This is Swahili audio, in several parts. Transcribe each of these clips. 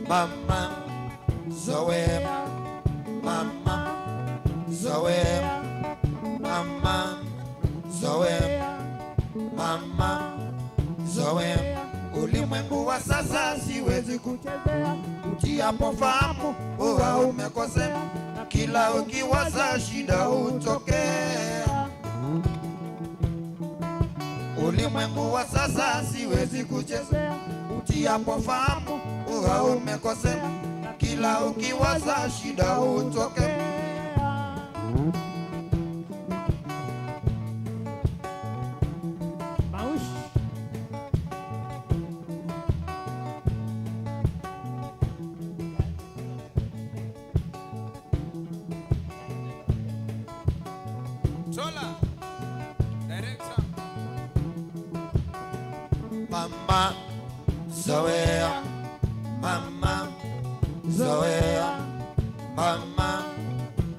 Mama Zoe, Mama Zoe, Mama Zoe, Mama Zoe. Ulimwengu wa sasa siwezi kuchezea, utiapo fahamu huwa umekosea, kila ukiwaza shida hutokea. Ulimwengu wa sasa siwezi kuchezea, utiapo fahamu huwa umekosea, kila ukiwaza shida hutokea. Tola, director. Mama Zoe, Mama Zoe, Mama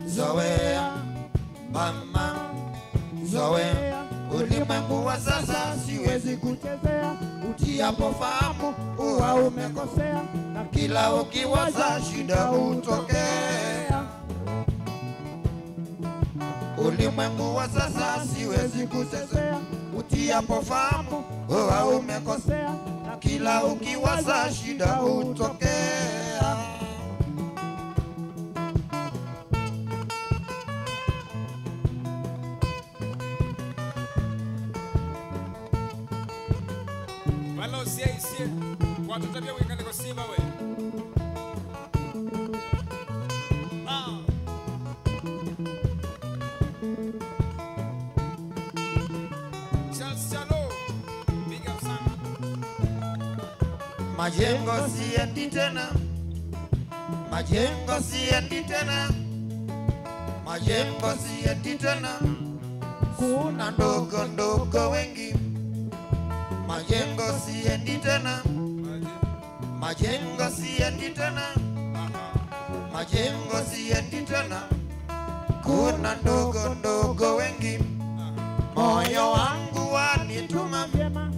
Zoe, Mama Zoe. Ulimwengu wa sasa siwezi kuchezea, utiapo fahamu huwa umekosea, na kila ukiwaza shida hutokea. Ulimwengu wa sasa siwezi kuchezea, utiapo fahamu huwa umekosea, na kila ukiwaza shida hutokea. Walo siye watu tabia wikale kwa simba we. Majengo siendi tena, majengo siendi tena, majengo siendi tena, kuna ndogo ndogo wengi. Majengo siendi tena, majengo siendi tena, majengo siendi tena, kuna ndogo ndogo wengi. Moyo wangu wanituma vyema,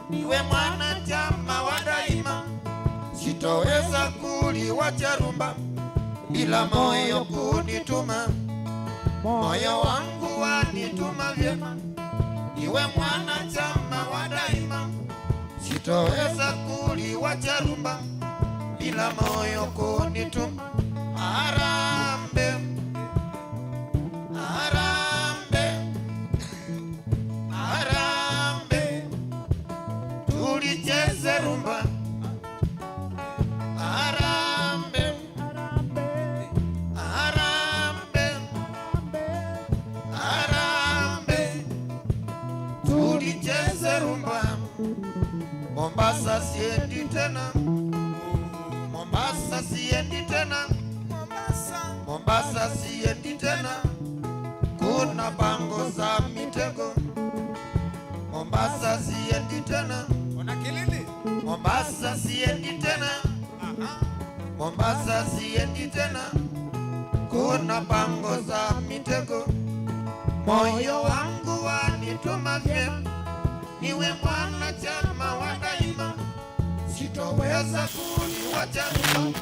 niwe mwanachama wa daima, sitoweza kuliwacha rumba bila moyo kunituma. Moyo wangu wanituma vyema, niwe mwanachama wa daima, sitoweza kuliwacha rumba bila moyo kunituma. Harambe, harambe, harambe, tulicheze rumba. Harambe, harambe, harambe, tulicheze rumba. Mombasa siendi tena, Mombasa siendi tena, Mombasa siendi tena, kuna bango za mitego. Mombasa siendi tena, Ona kilili. Mombasa siendi tena, Mombasa siendi tena, kuna bango za mitego. Moyo wangu wanituma vyema, niwe mwanachama wa daima, sitoweza kuliwacha rumba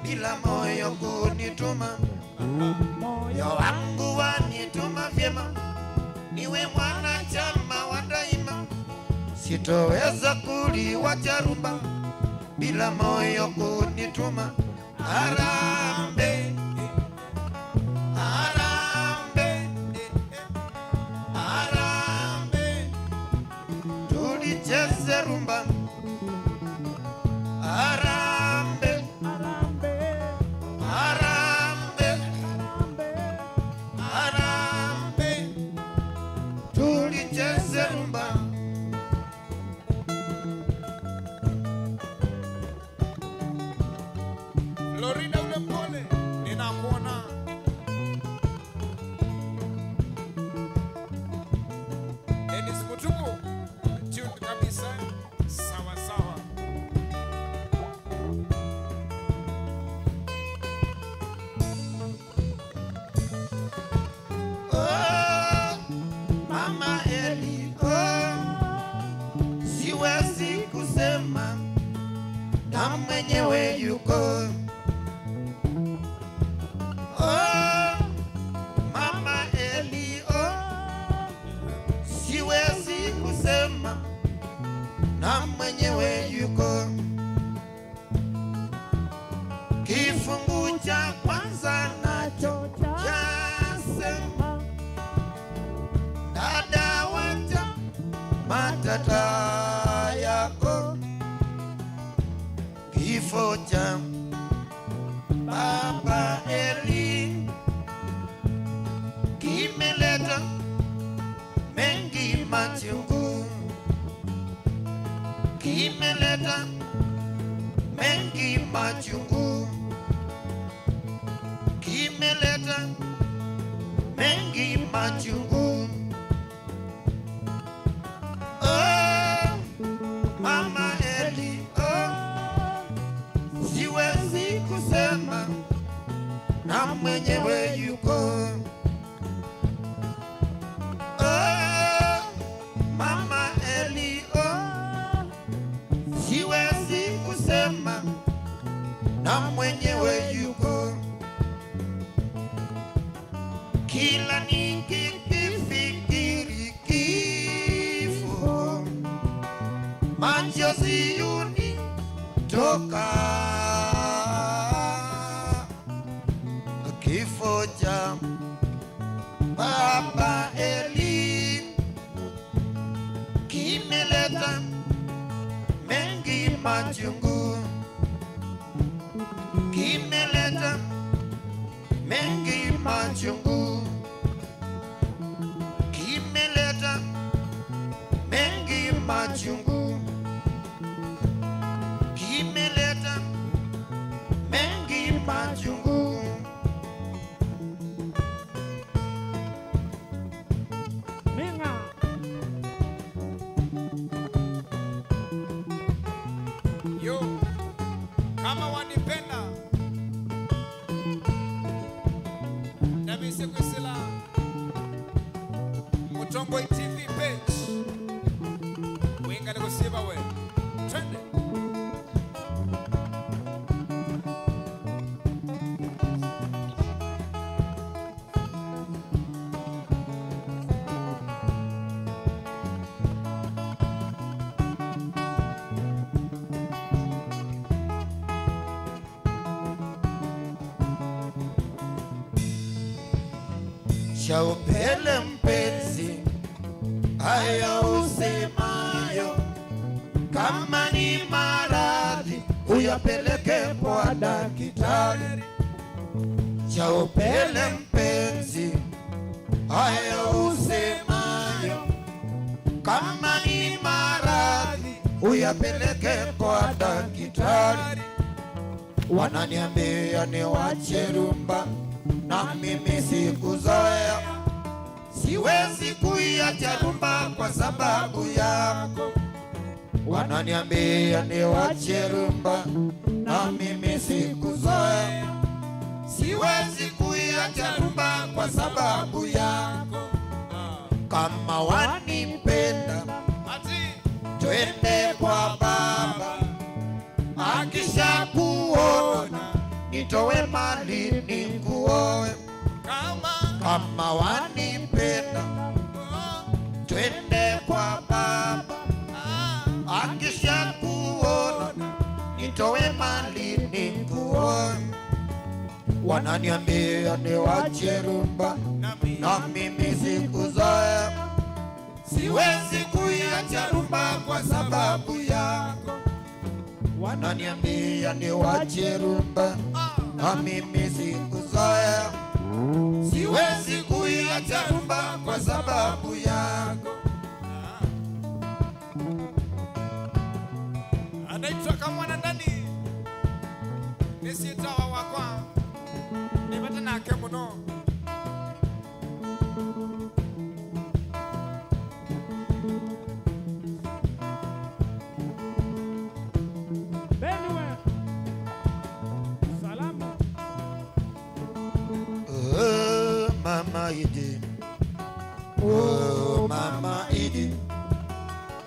bila moyo kunituma. Moyo wangu wanituma vyema, niwe mwanachama wa daima, sitoweza kuliwacha rumba bila moyo kunituma. Harambe, harambe, harambe, tulicheze rumba. Harambe, harambe, harambe, tulicheze rumba. Florida ule mpole, ninakuona. Dennis Mutuku, tune kabisa, sawa sawa. Oh, Mama Eli, oh, siwezi kusema na mwenyewe yuko. Oh, Mama Eli, oh, siwezi kusema na mwenyewe yuko. Kifungu cha kwanza nacho chasema, dada wacha matata yako. Kifo cha Baba Eli kimeleta mengi machungu, kimeleta mengi machungu, kimeleta mengi machungu. Oh, Mama Eli, oh, siwezi kusema na mwenyewe yuko. Oh, Mama Eli, oh, siwezi kusema na mwenyewe yuko. Kila nikifikiri kifo, machozi hunitoka. Kifo cha Baba Eli kimeleta mengi machungu, kimeleta mengi machungu, kimeleta mengi machungu, kimeleta mengi machungu. Yo, kama wanipenda nabise kwisila Mutombo TV page wingane kusiba we twende. Shaupele mpenzi, haya usemayo, kama ni maradhi uyapeleke kwa daktari. Shaupele mpenzi, haya usemayo, kama ni maradhi uyapeleke kwa daktari. Wananiambia niwache rumba na mimi sikuzoea, siwezi kuiacha rumba kwa sababu yako. Wananiambia niwache rumba na mimi sikuzoea, siwezi kuiacha rumba kwa sababu yako. Kama wanipenda twende kwa Baba, akishakuona nitowe mali nikuoe. Kama wanipenda twende kwa Baba, akishakuona nitowe mali nikuoe. Wananiambia niwache rumba na mimi sikuzoea, siwezi kuiacha rumba kwa sababu yako. Wananiambia niwache rumba na mimi sikuzoea, siwezi kuiacha rumba kwa sababu yako. Anaitwa Kamwana ndani nisitawa wakwa nipate nake muno. Mama Idi, oh Mama Idi,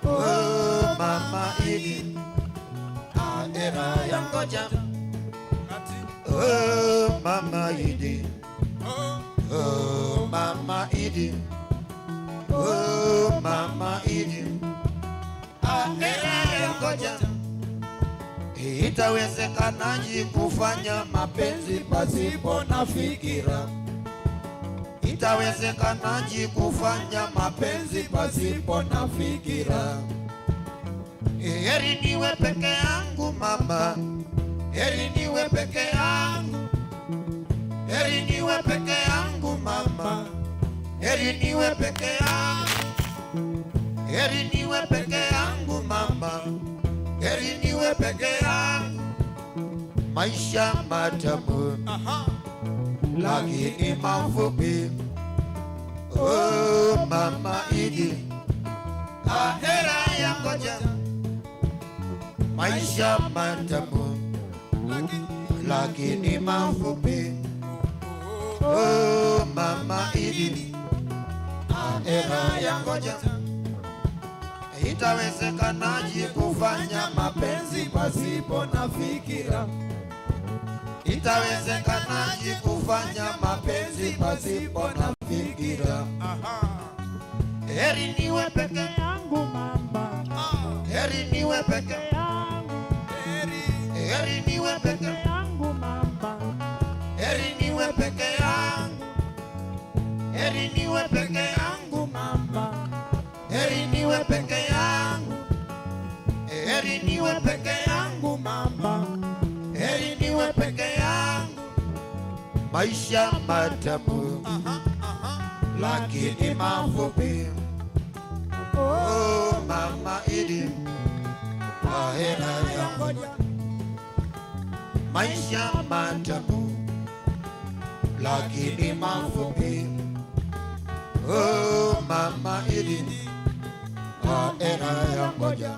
oh Mama Idi, adera yangoja Oh Mama Idi, Oh, oh Mama Idi, oh Mama Idi. Ahera ngoja, itawezekanaje kufanya mapenzi pasipo na fikira? Itawezekanaje kufanya mapenzi pasipo na fikira? Heri niwe peke yangu mama, heri niwe peke yangu, heri niwe peke yangu mama, heri niwe peke yangu, heri niwe peke yangu mama, heri niwe peke yangu. Maisha matamu aha. lakini mafupi. Oh Mama Idi, ahera ya ngoja. Maisha matamu lakini mafupi. Oh Mama Idi, ahera ya ngoja. Itawezekanaje kufanya mapenzi pasipo na fikira? Itawezekanaje kufanya mapenzi pasipo na fikira? Aha. Heri niwe peke yangu mama, Ah. heri niwe peke Heri. heri niwe peke yangu mama, heri niwe peke yangu, heri niwe peke yangu mama, heri niwe peke yangu, heri niwe peke yangu mama, heri niwe peke yangu. Maisha matamu Aha, aha. lakini mafupi. Oh Mama Idi, ahera ya ngoja. Maisha matamu lakini mafupi. Oh Mama Idi, ahera ya ngoja.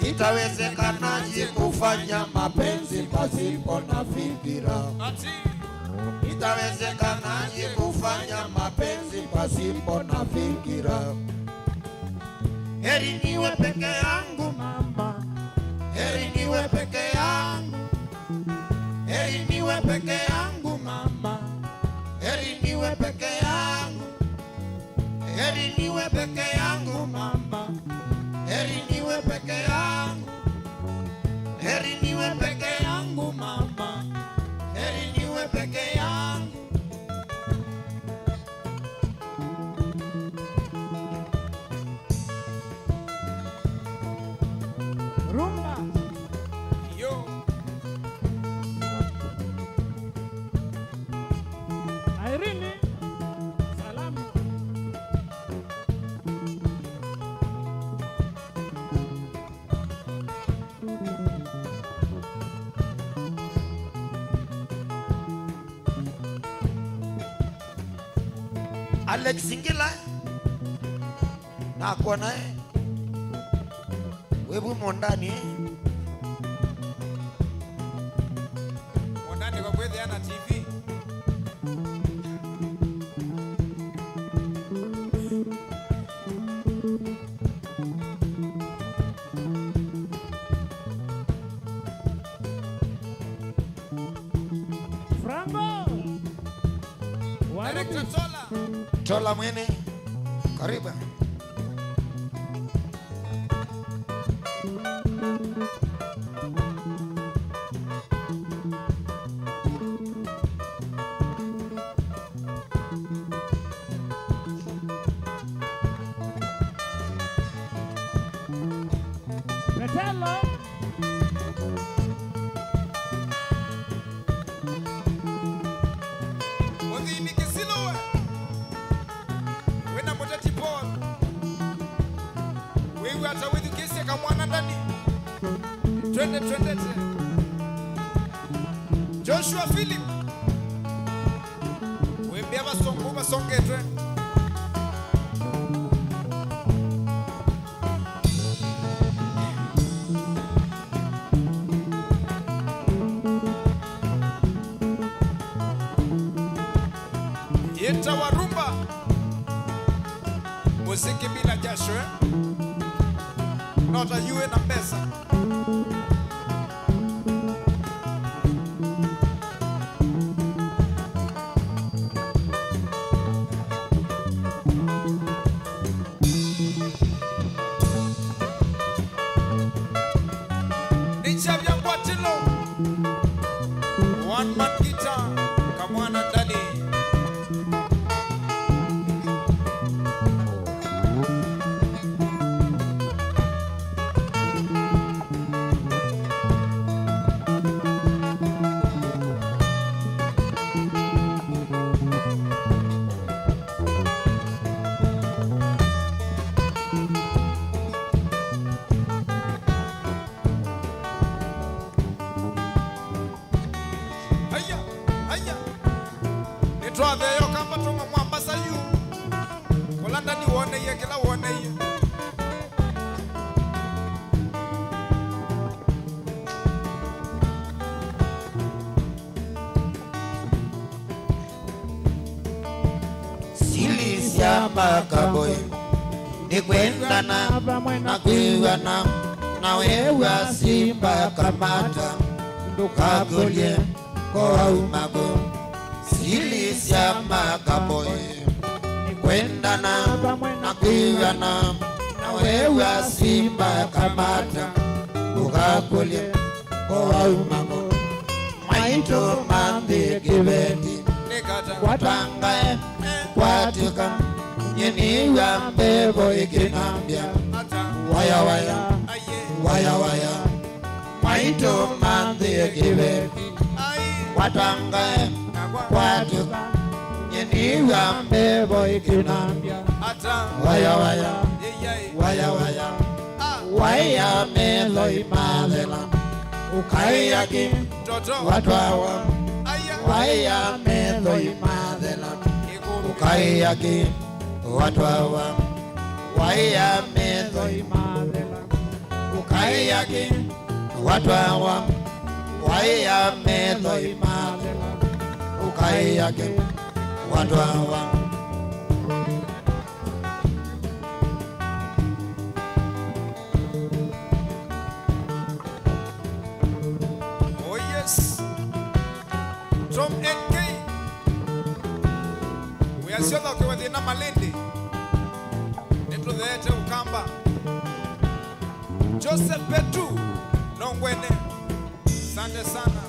Itawezekanaje kufanya mapenzi pasipo na fikira? Ati. Itawezekanaje kufanya mapenzi pasipo na fikira? Heri niwe peke yangu mama, heri niwe peke yangu, heri niwe peke yangu mama, heri niwe peke yangu, heri niwe peke yangu mama, heri niwe peke yangu, heri niwe peke yangu mama, heri niwe peke yangu. Rumba. Yo. Irene. Salamu. Alex Singila nakuwa naye wewe mondani Mwandani kwa kweli ana TV. Frango. Director Warubi. Tola. Tola mwene karibu. Metello. Ogi Mikisilowe. Wena Moteti Paul. Wewe hata wewe kesi kama mwana ndani. Twende twende twende. Joshua Philip. Wembea basongo basongetwe. Yenta warumba. Muziki bila jasho. Nota yue na pesa. Ngwatilo. One man guitar. Kamwana ndani. Aya, aya. Nitwa theyo kamba tunga mwamba sayu. Kola ndani wone ye kila wone ye. Silisia makaboy ni kwenda na kuiwa na wewe simba kamata ndukagolie kwa umago. Silisia makaboy ni kwenda na kuiwa na wewe simba kamata ndukagolie kwa umago. Maito mande kibeti Nikata. watangae kwatika nyeni ya mbebo ikinambia Ata. waya waya Aye. waya waya. Maito mande kibeti Aye. watangae Nagwa. kwatika nyeni ya mbebo ikinambia Ata. waya waya Yeye. waya waya. Ah. Waya melo imadela ukayaki Toto. watwawa. Aya. Waya melo imadela Iko. ukayaki watwawa. Waya melo imadela ukayaki watwawa. Waya melo imadela ukayaki watwawa. Oh yes. Tom NK. We are sure that we are na Malindi. Neto dhete ukamba. Joseph Petu. Nongwene. Sante sana.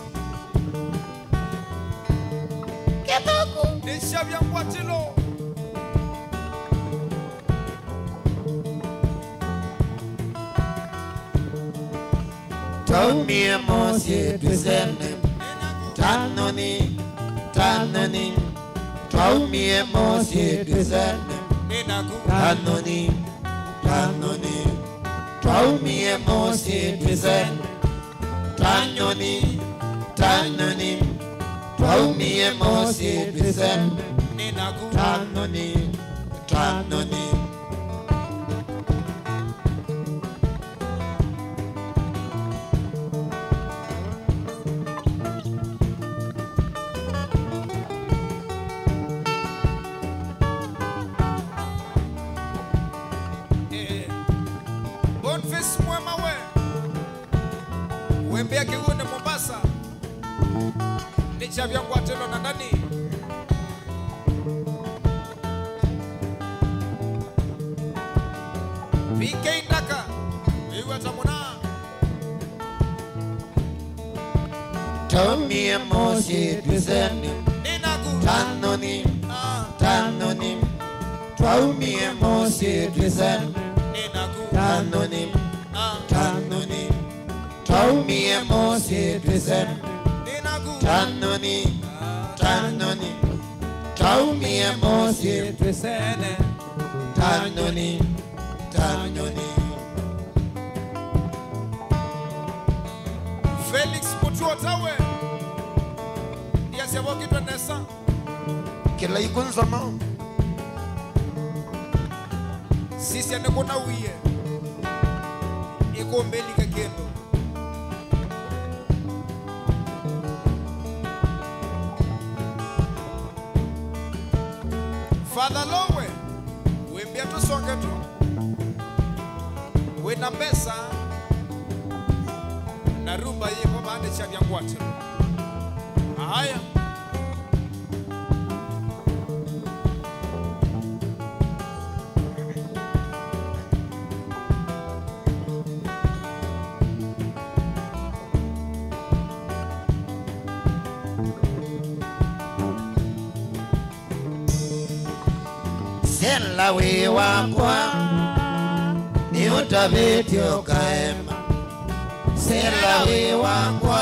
Ketoku Nishabia Ngwatilo. Tomie mosi tuzene tanoni tanoni. Tomie mosi tuzene Ninaku. tanoni tanoni. Tomie mosi tuzene tanoni tanoni. Tomie mosi tuzene Ninaku. tanoni tanoni. Boniface Mwema we. Wembea kiwone Mombasa. Nichabia Ngwatilo na ndani. PK Ndaka. Iwa tamuna. Tomie mosi tuzene Ninaku. tanoni Ah. tanoni. Tomie mosi tuzene Ninaku. tanoni Ah. tanoni. Tomie mosi tuzene Ninaku. tanoni tanoni. Tomie mosi tuzene tanoni tanoni. Felix Mutuotawe. Ndiye Bokitwa Nessa. Kila ikunzama Sisi anekona wiye. Iko mbeli kakendo. Father Lowe. Wembia tusonge tu. Wena pesa. Na rumba yeko baada cha vya Ngwatilo. Haya. Sela we wakwa ni utabeti ukaema. Sela we wakwa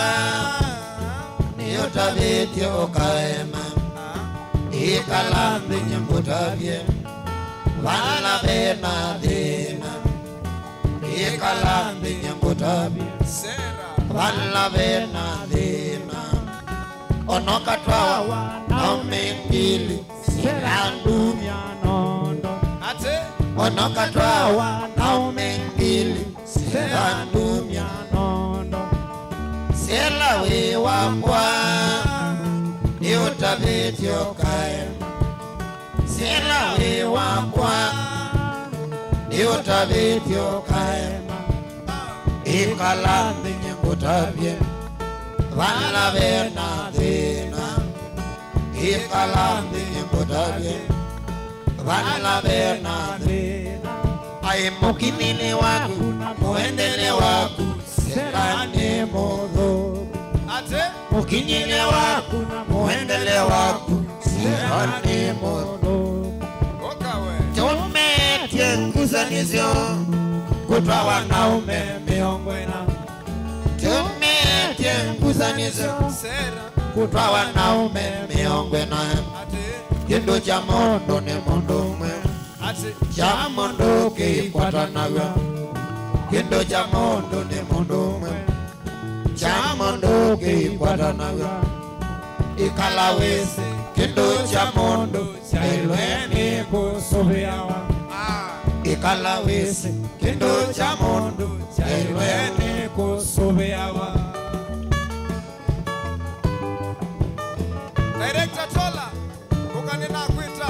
ni utabeti ukaema. Ikalambi nyembutabye vala bena dina. Ikalambi nyembutabye vala bena dina. Onokatwa na umengili sirandu Mianondo Ate onokatwa na umengili sirandu Mianondo Sela we wakwa ni utabeti ukaema. Sela we wakwa ni utabeti ukaema. Ikalambi nyembutabye vala bena dina. Ikalambi nyembutabye vala bena dina. Ai mukinini waku muendele waku serani modo. Ate Mukinyile waku muendele waku serani modo. Okawe Tumetie ngusanizyo kutwa wanaume Miongwena Tumetie ngusanizyo Sera kutwa wanaume miongwena. Ate Kindo cha mondo ni mondo mwe Ate cha mondo kikwata nawe. Kindo cha mondo ni mondo mwe cha mondo kikwata nawe. Ikalawese kindo cha mondo cha ilweni Kusubiawa Ikalawese kindo cha mondo cha ilweni Kusubiawa Director Tola Kukane na kuita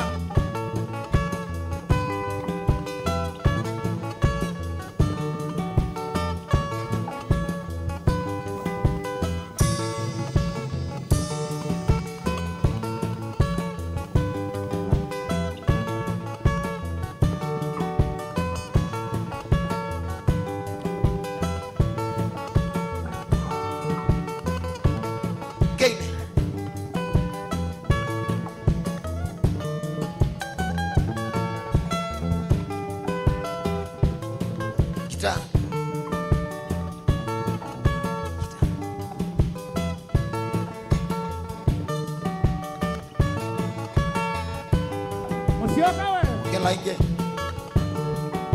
Kene Kita Musioka we Kela inge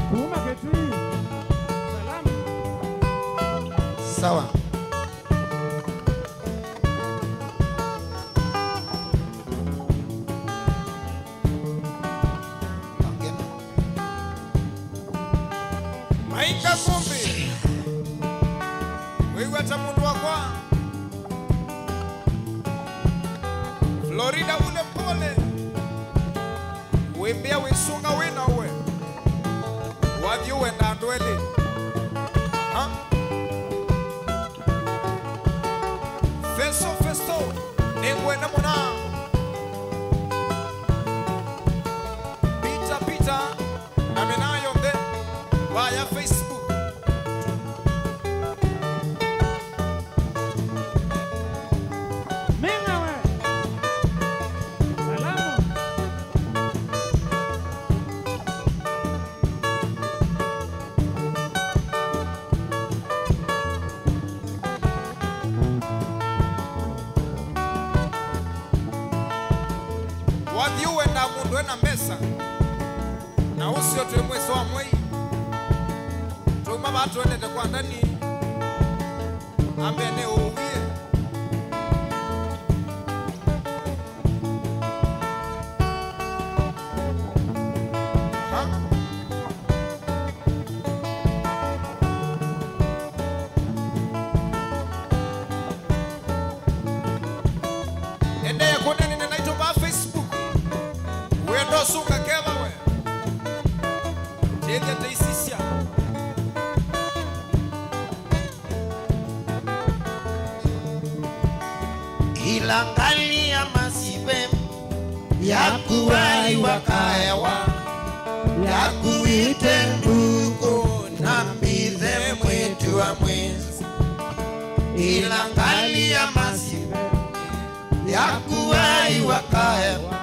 Kuma ketui Salamu Sawa Maika kumbi Wewe ata mundu wakwa Florida ule pole Wembea wesunga wena uwe Wadhi uwe na ndwele Ha? Festo Nengwe na muna Pita Amenayo nde Via Facebook Minga we Salamu Wadhi uwe na mundu ena mesa Na usio tuwe mweso wa mwei Tuma batu enete kwa ndani Ambe ne uwie Ha? Ende ya kone nene naito ba Facebook Wendo sunga kela we Jenge teisisia Ilangalia masibe Yakuwai wakaewa Yakuite ndugu na mbithe mwitu wa mwezi. Ilangalia masibe Yakuwai wakaewa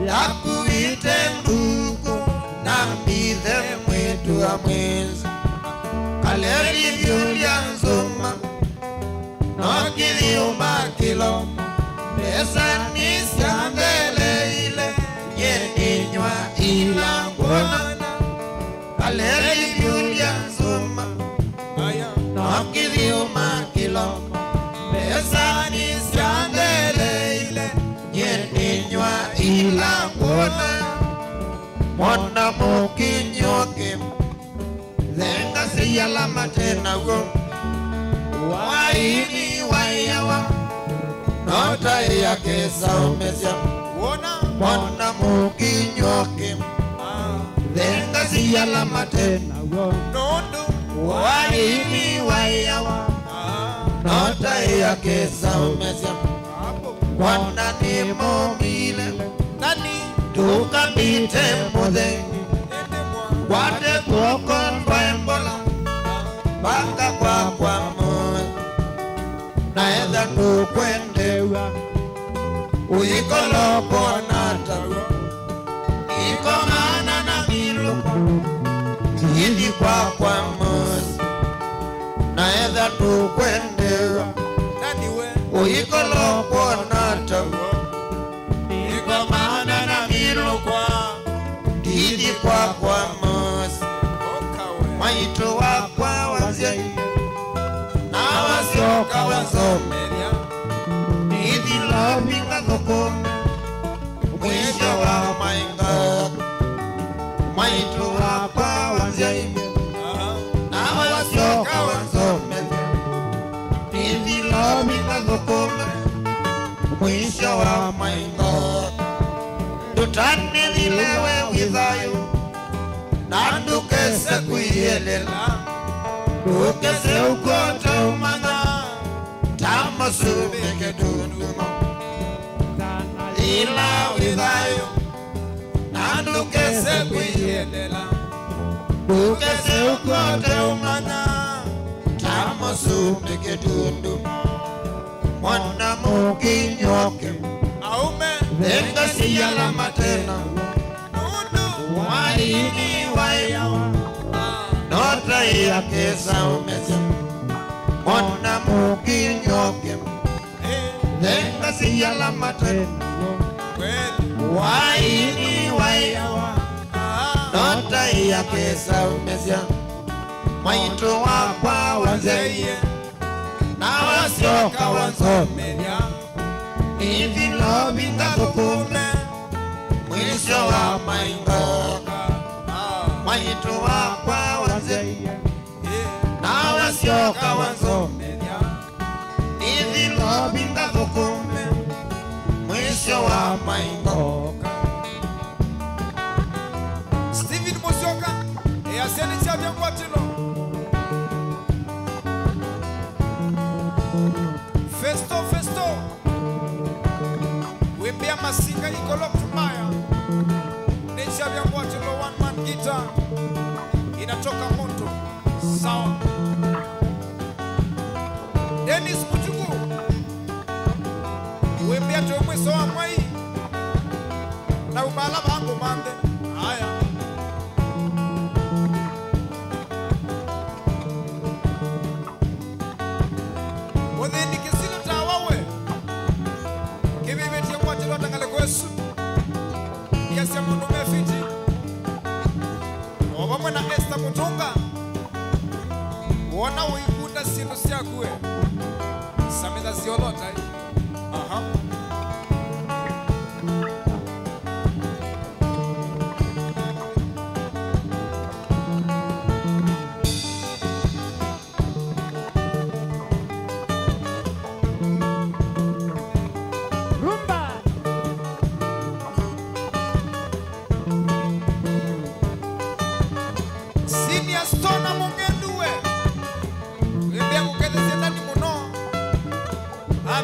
Yakuite mbite ndugu na mbite mwitu wa mwizi kaleri vyulia nzuma nokiliuma kilomo pesa nisiandele ile yeninywa ilangona kaleri vyulia nzuma nokiliuma kilomo pesa nisiandele ile yeninywa ilangona mwana mukinyoke zenga siyala matena go waini wayawa nota yake saumesya mwana mukinyoke zenga siyala matena go waini wayawa nota yake saumesya mwana ni momile tukabite mudhengi wate kukon paembola baka kwa moe naedha tukwendewa uikolopo natago ikomana na miluko hili kwa moe naedha tukwendewa uikolopo natago ikomana na miluko hili kwa moe maito wakwa wazei na wasioka wazomelia nidi lobinga thokome mwisho wa mainga maito wakwa wazei na wasioka wazomelia nidi lobinga thokome mwisho wa mainga tutane nilewe widhayo nandukese kuyelela dukese ukote umana tamasubeke dundumo ila widhayo nandukese kuyelela dukese ukote umana tamasubeke dundumo mwana mukinyoke venga siyala matena waini wayawa nota yake saumesya mwana mukinyoke venga siyala matena waini wayawa nota yake saumesya mwaito wakwa wazeye na wasioka wazomelia nivilo vingakukume mwisho wa mainga mwaito wakwa wazeye na wasioka wazomelia nivilo vingakukume mwisho wa mainga Steven Musyoka eyaseni chavya kwatilo Festo Wembea masinga ikolo kumaya Nechavya kwatilo one man guitar inatoka moto sawa Dennis Mujugu Wembea tomwe sawa mwai na ubala bango mande haya Wodeni kisilo tawawe Kibibeti kwa chilo tangale kwesu Kiasi ya mundu mefiti Obamwe na Esther Mutunga Wona uikunda sinu siakue Samida siolota Aha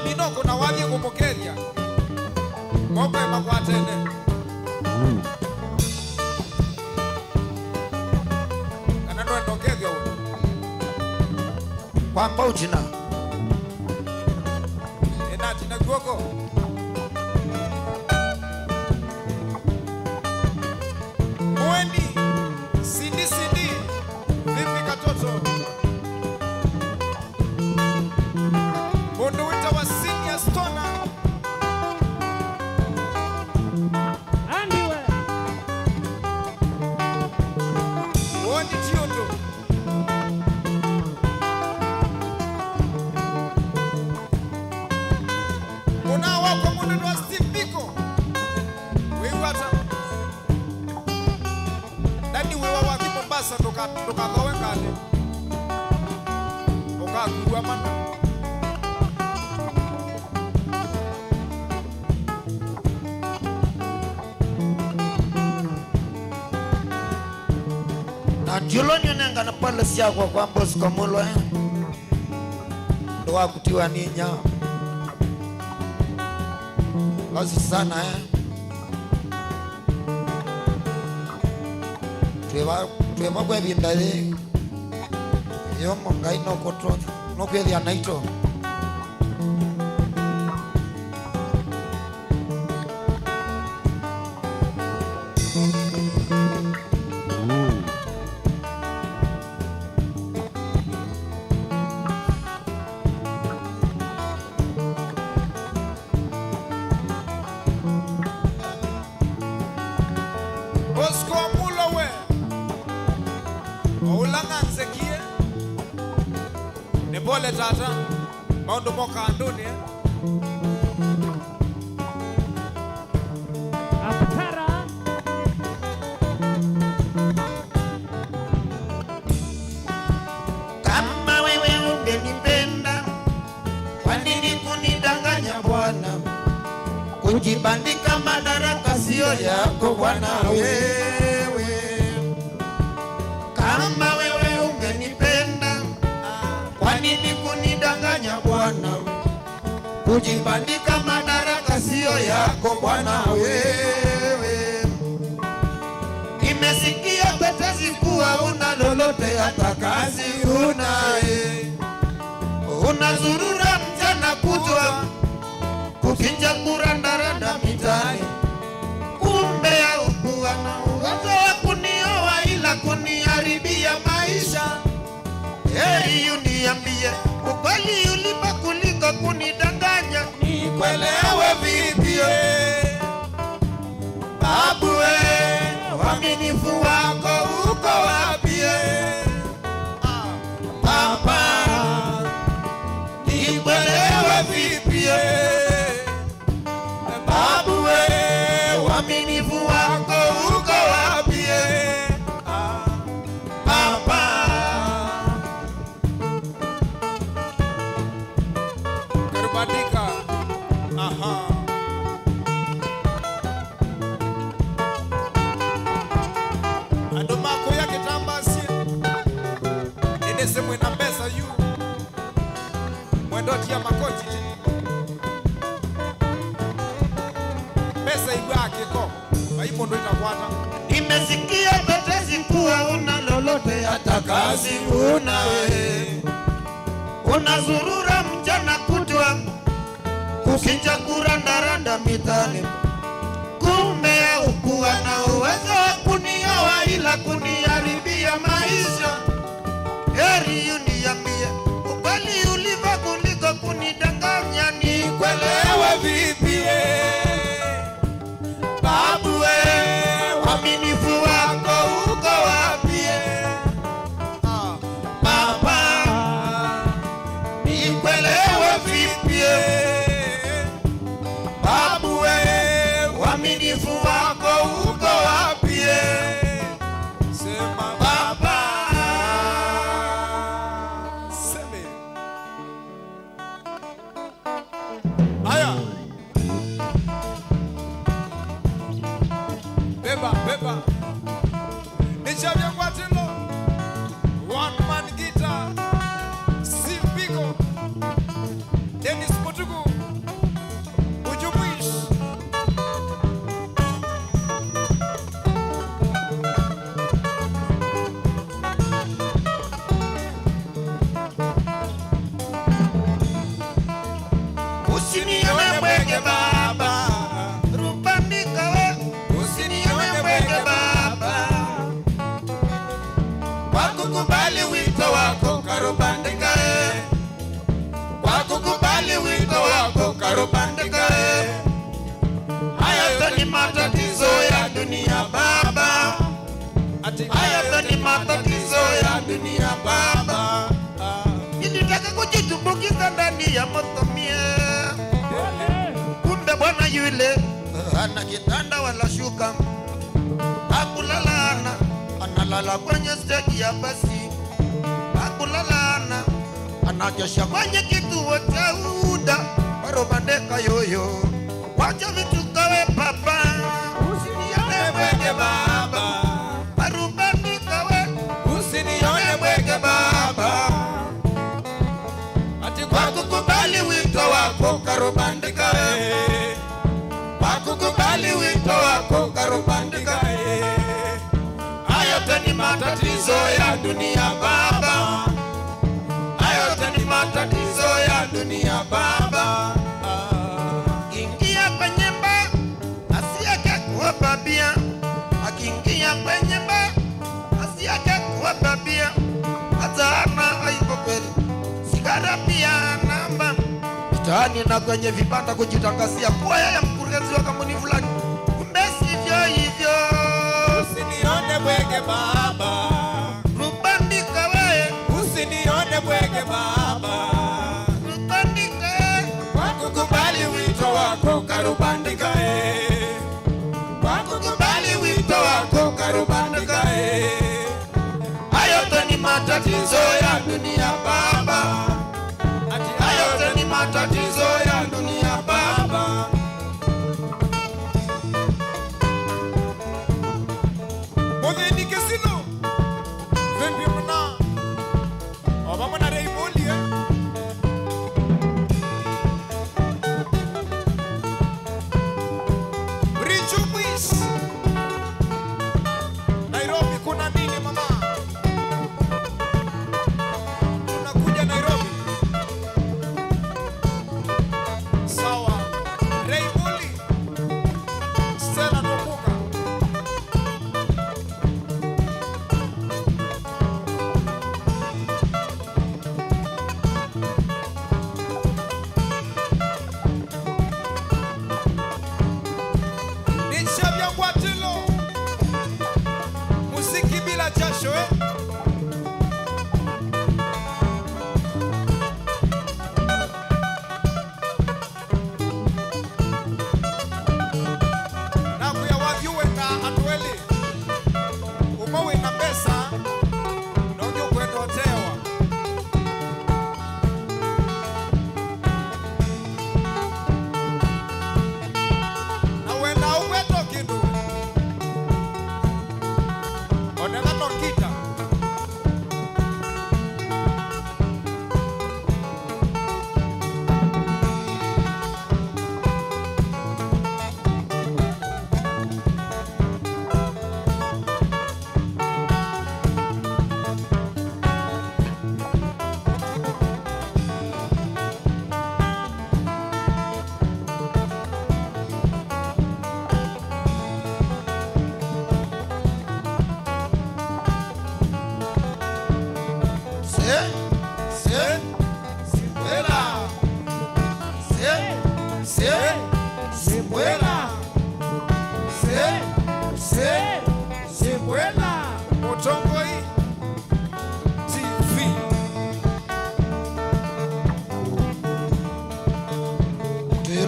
Minoko na wathi kupokeria Moko ya makwatene Kanando endokethia uwe kwa mbautina Enati na guoko mundu wita wa senior stoner Andiwe. woni tiondo muna wako mundu wa Steve Biko wiwata dadi wewa wa Mombasa tukathowe kale ukakuwa mana na julonyo nenga na pale siya kwa mbosi kwa mulo ndo wakutiwa ninya lazi sana twema kwe bindale yomo ngai no kotro no kwe dia naito Bosco mulo we Oulanga nzekie Nebole tata Maundu moka anduni Aptara. kama wewe ungenipenda kwa nini kunidanganya Bwana kujibandika madaraka sio yako Bwana wewe kama wewe ungenipenda kwa nini kunidanganya Bwana kujibandika madaraka sio yako Bwana wewe nimesikia tetezi kuwa una lolote hata kazi unaye unazurura mchana kutwa kufinja kurandaranda mitani kumbe haukuwa na uwezo wa kunioa ila kuniharibia maisha heri uniambie ukweli ulipa kuliko kunidanganya nikuelewe vipi babu uaminifu wako uko wapi papa nikuelewe vipi babu uaminifu wako uko wapi papa Karubadika aha Adomako ya kitambasi Nene semwe na pesa yu Mwendoti ya makoti Pesa igwa kiko Aipo ndo itakwata nimesikia tetezi kuwa una lolote hata kazi unawe unazurura mchana kutwa kukinja kurandaranda mitani kumbe haukuwa na uwezo wa kunioa ila kuniharibia maisha heri uniambie ukweli ulivyo kuliko kunidanganya nikuelewe vipi babu uaminifu wako uko wapi baba nikuelewe vipi babu uaminifu wako uko wapi Sema baba Seme giza ndani ya moto mie. Kumbe bwana yule hana kitanda wala shuka, hakulala analala kwenye steji ya basi, hakulala anakesha kwenye kituo cha UDA. Barobandeka yoyo, wacha vitu kawe papa, usinione mwenge baba. Barobandeka we, usinione mwenge baba. Ati kwa kukubali wito wako Karubandika we, kwa kukubali wito wako Karubandika we. Hayo tani matatizo ya dunia baba, hayo tani matatizo ya dunia baba. Akiingia kwenye ba asiyake kuwapa bia, akiingia kwenye ba asiyake kuwapa bia, hata ana haiko kweli. Sigara pia namba mitaani na kwenye vibanda kujitangazia kuwa yeye mkurugenzi wa kampuni fulani, kumbe sivyo hivyo. Usinione bwege baba, Rubandika we, usinione bwege baba. Rubandika kwa kukubali wito wako Karubandika e, kwa kukubali wito wako Karubandika e. Hayo ni matatizo ya dunia baba, ati hayo ni matatizo ya dunia baba.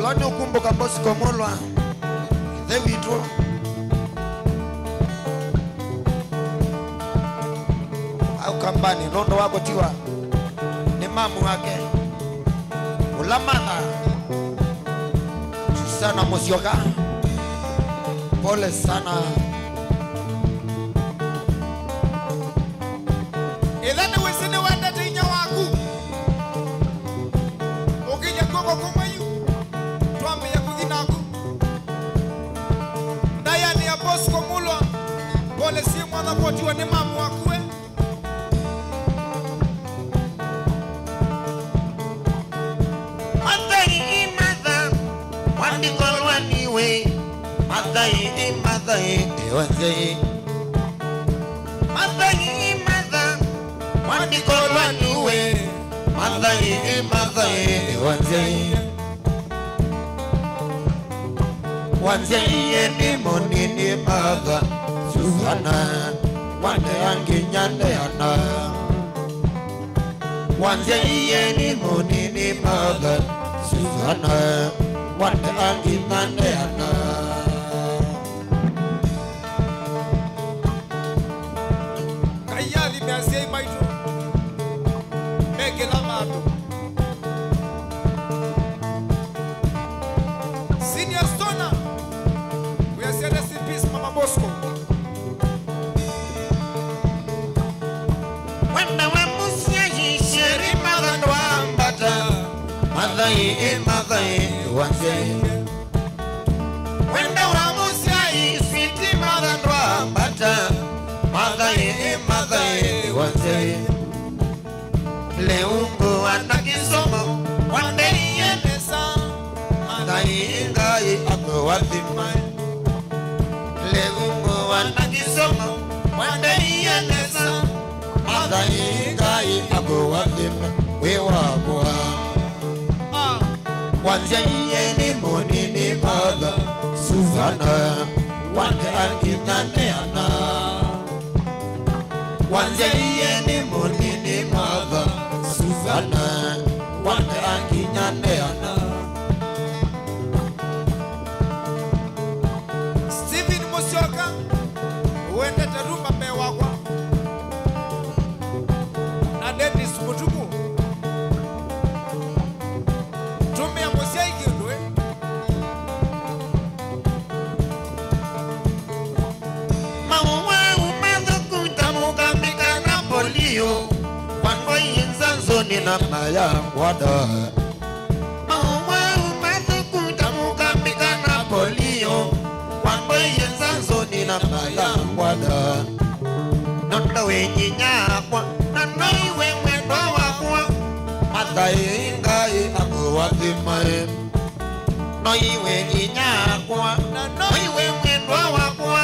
Lani ukumbuka bosi komolwa Davidro au kambani nondo wako tiwa ni mamu wake ulamana sana mosioka, pole sana. Ilani wisini wanda tinya waku ukija koko kumayu tuambe ya kudinaku ndaya ni ya boss komulwa pole si mwana potiwa ni mamu wakue Madai ewanze Madai wandikolwa niwe Madai ewanze wanze ni monini madha Suhana wande yangi nyande yana Wanze yeni monini maga Susana Wande anginande ana Kayali measei maitu Megela mato Senior Stoner We are saying rest in peace Mama Bosco Wanda wa musia yisheri magando ambata Madai wanze Wanda wa musia yisiti magando ambata Madai wanze Leungu wanakisomo Wande yenesa Madai ngai ako wathimai Leungu wanakisomo Wande yenesa Madai ngai ako wathimai Wewa Wanze yeni monini maga Susana Wande anginane ana Wanze yeni monini maga Susana Wande anginane ana Stephen Musyoka Uende terumba mewakwa Na Dennis Mutuku Tume ya Musia ikindwe Mawa umadhuku tamuka mika na polio Wango yinzanzo ni na maya wada Mawa umadhuku tamuka mika na polio Wango yinzanzo ni na maya wada Nondo wenyi nyakwa Nanoi wengwendo wakwa Matai ngai ako wathimae Noi wenyi nyakwa Noi wengwendo wakwa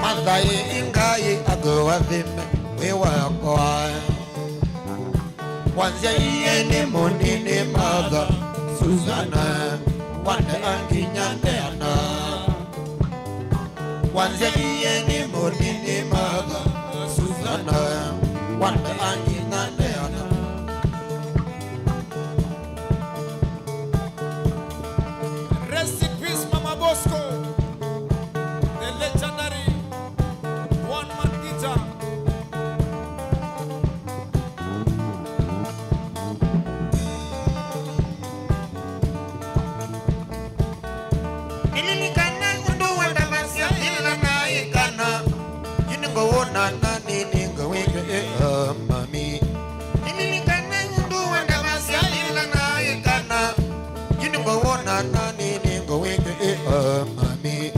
Matai ngai ako wathimae Wewakwa Wanze yeni monini maga Susana Wande anginyande ana Wanze yeni monini maga Susana Wande anginyande ana Rest in peace Mama Bosco The legendary one-man guitar Ililikana undu wanda masya ilana ikana Yiningo wona nani ningo wike mami Ililikana undu wanda masya ilana ikana Yiningo wona nani ningo wike mami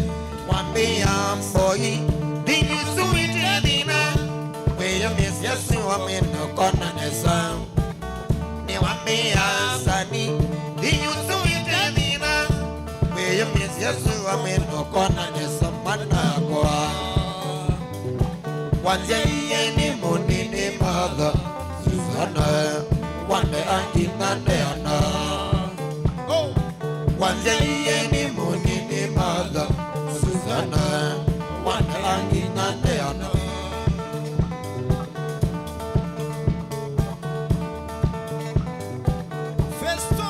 Wambia mboi Dini suwiti adina Weyo misya siwa mino kona nesa Ni wambia sani Dini suwiti adina Weyo misya siwa mino kona nesa Mana kwa Wanze yeni monini maga Susana Wande anginande ana Oh Wanze yeni monini maga Susana Wande anginande ana Festo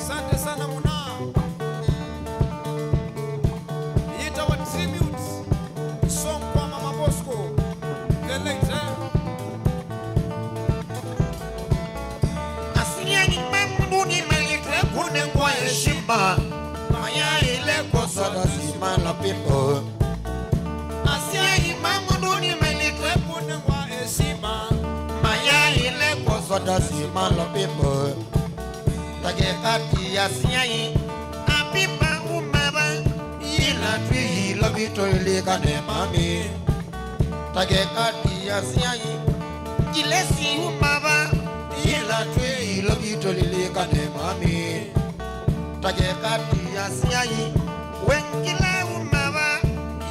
Sante sana muna Yita wa tribute Song kwa Mama Bosco The late Asiya ni mamundu ni malitre kune kwa heshima Maya ile kwa soda sima la pipo Asiya ni mamundu ni malitre Kune wa heshima Maya ile kwa soda sima la pipo Tage kati ya siyai Apipa umaba Ila tui ila vito ili kane mami Tage kati ya siyai Ilesi umaba Ila tui ila vito ili kane mami Tage kati ya siyai Wengila umaba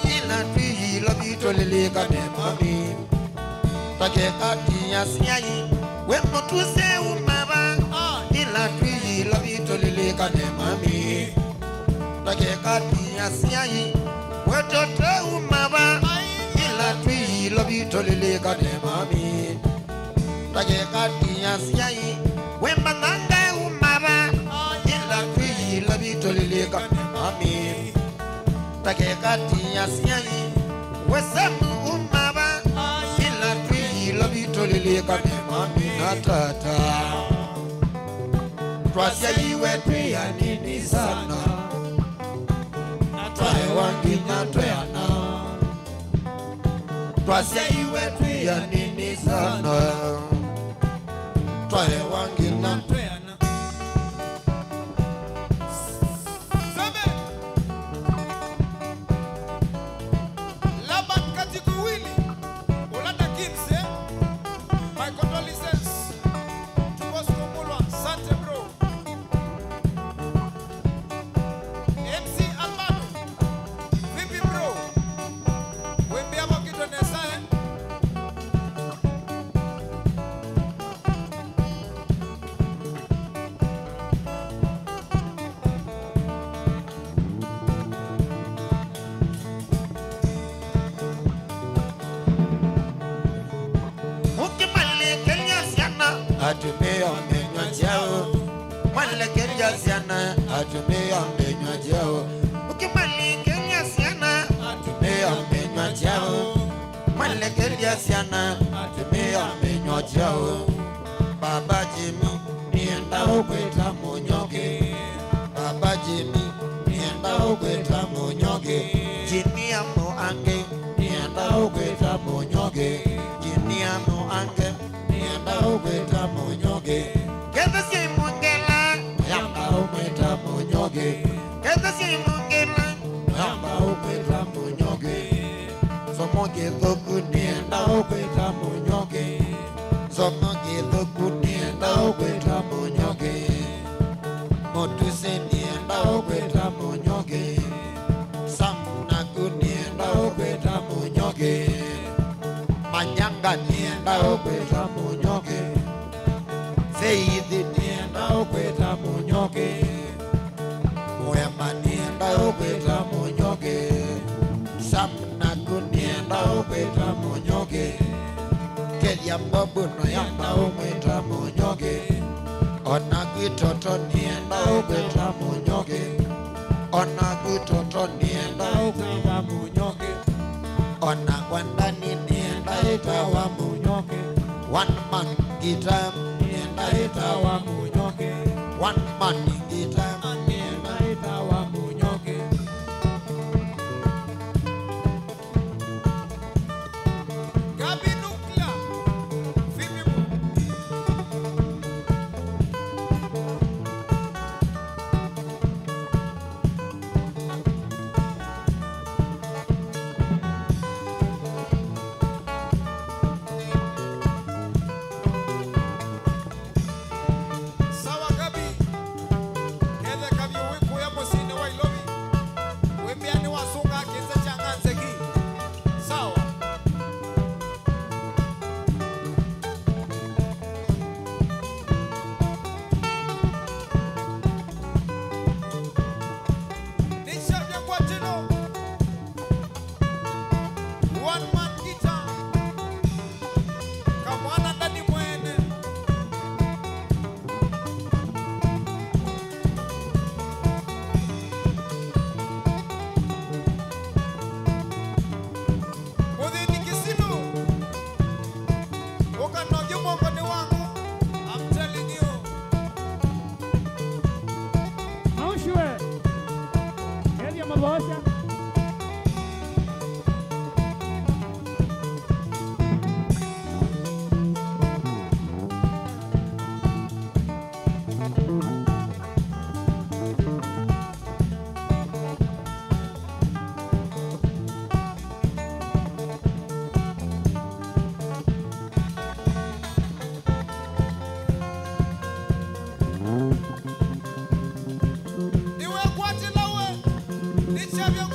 Ila tui ila vito ili kane mami Tage kati ya siyai Wemotuse umaba Ila tui ila vito ili kane mami Tage kati ya siyai Wetoto umaba Ila tui ila vito ili kane mami takekati asiai wemba nanga umaba ila tui la bitolilika amin takekati asiai wesamu umaba ila tui la bitolilika amin tata twasia iwe tui anini sana twae wanginya tweana twasia iwe tui anini sana twae wanginya tweana Sabe Laban Katikuwili Olanda Kimse My condolences to Bosco Mulwa Sante bro MC Albano Vipi bro Wembia wakito nesa atumia menywa chao mala Kenya siana atumia menywa chao ukimali Kenya siana atumia menywa chao mala Kenya siana atumia menywa chao Baba Jimmy nienda ukweta munyoke Baba Jimmy nienda ukweta munyoke Jimmy amo ange nienda ukweta munyoke Jimmy amo ange nienda ukweta munyoke Keza si mungela yamba ukweta munyoke Keza si mungela yamba ukweta munyoke Somoge thoku nienda ukweta munyoke Somoge thoku nienda ukweta munyoke Motuse nienda ukweta munyoke Samunaku nienda ukweta munyoke Manyanga nienda ukweta munyoke Faith nienda ukweta munyoke Mwema nienda ukweta munyoke Samunaku nienda ukweta munyoke Kelia mbobu no yamba ukweta munyoke Onagu toto nienda ukweta munyoke Onagu toto nienda ukweta munyoke Onagwandani nienda itawa munyoke One man guitar nienda itawa munyoke One man guitar nienda itawa munyoke Gabi Nuclear Vipi bro Sawa Gabi Kele kabi wiku ya mosine wa ilobi Wembiani wasunga kisa changanzeki Sawa Nishabia kwa tino One man guitar Kamwana ndani mwene Mudhini Kisilu Ukanogyo mwongoni wangu I'm telling you Aushwe. Elia Mabosha. Niwe kwa tilawe Nishabia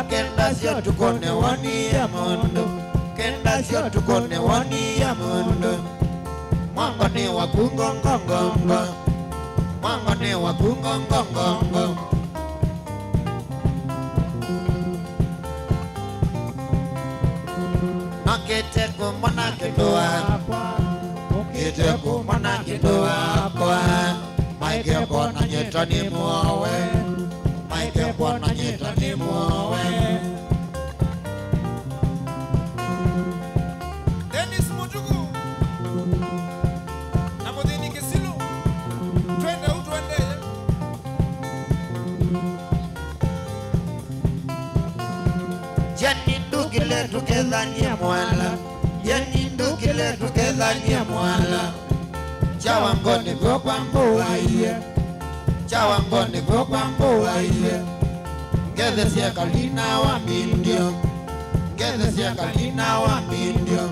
kenda sio tukone wani ya mondo, kenda sio tukone wani ya mondo. Mwango ni wakungongongongo, mwango ni wakungongongongo. Makete kumana kidoa, kete kumana kidoa kwa. Maike kona nyeta ni muawe, maike kona nyeta ni muawe. Dennis Mutuku na Modeni Kisilu, twende utwende. Jani ndugile tukeza nye mwala, jani ndugile tukeza nye mwala. Chawangoni kwa mbuwa iye, chawangoni kwa mbuwa iye. Ngeze siya kalina wa mindio, ngeze siya kalina wa mindio.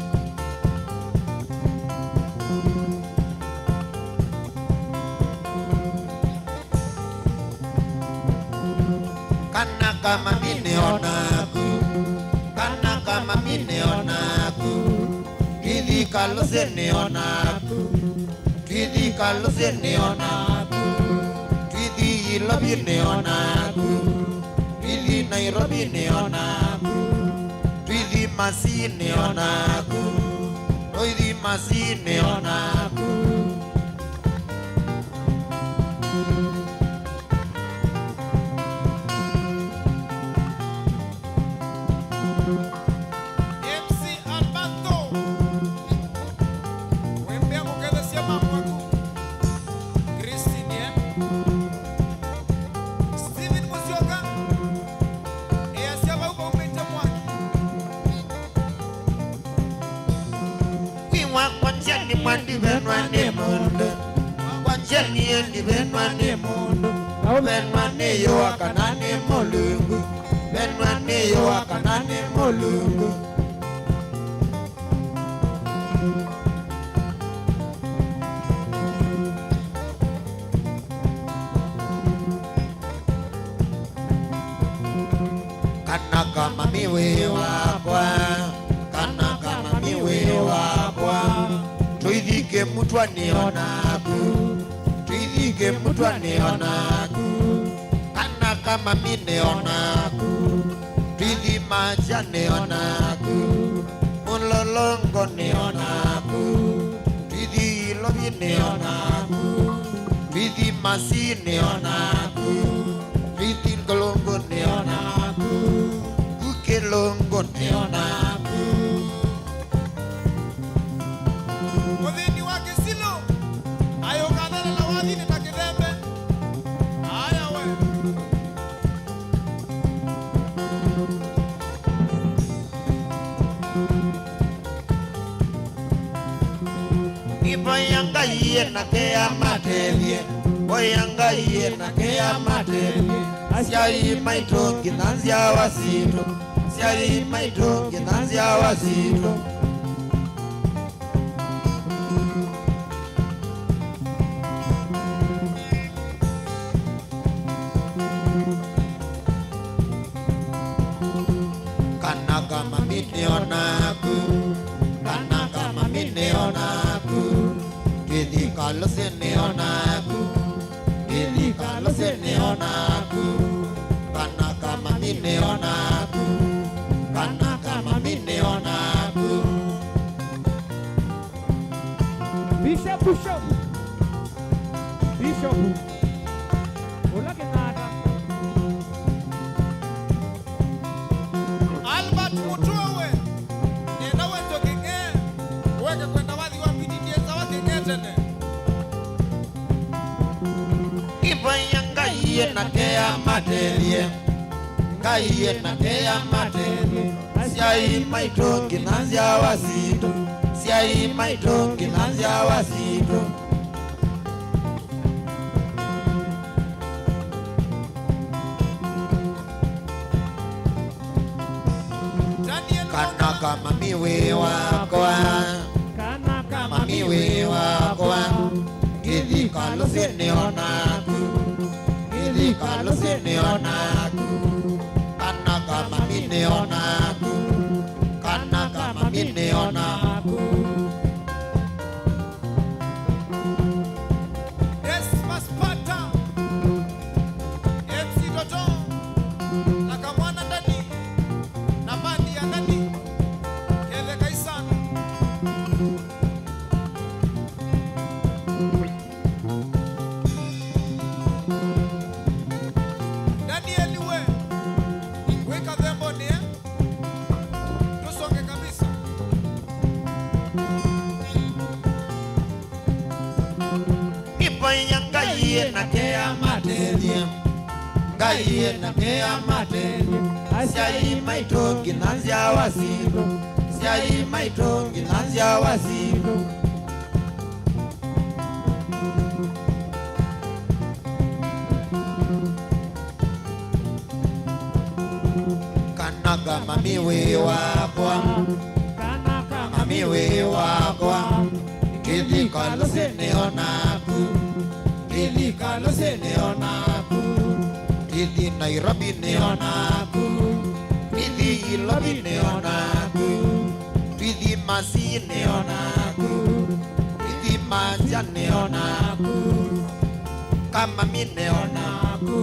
Kana kama mine onaku, kana kama mine onaku. Kili kalose ne onaku, kili kalose ne onaku. Kili lobi ne onaku, kili Nairobi ne onaku. Kili masi ne onaku, kili masi ne onaku. MC Alberto wembea mukele sia mamwako Christine Steven Musioka ea sia wauko umete mwaki Kiwa kwa njani mwandi venwa ne mundo, kwa njani endi venwa ne mundo. Venwa ne yo akanane molungu, venwa ne yo akanane molungu. Kana kama miwe wakwa, kana kama miwe wakwa. Tuidhike mutwa nionaku, tuidhike mutwa nionaku. Kana kama mine onaku, tuidhi maja nionaku. Mulolongo nionaku, tuidhi lobi nionaku. Tuidhi masi nionaku, tuidhi kolongo nionaku. Kukelongo nionaku. Modeni wa Kisilu ayo kanala la wadini takidembe aya we Ibayanga iye na kea matelie, boyanga iye na kea matelie. Siari maitongi nanzia wasito, siari maitongi nanzia wasito. Kana kama mine onaku, kana kama mine onaku. Kidi kalose ne onaku, kidi kalose ne onaku. Kana kama mine onaku, kana kama mine onaku. Bishop, Bishop, Bishop. Hola que nada. Albert Mutuwe nenda weto kenge weke kwenda wadhi wa PDT za kenge tene Ibayanga iye na kea matelie, iye na kea matelie. Siai maitongi nanzia wasito, siai maitongi nanzia wasito. Daniel Kana kama miwe wakwa, Kana kama mamiwe wakwa. Kidi kalose ne onaku, kidi kalose ne onaku. Kana kama mine onaku, kana kama mine onaku. Desmas Pata, MC Toto, na Kamwana ndani, na Mandi ya ndani, Kele Kaisan. Daniel we, weka thembo ni tusonge kabisa. Ipanya ngai na kea materia, ngai na kea materia. Siai maitongi nanzia wasindo, siai maitongi nanzia wasindo. Kanaga mamiwe wakwa, mamiwe wakwa. Kili kalo sene onaku, kili kalo sene onaku. Kili Nairobi ne onaku, kili Ilobi ne onaku. Kili Masi ne onaku, kili Maja ne onaku. Kama mine onaku.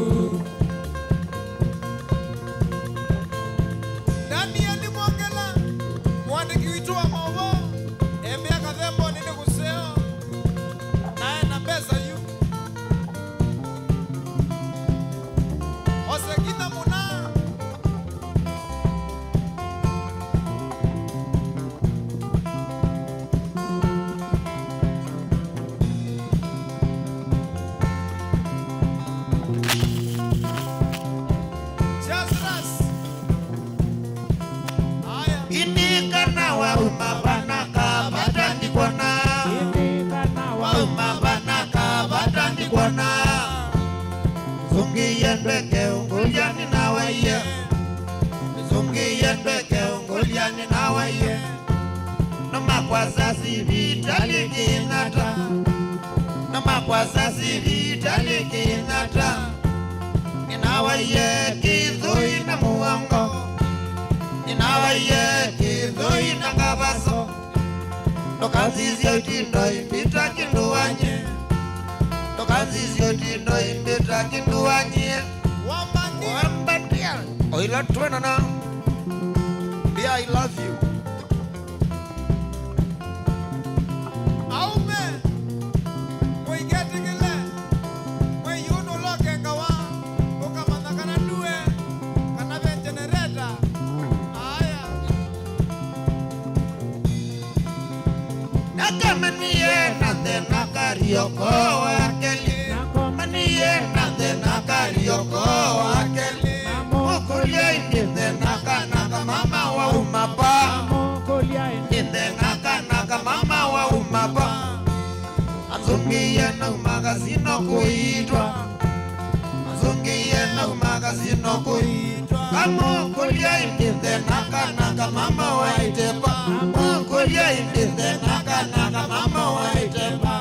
Daniel Mwongela, mwandiki witu wa maovo, embea kathembo nini kuseo, nae na pesa yu. Osekina muna. Chasras. Aya. Ini karena wauma banaka badani kwana, wauma banaka badani kwana. Zungi yendeke unguliani na waye, zungi yendeke unguliani na waye. Nama kwa sasi vitali kingata, nama kwa sasi vitali kingata. Ninawaye kizui na muango, ninawaye kizui na kabaso. Tokazizi yotindo impita kinduanye, tokazizi yotindo impita kinduanye. Wambandia, oila tuena na, Bia, I love you. Aume. Mwigeti gile. Mwiyuno loke ngawa. Kukamanda kana duwe. Kana ben generator. Aya. Nakamaniye nande nakarioko akeli, maniye nande nakarioko akeli. Mukulia indinde naka mama wa umapa, indinde naka mama wa umapa. Azungiye na magazino kuitwa, azungiye na magazino kuitwa. Mukulia indinde naka mama wa itepa, mukulia indinde naka mama wa itepa.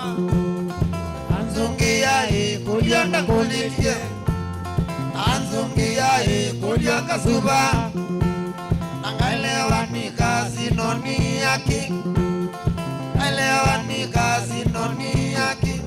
Anzungiya kulia na kulitie, anzungiya kulia kasuba. Nangaelewa ni kazi noni yaki, elewa ni kazi noni yaki.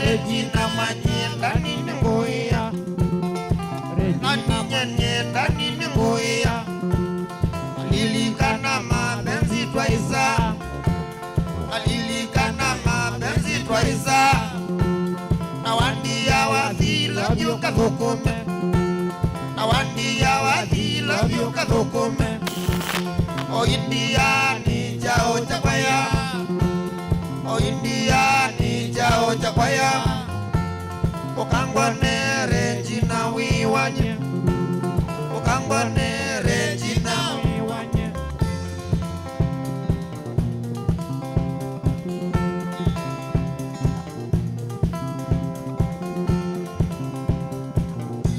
Regina manyenda nini ngoya, Regina nyenda nini ngoya. Alilikana mapenzi twaisa, alilikana mapenzi twaisa. Na wandia wathi love you kathukome, na wandia wathi love you kathukome. O India ni jao chakwaya, o India ni jao chakwaya. Okangwa ne Regina wiwanye, Ukangwane Regina Wiwanye.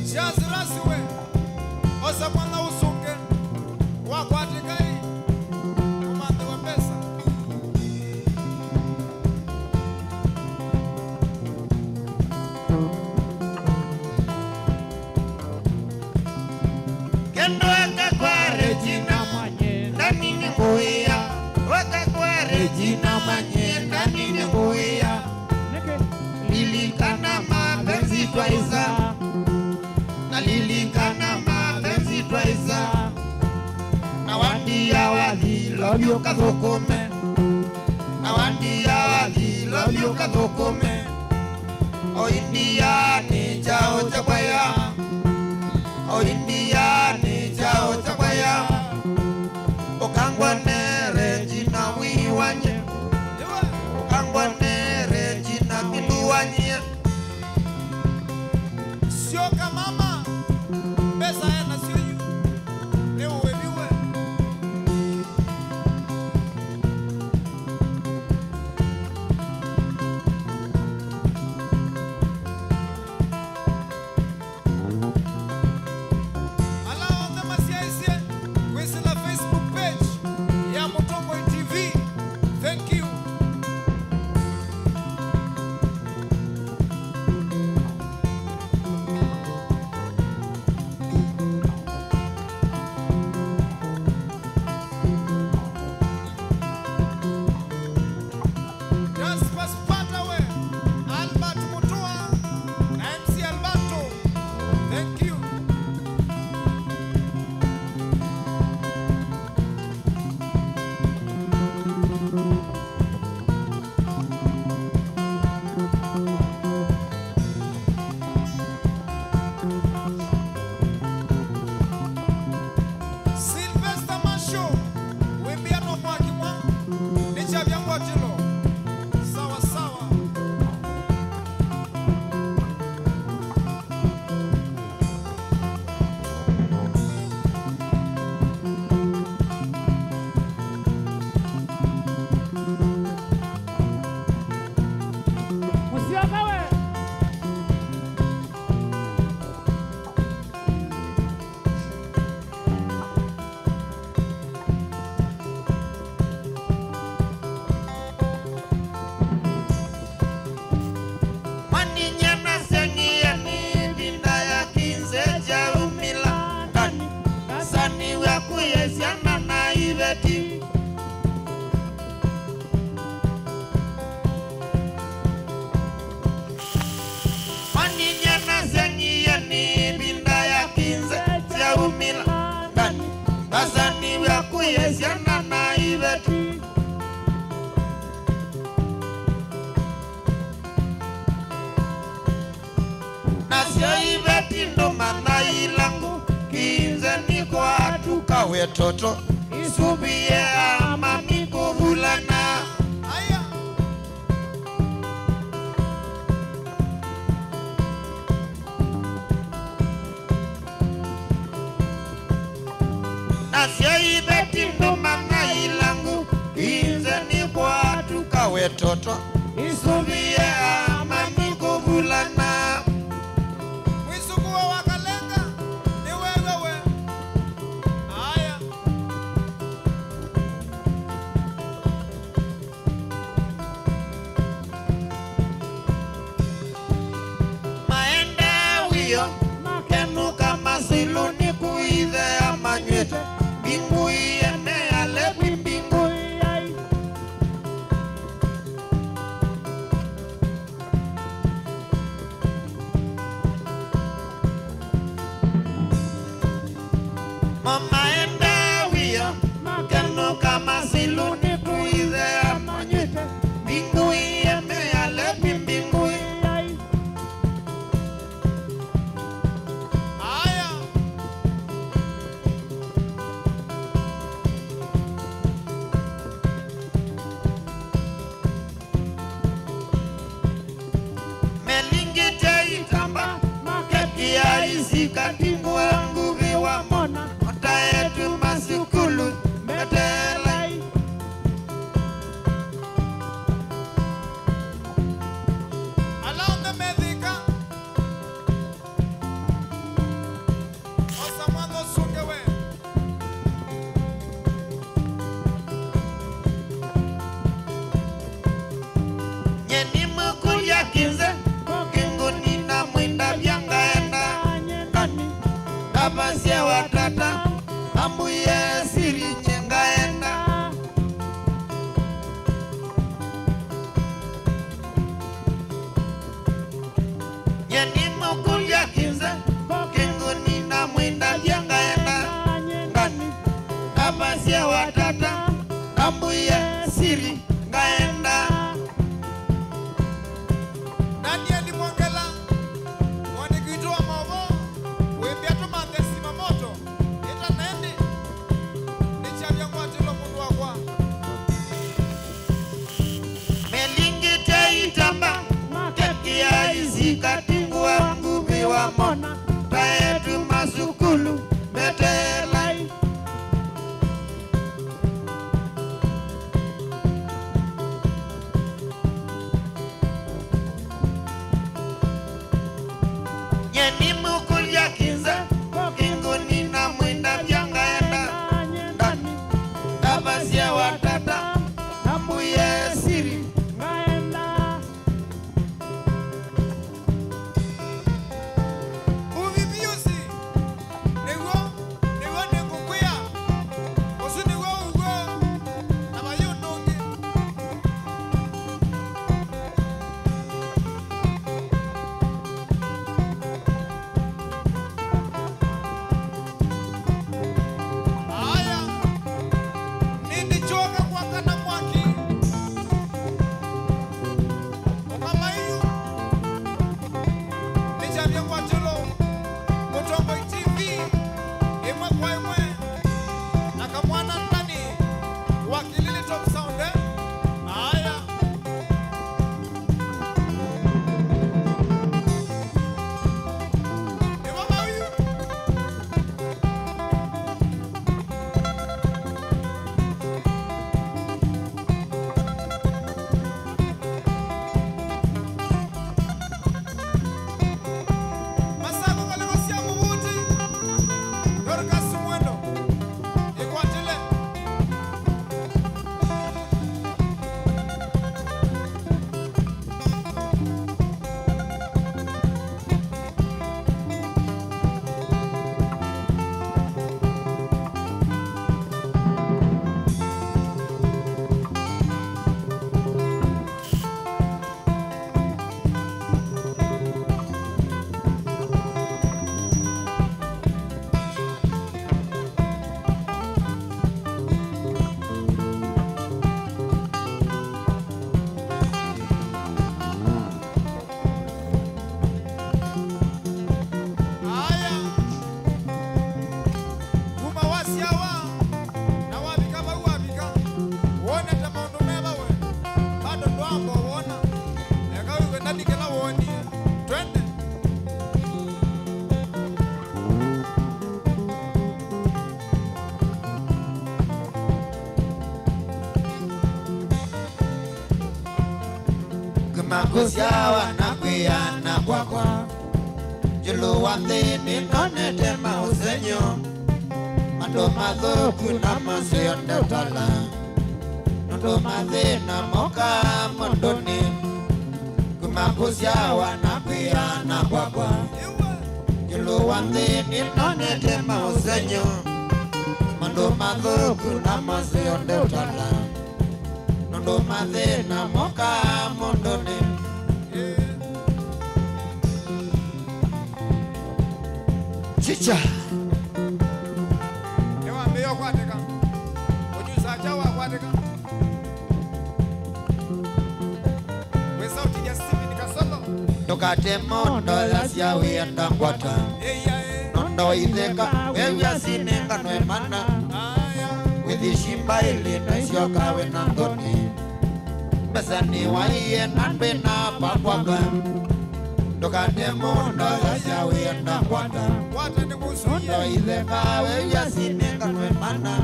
Shazirasiwe osa mwana usuke wakwatikai umande wa pesa. Kendo weka kwa Regina Manye. ndani ni nguia. Weka kwa Regina Manye ndani ni nguia. Neke. Lilikana mapenzi twaiza. Na lilikana mapenzi twaiza. Na wandia wali love you kathokome. Na wandia wali love you kathokome. O India ni chao cha kwaya. O India ni chao cha kwaya. Ukangwane Regina Wiwanye. Iwe Ukangwane Regina Wiwanye. sio kamama pesa yana sio yu ni uweliwe. Alao kama siaise kwesi la Facebook page ya Mutombo TV. Thank you. Jasper Spatawe, Albert Mutua, na MC Alberto. Thank you. Sylvester Masho, wimbiano mwaki mwa, nicha vya mwatilo. Sawa sawa. Usiogawe. Maninyana sengia ni binda ya kinze ja umila. Ndani sani wa kuyesiana na ibeti. Maninyana sengia ni binda ya kinze ja umila. Ndani sani wa kuyesiana na ibeti. Nasio ibeti ndo mana ilangu. Kinze niko atuka wetoto. Isubie ama mikubulana. Aya. Nasio ibeti ndo mana ilangu. Kinze niko atuka wetoto. Isubie ama mikubulana. Mwisukuwa wakalenga ni wewe. Aya. Maenda wio. Kenu kama silu ni kuithe ama nywete. Bingu iene ale bimbingu. Uyai. Mama enda wio. Kenu kama silu ni kuithe ama nywete. Bingu iene ale bimbingu. Uyai. Aya. Melingite itamba. Keki ya isi katingu wangu viwa moto. Ndabasia watata ambuye siri nyengaenda Nyeni mukulia kinza Kengoni na mwinda jengaenda Ngani Ndabasia watata ambuye siri ngaenda Daniel Mwangela mwanikitwa movo wembia tuma desima moto ita nendi nichavya mwatilo mundu wakwa Melingite itamba Kekia izikatingu wa nguvi wa mona Taetu masukulu metelai Nyeni mukulia kinza Kingoni na mwinda vyangaenda Ndani Ndabasia watata ambuye siri uviviusi niwo nikukwia usu niwo ugo na mayunungi aya ninichoka kwa kana mwaki ukamaiyu nichavya kwatilo mutombo TV imwe kwa imwe nakamwana ndani wakilili top sound aya imamauyu masako kalikosia mubuti Dorcas Mwendo ikwatile aya kuma wasiawa na wabika bauwabika wone tamondo mebawe bado ndwambo wona yakawiwe ndandikela woni twende Kumakusiawa na kuyana kwakwa Julu wandini nonete mausenyo Mando madhuku na masiyonde utala Nondo madhina moka mondoni Kumakusiawa na kuyana kwakwa iwe Julu wandini nonete mausenyo Mando madhuku na masiyonde utala Nondo madhina moka mondoni Chicha niwambiyo kwateka ujusacha wakwateka wesauti ya Steven Kasolo Tokate mondo lasya wiyenda ngwata Nondo itheka wewya sinenga noe mana aya Withishimba ili naisyoka wena ndoni Besani waiye nambe na pakwaga Tokate mondo lasya wiyenda ngwata kwata Nondo nikusuye itheka wewya sinenga noe mana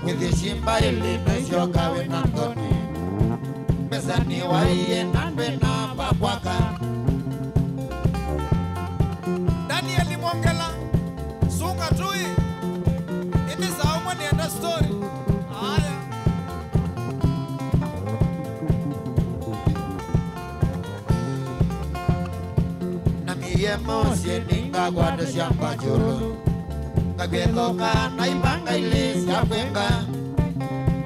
Withishimba ili naisyoka wena ndoni Besani waiye nambe na pakwaga Daniel Mwangela sunga tui ini saumwe nienda story aya Na miye mosye ni ngagwada shamba jolo ngagwethoka na ibanga ile syakwenga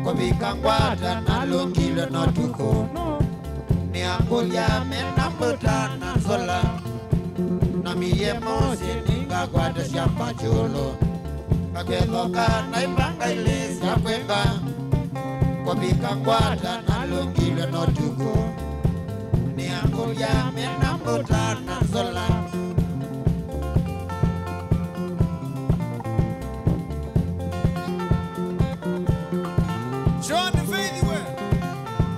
kobika ngwata na lungile notuko ni angulia mena mbutana zola na miye mosi ni ngagwada shamba jolo ngagwethoka na ibanga ile syakwenga kobika ngwata na lungile notuko ni angulia mena mbutana zola John Faith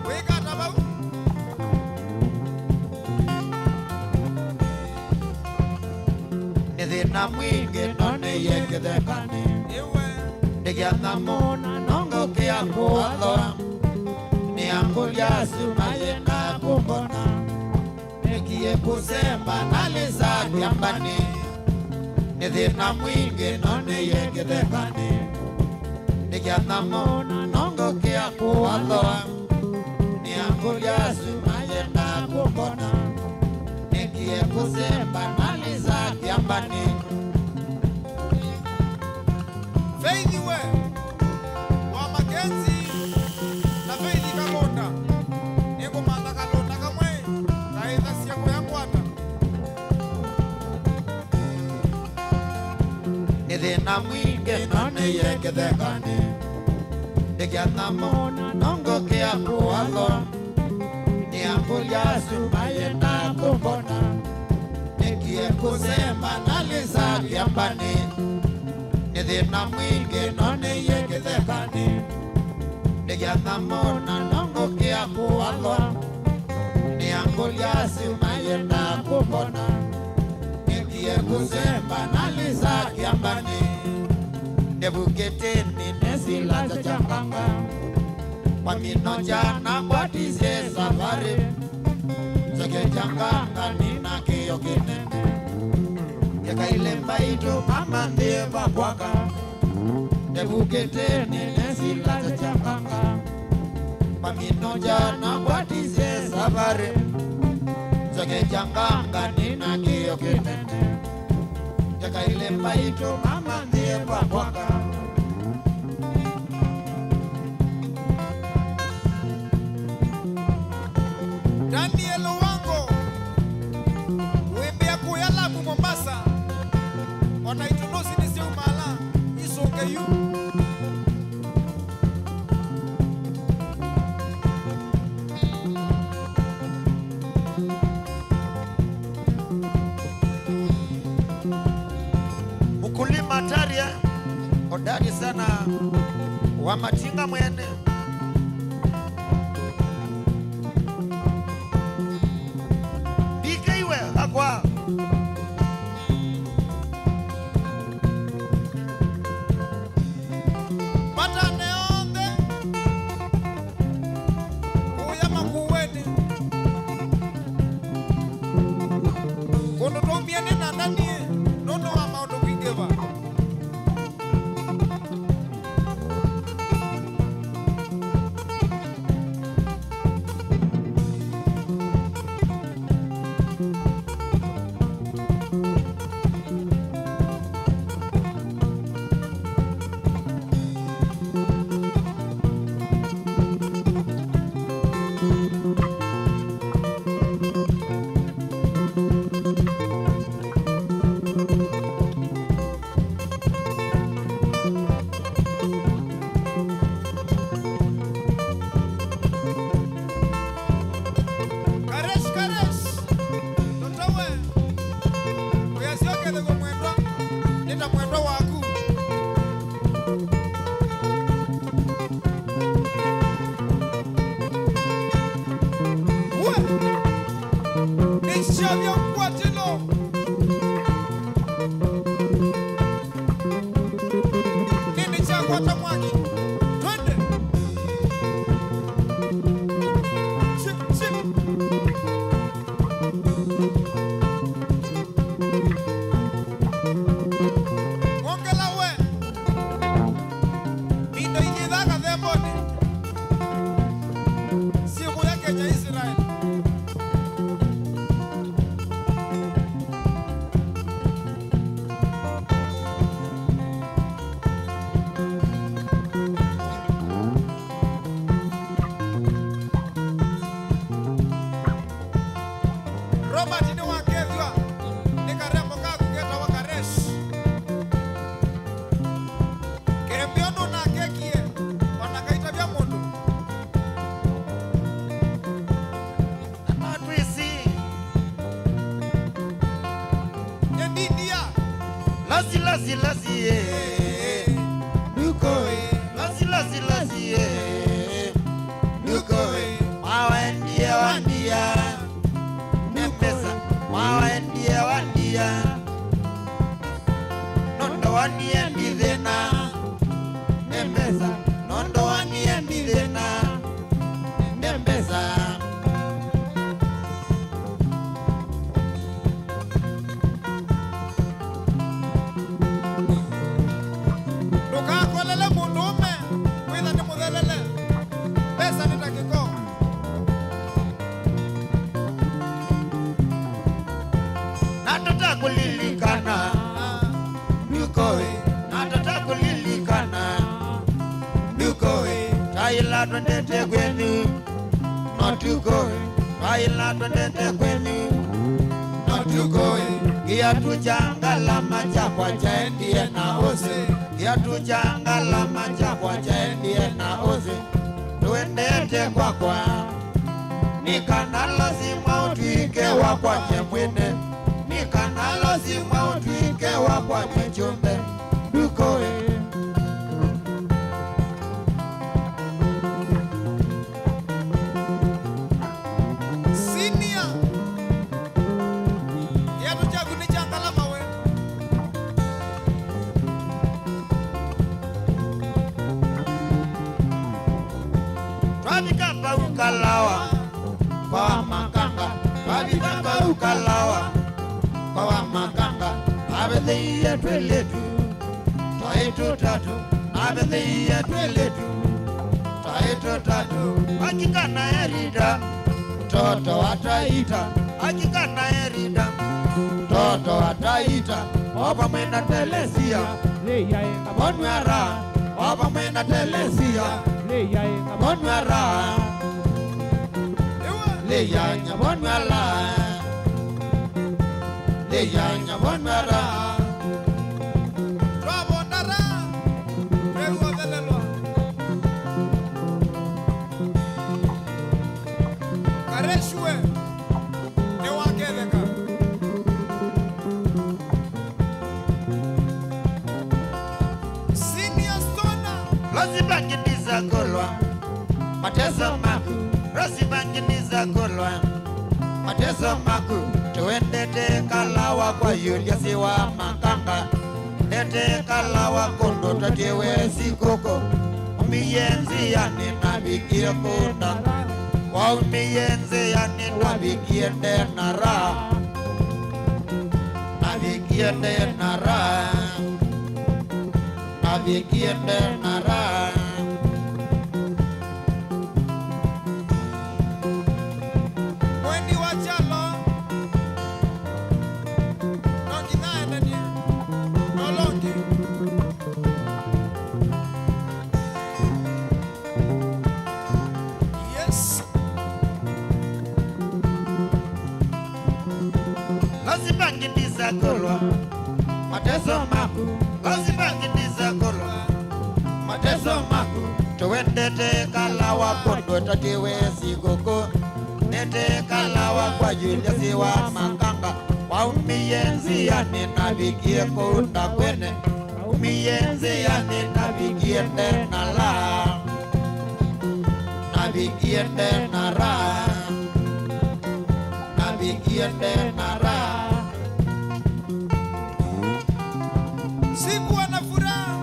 we got about nithina mwingi none yekithekani ndigiathamuna nongukia kuathora ni angulia sumayenda kumbona nikie kusemba nalisa kiambani nithina mwingi none yekithekani ndigiathamuna nongukia kuathora ni angulia sumayenda kumbona nikie kusemba nalisa kiambani Faith wa Makenzi na Faith Kamonda ego manda kalonda kamwe kaitha siako yakwata nithina mwingi none yekithekani ndigiathamuna nongukia kuathora ni angulia sumayenda kumbona nikie kusemba nalisa kiambani nithina mwingi none yekithekani ndigiathamuna nongukia kuathora ni angulia sumayenda kumbona nikie kusemba nalisa kiambani ndevuketeni nesilaza chakanga kwa minoja na kwatize safari zake changanga nina kiyo kinene yakaile mbaitu mama ndeva kwaka ndevuketeni nesilaza chakanga kwa minoja na kwatize safari zake changanga nina kiyo kinene yakaile mbaitu mama ndeva kwaka Daniel Wango wembea kuyala ku Mombasa ona itunosi ni sio mala isoke yu mkulima taria hodari sana wa machinga mwene bikaiwe akwa matane onde kuya makuweni kono tomiane na ndani nono wa maundo kwingeva lasie Dukoe lasie Dukoe Mawendia wandia Nembesa Mawendia wandia Nondo wandia ndidena Nembesa Nondo wandia ndidena Nembesa Ndukakolele mundume witha ni muthelele pesa ni takiko Natata kulilikana Dukoe Natata kulilikana Dukoe Taila twendete kwenu Notukoe Taila twendete kwenu Notukoe Kiatu changala machakwa chaendie na ose Kiatu changala machakwa chaendie na ose Tuendete kwakwa Nikanalo zima utuike wakwa chemwene Nikanalo zima utuike wakwa chumbe Dukoe senior kiatu chaku ni cha ngalama we Twabikapa ukalawa Kwa makanga Twabikapa ukalawa Kwa makanga Abedhiye tweletu Twaitu tatu Abedhiye tweletu Twaitu tatu Akikana erida Toto ataita Akikana erida Toto ataita Opa mwena telesia Leia enga Bonwara Opa mwena telesia Leia enga Bonwara ewa Leia nya bonwara Leia nya bonwara twabondara twegothelelwa kareshwe ni waketheka senior stona Rosibanginiza kolwa Mateso maku Rosibanginiza kolwa Mateso maku Tuendete kalawa kwa Julius wa makanga Nete kalawa kondo tatewe sikoko Umiyenzi yani nabikie kunda Wa umiyenzi yani nabikie ndenara Nabikie ndenara Nabikie ndenara mwendi wa chalo nongi naenenie nolongi yes Rosibanginiza kolwa Mateso maku Rosibanginiza kolwa Mateso maku Tuendete kalawa kondo tatewe sikoko Nete kalawa kwa Julius wa makanga Wa umiyenzi yani nabikie kunda kwene Umiyenzi yani nabikie ndenala Nabikie ndenara Nabikie ndenara sikuwa na furaha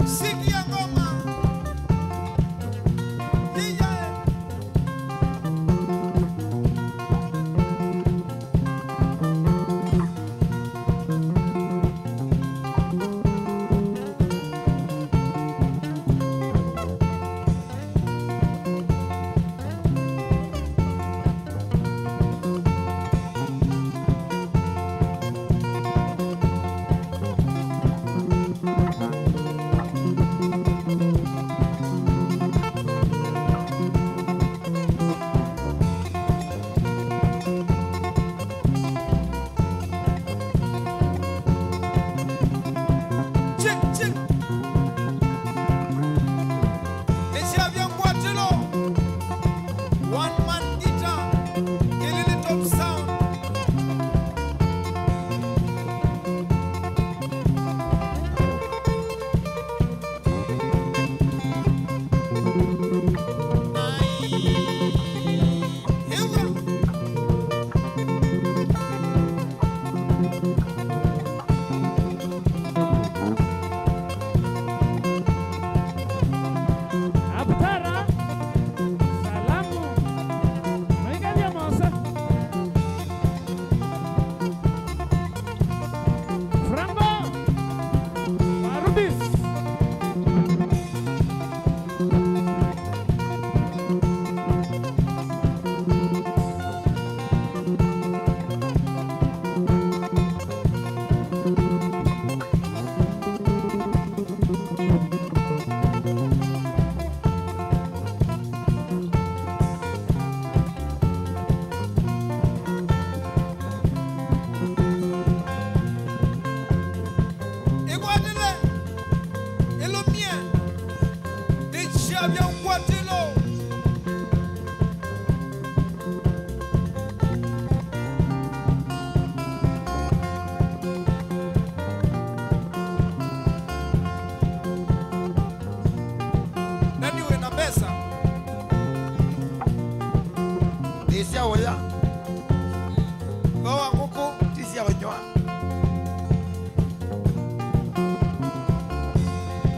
siku ya ngoma yeah.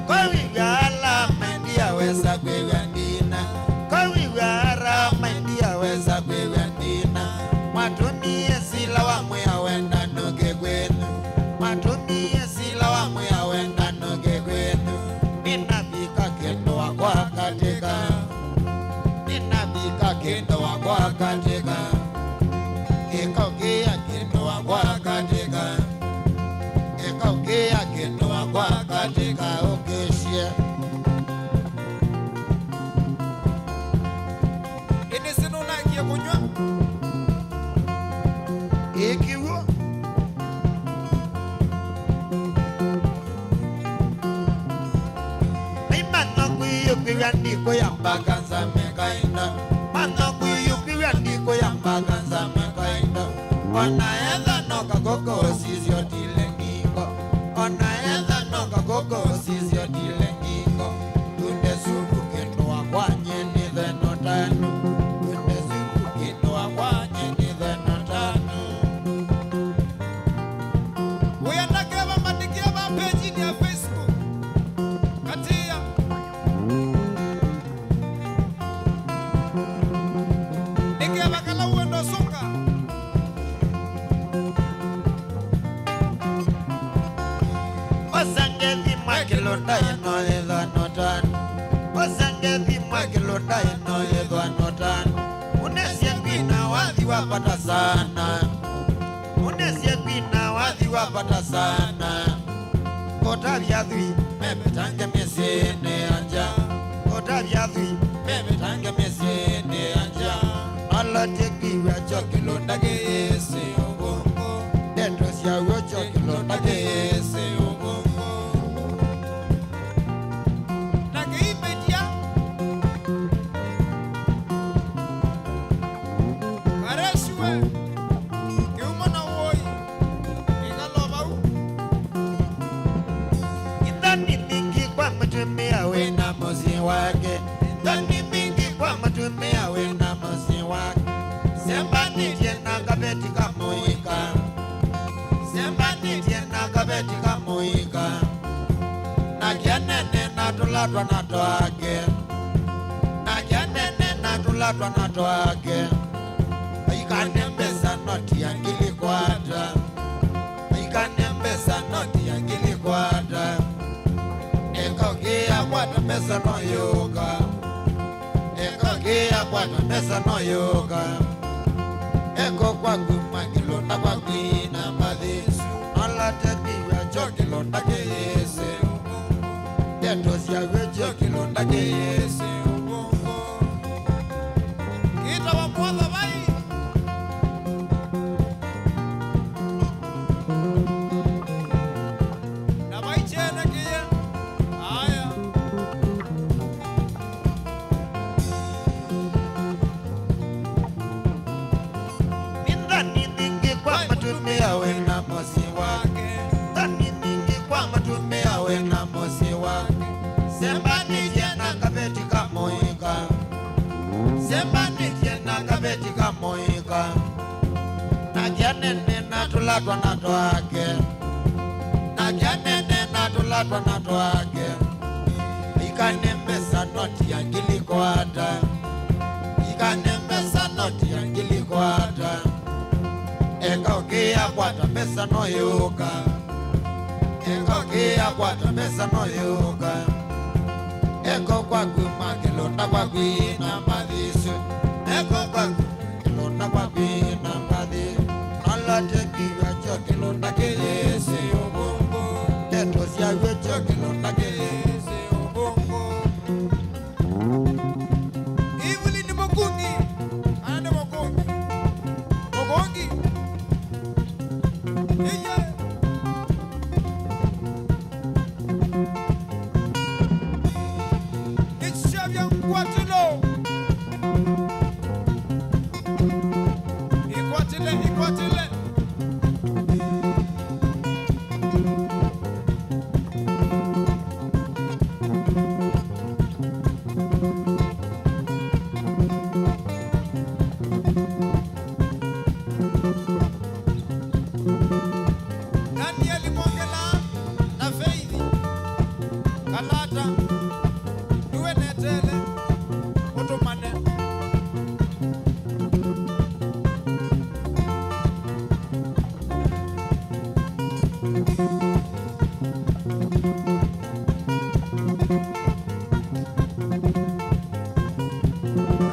Kowigala mendia weza kwewandina. Kowigara mendia weza kwewandina. Matumie sila wamwe awenda nuke kwenu. Matumie sila wamwe awenda nuke kwenu. Ninabika kendo wakwa katika. Ninabika kendo wakwa katika. Ikaukia kendo wakwa katika. Ikaukia kendo wakwa katika. Okeshia Ini sinuna kia kunywa. ikiwo Manokwiyo kwiyandiko yambaganza mekainda. Manokwiyo kwiyandiko yambaganza mekainda. Onaedha noka koko sisyo dilengiko. Onaedha noka koko sisyo dilengiko. Tunde suku kendo wakwanye ni dheno tanu. Tunde suku kendo wakwanye ni dheno tanu. Uyandake bamadikia bapeji ni ya Facebook. Katia. Nikia bakala uendo sunga. Osangethi mwakilonda ino edhano tanu. Osangethi mwakilonda ino edhano tanu. Unesie kwina wathi wapata sana. Unesie kwina wathi wapata sana. Kota vyadhui mebe tange mesene anja. Kota vyadhui mebe tange mesene anja. Ala teki wacho kilonda Yese ubongo. Dentro siya wacho kilonda Yese ubongo. Nage imedia. Kareshwe. Kiuma na woi. Ingaloba u. Ndani mingi kwa mtumia wena mozi wake. Ndani mingi kwa mtumia wena mozi wake. Sembani tena kabeti kamuika. Sembani tena kabeti kamuika. Na kianene na tulatwa na toake. Na kianene na tulatwa na toake. Ikanembesa noti ya ngili kwata. Ikanembesa noti ya ngili kwata. Ekogia kwata mesa no yoga. Ekogia kwata mesa no yoga. Eko kwa kumangilonda kwa kwina madhisu. Ala tekiwa chokilonda keyese. Detosia wecho kilonda keyese. Kita wa mwadha bai. Na bai chene kia. Aya. Ndani mingi kwa matumia wena mosi wake. Ndani mingi kwa matumia wena mosi wake. Sembani tena kabeti kamoika. Sembani tena kabeti kamoika. Na kianene na tulatwa na toake. Na kianene na tulatwa na toake. Ikanembesa noti ya ngili kwata. Ikanembesa noti ya ngili kwata. Ekogia kwata mesa no yoga. Ekogia kwata mesa no yoga. Eko kwa kumangilonda kwa kwina madhisu. Eko kwa kumangilonda kwa kwina madhisu. Ala tekiwa chokilonda keyese ubongo. Detosia wecho kilonda keyese ubongo. Ivuli ni mokungi. Ana ni mokungi. Mokungi. Iye. Ichavya mkwatilo. Ikwatile, ikwatile. kalata niwe netele utumane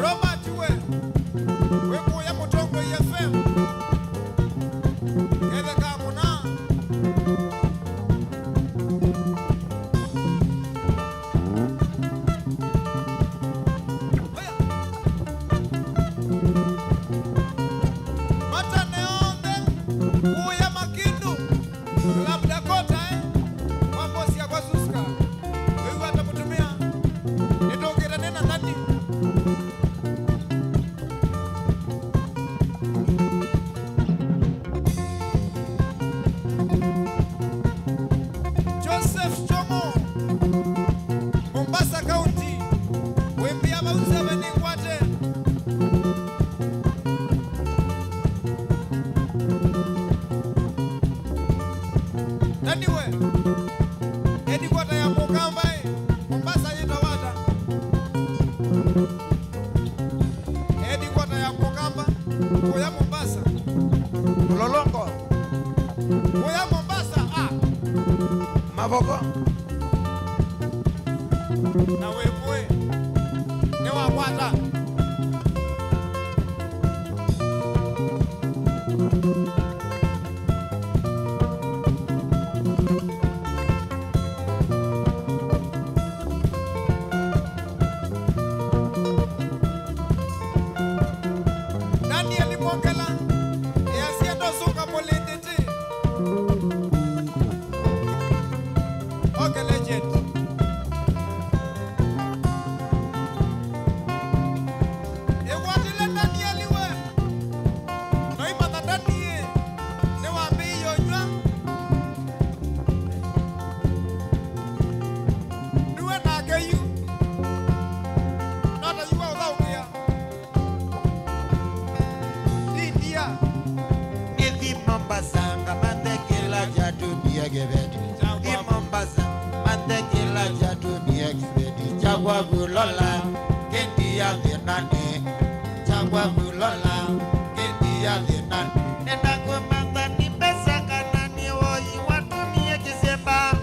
Robert we kuya Mutongo FM ele kamuna Lolongo Kuya Mombasa Maboko na wewe ni wakwata Daniel Mongela yasiendo suka molendete Okay legend Chagua Bulola, Kendia de Nani, Chagua Bulola, Kendia de Nani, and I go manda ni pesaka nani o you want to me Kisemba.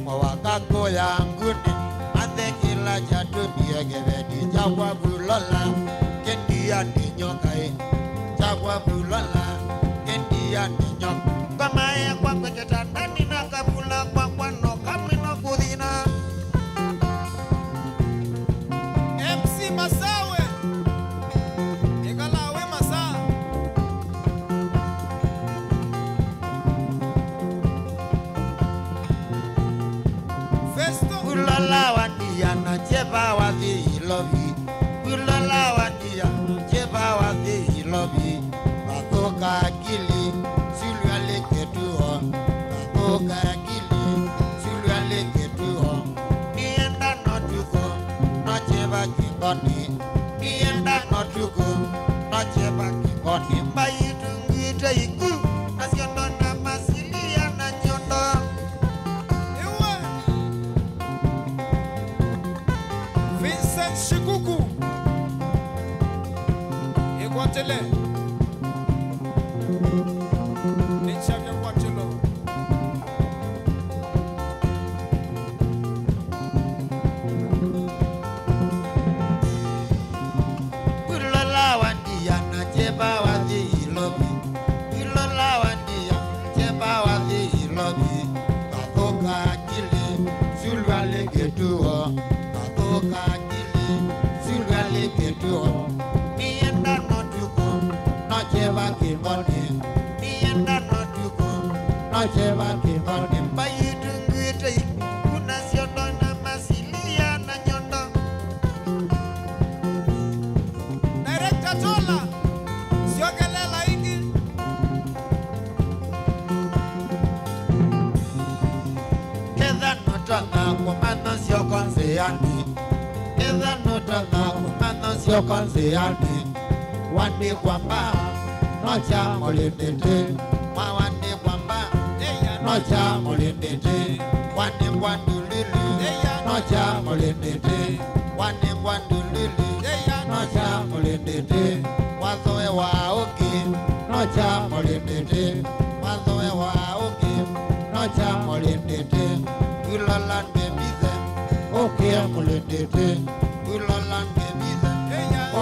Mawakako yangu ni ande kila jatu diegevedi Chagua Bulola, Kendia ni nyokai Chagua Bulola, Kendia ni nyokai Kama ya kwa kweketa nani na kabula kwa no kamino kudina MC Masawe Ikalawe Masa Festo Bulola wadia na cheba wazi ilobi Bulola wadia cheba wazi ilobi Batoka akili silu aleketuo Batoka akili silu aleketuo Nienda notuko no cheba kikoni Nienda notuko no cheba kikoni Mbayitungite iku Nasiondo na masilia na nyondo Ewe Vincent Shikuku Ekwatele Nichavya Kwatelo Bulola wadia na cheba wazi ilobi Bulola wadia cheba wazi ilobi Batoka akili silu aleketuo Batoka akili silu aleketuo Nienda notuko no cheba kikoni Nienda notuko no cheba kikoni Mbayitungite unasiondo na masilia na nyondo Director Tola Siogelela Ingi usio konsiani wandi kwamba nocha mulindete mwa wandi kwamba nocha mulindete wandi kwandulili nocha mulindete wandi kwandulili nocha mulindete wazoe waoki nocha mulindete wazoe waoki nocha mulindete ulalan bebize okay mulindete ulalan bebize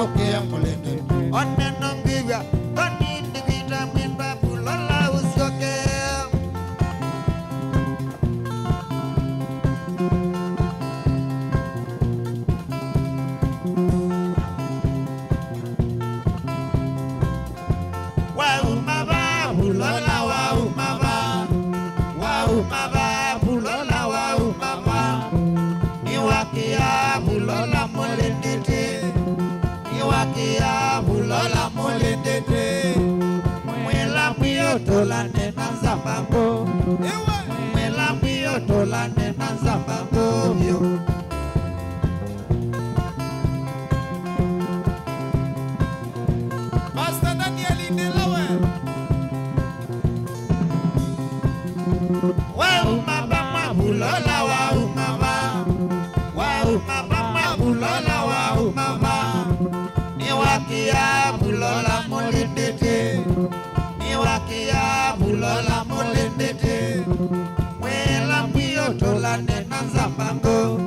okay mulindete onne nongibya kani ndigita mwimba bulala usioke tolane na zambango mwela mbio tolane na zambango vyo Pastor Daniel Indelawe wa umaba bulola wa umaba bulola wa umaba ni wakia bulola molendete wakia bulola molendete mwela mbio tolane na zambango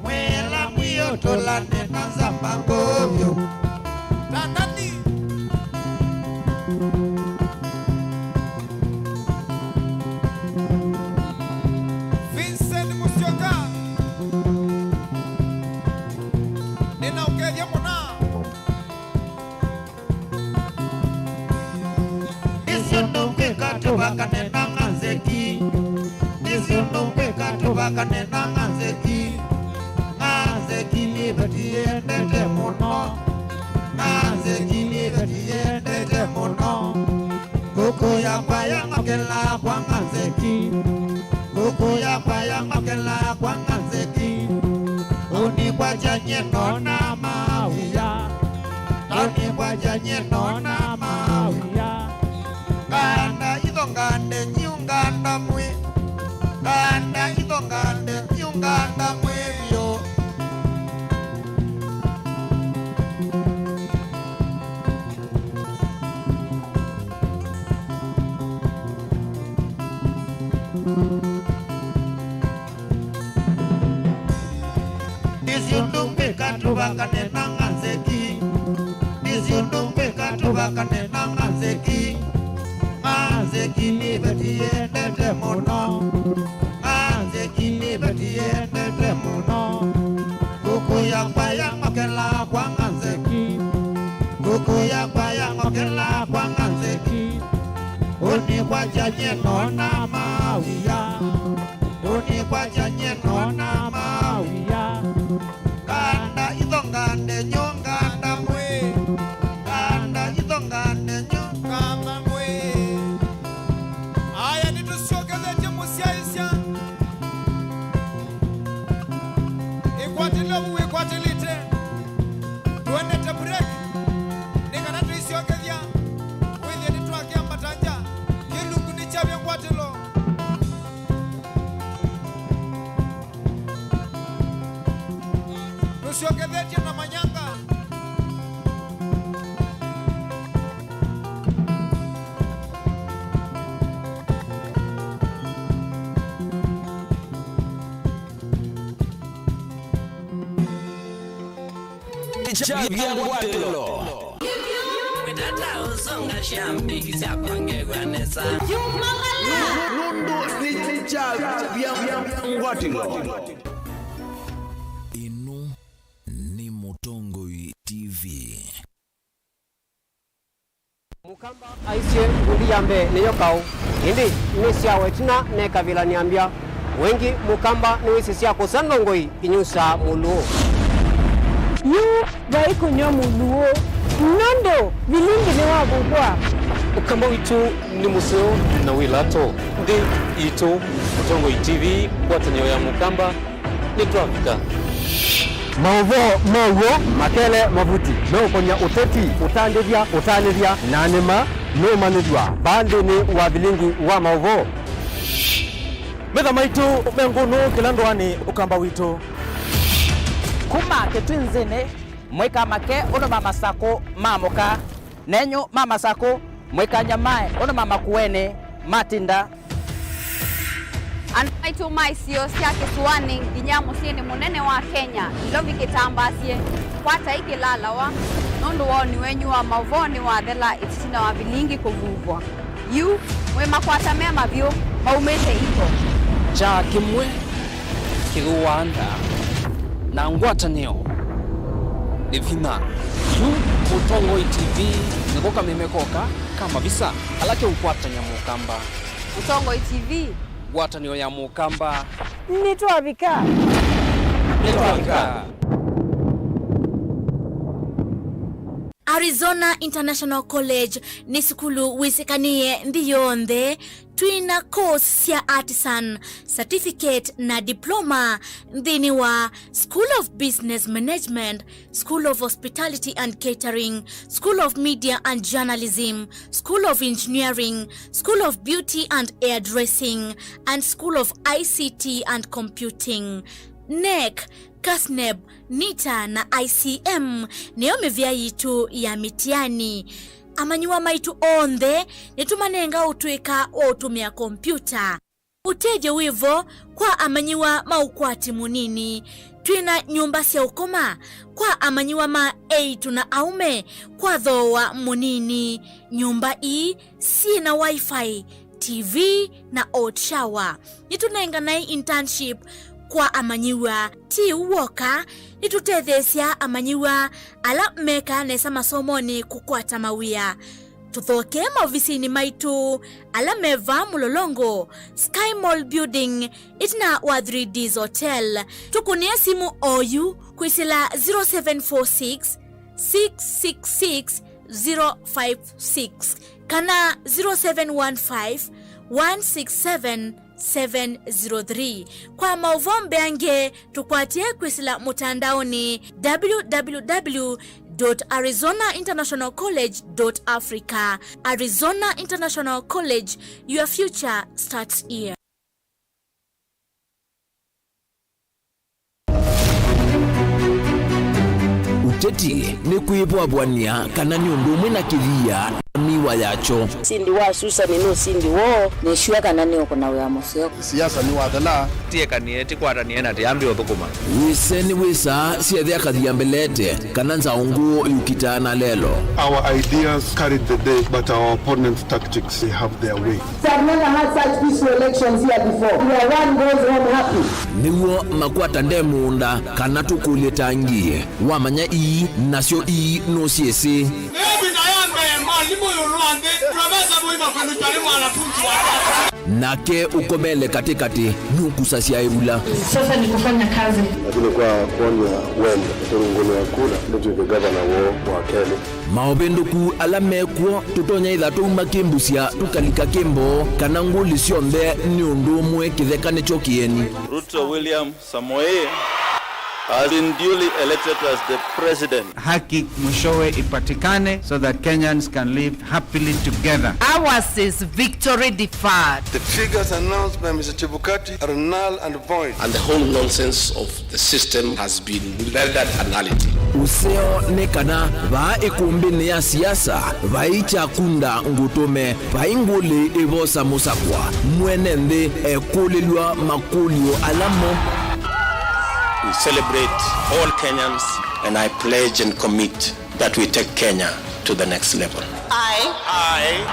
mwela mbio tolane na zambango vyo Tandani Vincent Musyoka Nina ukedia mona Nisunduke katubaka nena nganzeki Nisunduke katubaka nena nganzeki Nganzeki libetiye nete mono Nganzeki libetiye nete mono Kuku ya kwaya ngokela kwa nganzeki Kuku ya kwaya ngokela kwa nganzeki Uni kwa janye nona mawia Uni kwa janye nona mawia Ganda idongande nyunganda mwe Ganda idongande nyunganda mwe yo Nisyundumbe katubaka nena nganzeki Nisyundumbe katubaka nena nganzeki Nganzeki libetiye nete mono Nganzeki libetiye nete mono Kuku ya kwaya ngokela kwa nganzeki Kuku ya kwaya ngokela kwa nganzeki Uni kwa janye nona mawia Uni kwa janye nona mawia Ganda idongande nyonganda mwe Ganda idongande nyonganda mwe Aya nitusogeze jemusiaisya Ikwatile uwe kwatilite Tuendete break Nikana tuisiogezya Wile nituakia matanja Kiluku nichavya kwatilo Tusiogezeje na manyanga Chavya Ngwatelo Witata usonga shambi kisapange kwanesa Mundu ni Chavya Ngwatelo. Inu ni Mutongoi TV. Mukamba aisye nguli yambe neyo kau hindi nisya wetina ne kabila niambia wengi mukamba ni wisisya kusandongoi inyusa muluo yu bai kunyo muluo nondo vilindi ne wabudwa mukamba witu ni museo na wilato ndi itu Mutongoi TV kwatanyo ya mukamba ni Afrika Mawo makele mavuti no konya uteti utandivya na nima no manujwa bande ni wa vilingi wa mawo Metha maitu menguno kilandwani ukamba wito kuma ketwinzene mweka make ono mama sako mamoka nenyo mama sako mweka nyamae ono mama kuene matinda Anaitu maisio siya kisuwani Ginyamu sieni munene wa Kenya ilovi kitambasie kwata iki lalawa nundu wao ni wenyu wa mavoni wa dhela ititina wa vilingi kuvuvwa yu mwema kwata mema vyo maumete iko cha kimwe kiguwanda na ngwatanio ni vina yu Mutongo TV nikoka mimekoka kama visa alake ukwata nyamukamba Mutongo TV ngwatanio ya mukamba Nitwavika Arizona International College ni skulu wisikanie ndiyonde twina course ya artisan certificate na diploma ndini wa School of Business Management, School of Hospitality and Catering, School of Media and Journalism, School of Engineering, School of Beauty and Hairdressing, and School of ICT and Computing. NEC, KASNEB, NITA na ICM niyo mivya yitu ya mitiani. Amanyuwa maitu onde nitumanenga utwika otumia kompyuta. Uteje wivo kwa amanyiwa maukwati munini. Twina nyumba siya ukoma kwa amanyiwa ma eitu na aume kwa dhowa munini. Nyumba hii si na wifi, TV na hot shower. Nitunenga na internship kwa amanyiwa ti uwoka nitutethesya amanyiwa ala meka nesa masomoni kukwata mawia. Tuthoke maofisini maitu ala meva mulolongo Sky Mall Building itina wa 3Ds Hotel. Tukunia simu oyu kuisila 0746 666 056 kana 0715 167 703. Kwa mauvombe ange tukwatie kwisila mutandaoni www.arizonainternationalcollege.africa. Arizona International College, your future starts here. Uteti ni kuibwabwania kana ni undumwe na kivia miwa yacho. Sindi wa Susan no sindi wo ne shua kana ne okona we amoseo. Siasa ni wadala. Tie kanieti kwara ni ena tiambi othukuma. Wiseni wisa siethia kathiambelete kana nzaungu yukitana lelo. Our ideas carried the day, but our opponent's tactics they have their way. We have never had such peaceful elections here before. Where one goes home happy. Niwo makwata ndemunda kana tukuletangie. Wamanya ii nasio ii no siesi. Nake ukomele katikati nukusasia ibula. Sasa ni kufanya kazi. Lakini kwa kuonya wende turunguni wa kula ndio gavana wa Kenya. Maobenduku alamekwo tutonya ithatu makimbusia tukalika kimbo kana nguli cionthe ni undu umwe kithekane chokieni. Ruto William Samoei has been duly elected as the president. Haki mwishowe ipatikane so that Kenyans can live happily together. Ours is victory deferred. The figures announced by Mr. Chebukati are null and void. And the whole nonsense of the system has been rendered anality. Useo nekana va ikumbini ya siasa vaicha kunda ngutume vainguli ivosa musakwa mwenende ekulilwa makulio alamo. We celebrate all Kenyans and I pledge and commit that we take Kenya to the next level. I,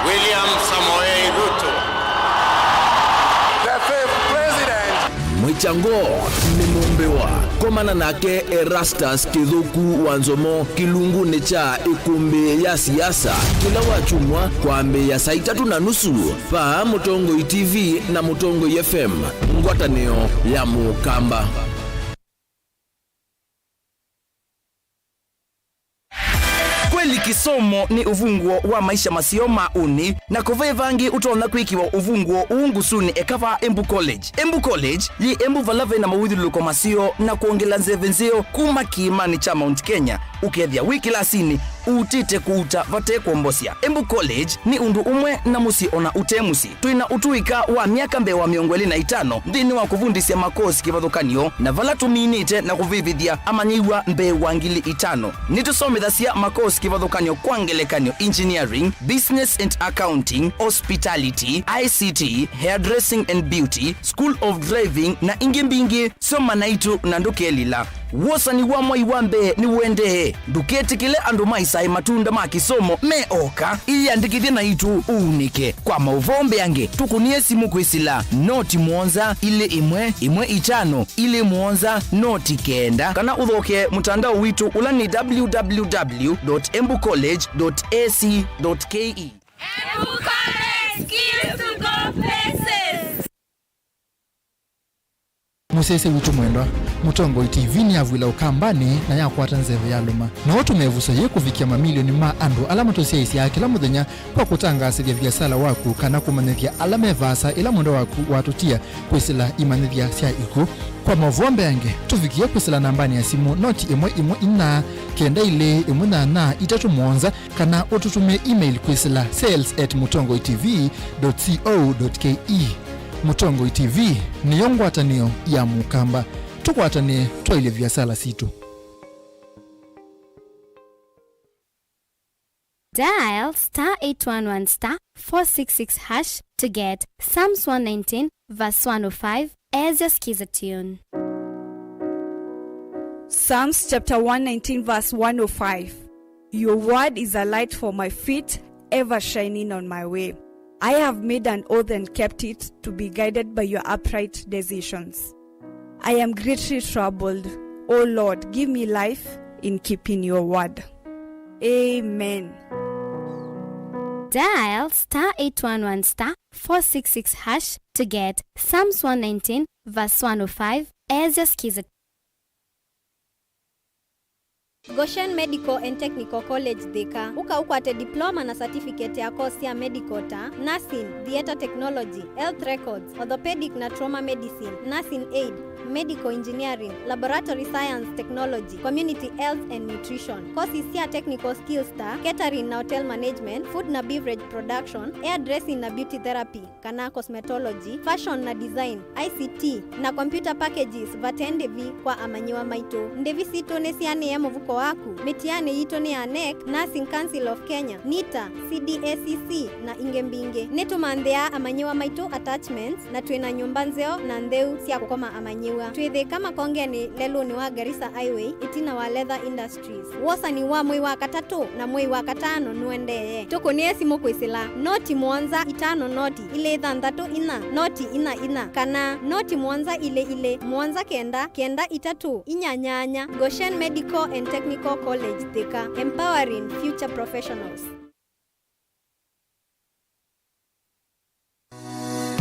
William Samoei Ruto, the fifth president. Mwichango ni mumbewa komana nake Erastus Kithuku Wanzomo kilungu necha ikumbi ya siasa kila wachumwa kwa ambe ya saa 3:30 pa Mutongo TV na Mutongo FM ngwatanio ya mukamba. kisomo ni uvunguo wa maisha masio mauni na kuvevangi utona kwikiwa uvunguo uungusuni ekava Embu College. Embu College yi Embu valave na mawithuluko masio na kuongela nzevenzeo kuma kiimani cha Mount Kenya ukethia wiki lasini utite kuuta vate kuombosia. Embu College ni undu umwe na musi ona utemusi. Tuina utuika wa miaka mbe wa 25 ndini wa kuvundisia makosi kivathukanio na vala tuminite na kuvivithia amanyiwa mbe wa 5,000. Nitusomithasia makosi kivathukanio kwa ngelekanio engineering, business and accounting, hospitality, ICT, hairdressing and beauty, school of driving na ingimbingi soma naitu na ndukelila. Wosa ni wa mwai wambe ni wende duketi kile andu maisai matunda makisomo meoka ili andikithia na itu unike kwa mauvombe yange tukunie simu kwisila noti mwonza ile imwe 5 ile mwonza noti 9 kana uthoke mutandao witu ula ni www.embucollege.ac.ke. Embu College, skills to go places. Musese witu mwendwa Mutongo TV ni avwila ukambani na yakwata nzeve ya luma na watu mevusa ye kufikia mamilioni ma andu alama tosia isi ya kila muthenya kwa kutangasithia biasala waku kana kumanithia alama evasa ila mundo waku watutia kwisila imanithia sia iku kwa mavombe yange tufikia kwisila nambani ya simu noti 114 kenda ile 18 kana ututume email kwisila sales@mutongotv.co.ke. Mutongo TV ni yongwatanio ya mukamba tukwatane twaile biasala situ. Dial *811*466# to get Psalms 119 verse 105 as your skiza tune. Psalms chapter 119 verse 105. Your word is a light for my feet, ever shining on my way. I have made an oath and kept it to be guided by your upright decisions. I am greatly troubled. O Lord, give me life in keeping your word. Amen. Dial *811*466# to get Psalms 119 verse 105 as your skiza. Goshen Medical and Technical College Thika ukwate diploma na certificate ya course ya medical ta nursing, theater technology, health records, orthopedic na trauma medicine, nursing aid, medical engineering, laboratory science technology, community health and nutrition. Courses ya technical skills ta catering na hotel management, food na beverage production, hairdressing na beauty therapy, kana cosmetology, fashion na design, ICT na computer packages vatendevi kwa amanyiwa maito. Ndevi sito nesiane ya muvuko waku. Metiane yito ni ya NEC, Nursing Council of Kenya, NITA, CDACC na ingembinge. Netu mandhea amanyiwa maito attachments na tuena nyumbanzeo na ndeu siya kukoma amanyiwa. Tuwethe kama konge ni lelu ni wa Garissa Highway, itina wa Leather Industries. Wosa ni wa mwei wa 3 na mwei wa 5 nuendeye. Toko ni esimo kwisila. Noti mwanza 5 noti ile 6 ina. Noti ina. Kana noti mwanza ile mwanza kenda 3 inyanyanya. Goshen Medical and Technical College Thika, empowering future professionals.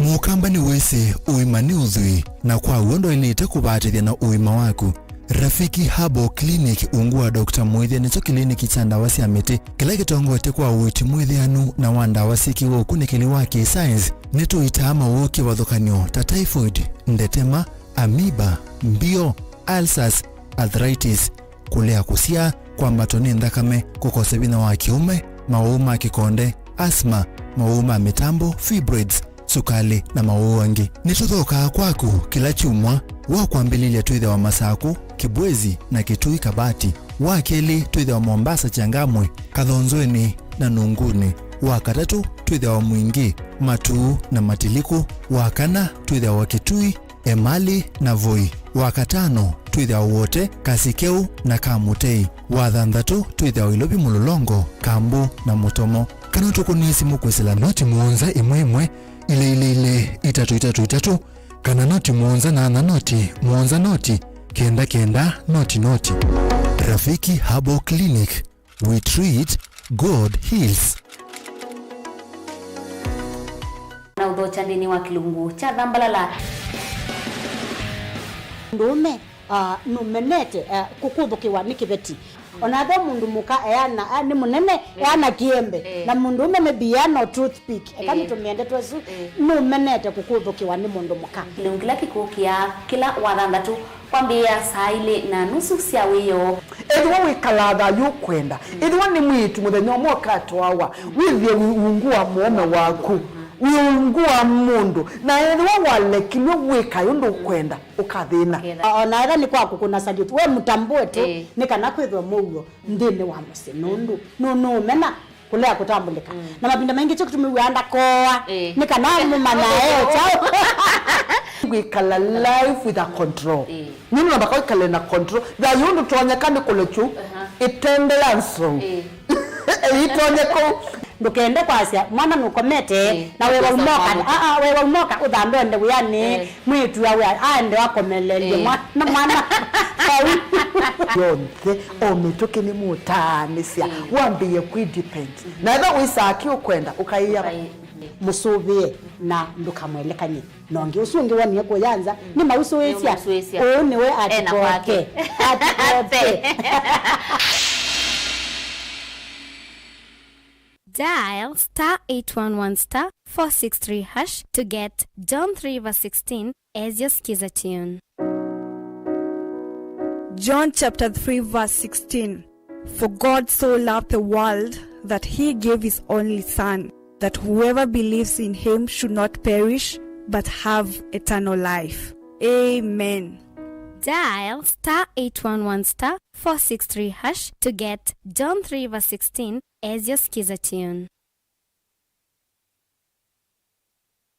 Mukamba ni wese uimani uzui na kwa uondo ilite kubatithia na uima waku. Rafiki Herbal Clinic ungua Dr. Mwithia nicho kliniki cha ndawa cia miti kila gitongote kwa uiti mwithianu na wandawa sikiwa ukunikili wa science nitu itama woki wathukanio ta typhoid, ndetema, amoeba, mbio, ulcers, arthritis, kulea kusia kwa matoni ndakame, kukosa bina wa kiume, mauma kikonde, asthma, mauma mitambo, fibroids, sukali na mauangi. Nituthoka kwaku kila chumwa wa kwambililia tuithe wa Masaku, Kibwezi na Kitui Kabati, wa keli tuithe wa Mombasa Changamwe, Kathonzweni na Nunguni, wa katatu tuithe wa Mwingi, Matuu na Matiliku, wa kana tuithe wa Kitui, Emali na Voi, wa katano tuithe wa wote Kasikeu na Kamutei, wa thanthatu tuithe wa Ilobi Mulolongo, Kambu na Mutomo. Kana tukunisi mukwesela noti muonza imwe ile 3 kana noti muonza na noti muonza noti kenda noti. Rafiki Herbal Clinic, we treat, God heals. Na udhocha ndini wa kilungu cha dhambalala ndume numenete kukuthukiwa ni kibeti onathe mundu muka eana ni munene eana kiembe na mundu umeme biano toothpick ekani tumiende twesu no menete kukuthukiwa ni mundu muka Lungila kikukia kila wathandatu kwambia saa ile na nusu cia wiyo edwa wikalatha yukwenda edwa ni mwitu muthenya mwoka twawa withie ungua muome waku wiungua mundu na edwa walekilwe wika yundu kwenda ukathina ona era ni kwaku kuna salute we mutambue tu ni kana kwithwa mugo ndini wa musi nundu no mena kulea kutambulika na mapinda mengi cyo kutumiwanda koa ni kana mumana chao wikala life with a control nini nabaka wikala na control da yundu tuonyekane kulechu itendelanso itonyeko ndukende kwasia mwana nukomete na wewe umoka wewe umoka udambende uyani mwitu yawe ande wakomelele mwana yonke ometoke ni mutanisia wambie kudepend na eba wisaki ukwenda ukaiya musubie na ndukamwelekanye nonge usungi wani yako yanza ni mausuwesia oni we atikoke Dial *811*463# to get John 3:16 as your skiza tune. John chapter 3 verse 16. For God so loved the world that he gave his only son, that whoever believes in him should not perish but have eternal life. Amen. Dial *811*463# to get John 3:16 as your skiza tune.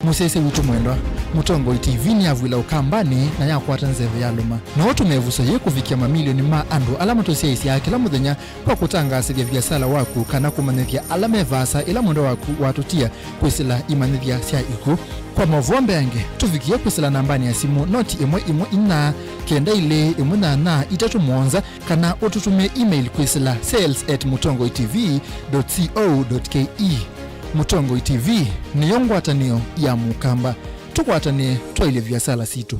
Musese witu mwendwa Mutongo TV ni avwila ukambani na yakwata nzeve ya luma na watu mevuso ye kufikia mamilioni ma andu alama tosia isi ya kila mudhenya kwa kutangasa vya vyasala waku kana kumanevya alama evasa ila mwendo waku watutia kuisila imanevya siya iku kwa mavombe yange tufikia kuisila nambani ya simu noti imwe ina kenda ile imwe na itatu mwonza kana ututume email kuisila sales@mutongotv.co.ke. Mutongo TV ni yongwatanio ya mukamba tukwatane twaile vyasala situ.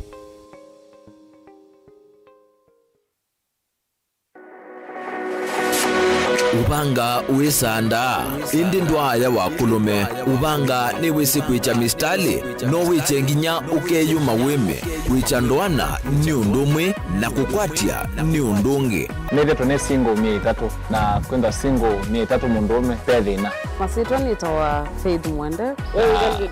Ubanga uisanda indi ndwaya wakulume ubanga ni wisi kwicha mistali no wiche nginya ukeyuma wime kwicha ndwana ni undumwe na kukwatia ni undungi neve tone single 300 na kwenda single 300 mundume pedina masito nitoa Faith Mwende wewe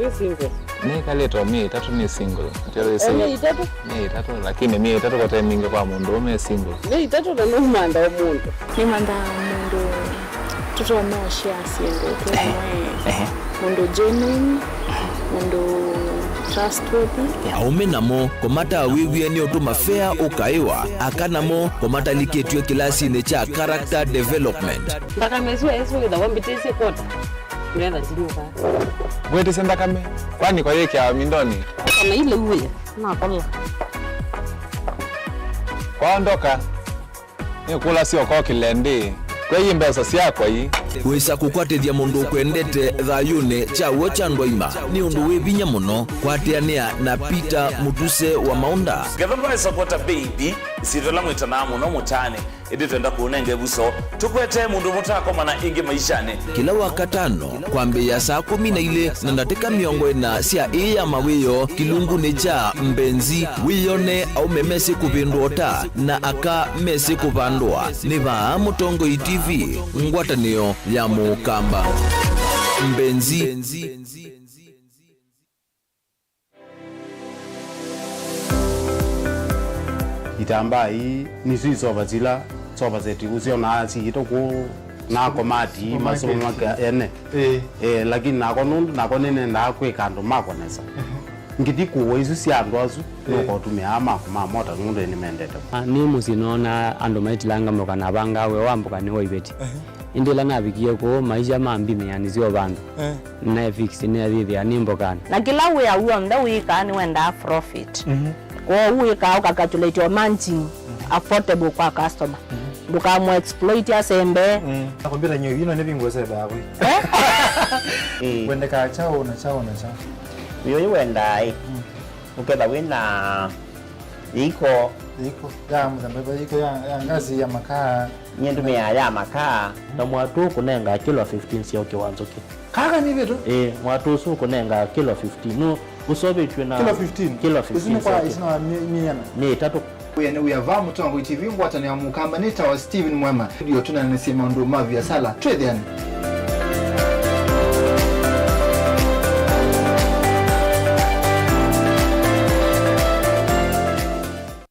we single ni kaleto 300 ni single tele single 300 lakini 300 kwa time mingi kwa mundume single 300 na numanda omuntu ni manda mundu tuto moshi asiende kwa mundu genuine mundu trustworthy aume namo komata wiwie ni otuma fair ukaiwa akanamo komata liketwe kilasi ne cha character development mpaka mezu ezo da wambitese kota nenda zinuka bwete senda kame kwani kwa yeke ya mindoni kama ile uwe na kola kwaondoka ni kula sio kwa kilende kwa hii mbesa sia kwa hii wisa kukwatithia mundu kwendete thayune cha wocha ndoima ni undu wibinya muno kwatiania na Peter Mutuse wa Maunda Gavana supporter baby sitola mwitana muno mutane editenda kuunenge buso tukwete mundu mutako mana ingi maishane kila wakatano kwambe ya saa 12 na ndateka miongo na sia ya mawiyo kilungu necha mbenzi wiyone au memesi kupindota na aka mesi kupandwa ni ba Mutongo TV ngwatanio ya mukamba mbenzi itamba hii nisu isoba zila soba zetu usio na si itoko na komati masomo maka ene lakini nako nundu nako nene ndakwe kando mako nesa ngiti kuwo isu si andwazu noko tumeama kuma mota ngundu ni mendete ni musinona ando maitilanga mokana banga we wambuka ni hoibeti indila nabikie ko maisha mambi meani sio bandu na fix ni adhithi animbokana na kila we awu mda wika ni wenda profit kwa wika ukakatulate your managing affordable kwa customer duka mo exploit ya sembe nakwambia nyo yino ne bingwese bawe wende ka chao na chao yo wenda ukeda wina iko iko ya mzambeba iko ya ngazi ya makaa nyendume ya makaa na mwatu kunenga kilo 15 sio kiwanzo ki kaka ni vitu mwatu su kunenga kilo 15 no usobetwe na kilo 15 isino kwa isino ni tatu Uyane uyava mutongo TV ngwata ne amukamba nita wa Steven Mwema ndio tunanasema ndo mavi ya sala twediani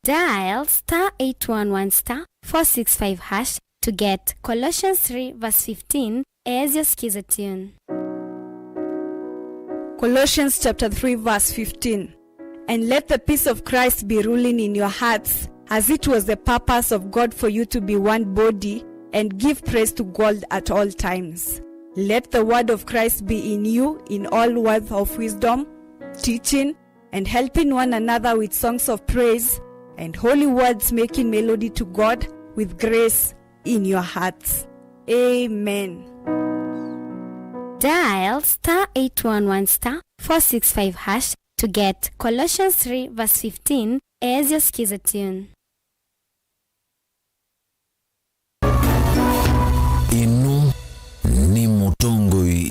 Dial *811*465# to get Colossians 3 verse 15 as your skiza tune. Colossians chapter 3 verse 15. And let the peace of Christ be ruling in your hearts, as it was the purpose of God for you to be one body, and give praise to God at all times. Let the word of Christ be in you in all words of wisdom, teaching and helping one another with songs of praise and holy words, making melody to God with grace in your hearts. Amen. Dial *811*465# to get Colossians 3 verse 15 as your skiza tune. Inu ni Mutongoi.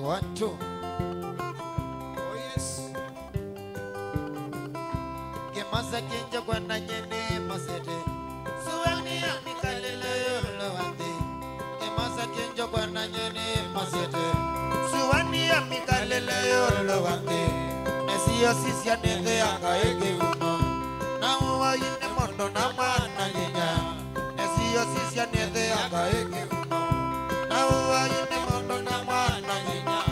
Watu. Oh yes. Gemasa kinja kwa na nyene masete. Suwani ya mikalele yolo wande. Gemasa kinja kwa na nyene masete. Suwani ya mikalele yolo wande. Nesiyo sisi ya nende yanga ege uno. Na uwa yine mondo na mana nyenya. Nesiyo sisi ya nende yanga ege uno. Na uwa yine mondo na mana nyenya.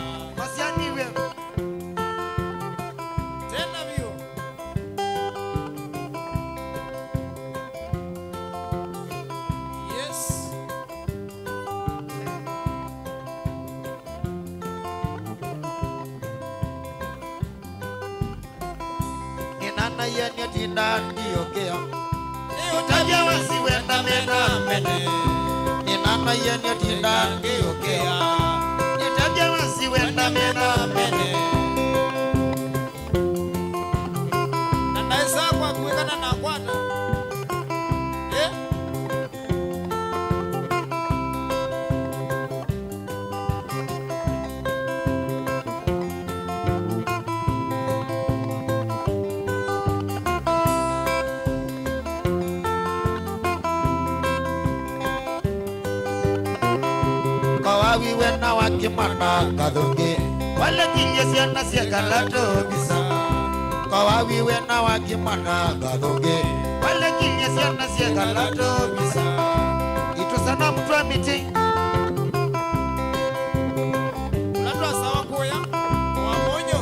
Yenya tinda ndiokea utaja wasiwenda mena mene ninana yenya tinda ndiokea utaja wasiwenda mena mene nanaisa kwa kuwekana na kwana Wena wakimana kadonge wale kinyesia na siagalato bisa kawawi wena wakimana kadonge wale kinyesia na siagalato bisa itu sana mtu wa miti unatoa sawa koya wa monyo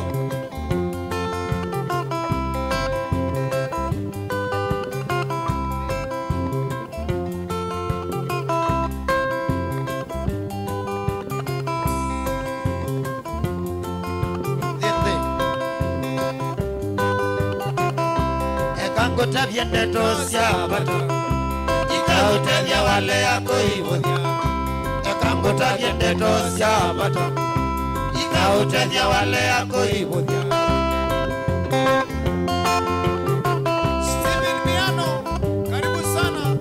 Utavya ndeto siabato Ika utavya wale yako ivodya Eka utavya ndeto siabato Ika utavya wale yako ivodya Steven Miano, karibu sana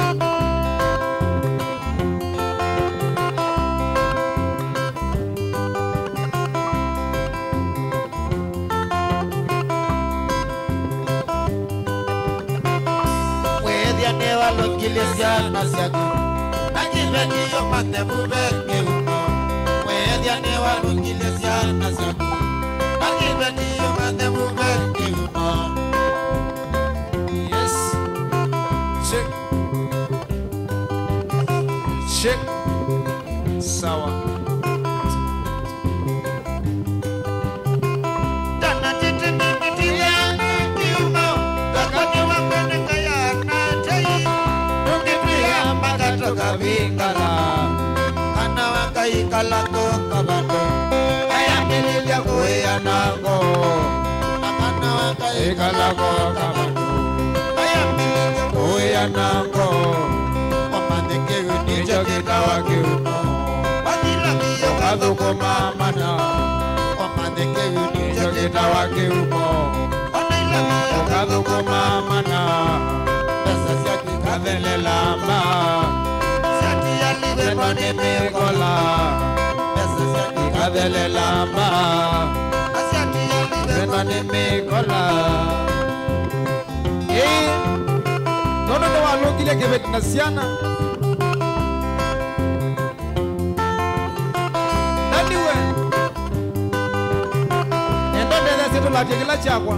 Longilesia na siagu Najibedi yo mate mubeke uno Wedia newa longilesia na siagu Najibedi yo mate mubeke uno Yes Check Check Sawa Dana titi mimi tila Kiumo Kakoni wapene kaya na Toka vingala, kana waka wakaikala toka bando ayamililia kuya nango namana wakaikala toka bando ayamililia kuya nango wamandike unicho kitawa kiuko wajila kiyo kaduko mamana wamandike unicho kitawa kiuko wajila kiyo kaduko mamana pesa siaki kadele lamba Nani mekola, pesa siaki kadele lamba. Nani mekola. Nono ndo walogile gebet nasiana. Nani we? Endo ndeza seto la jegila chakwa.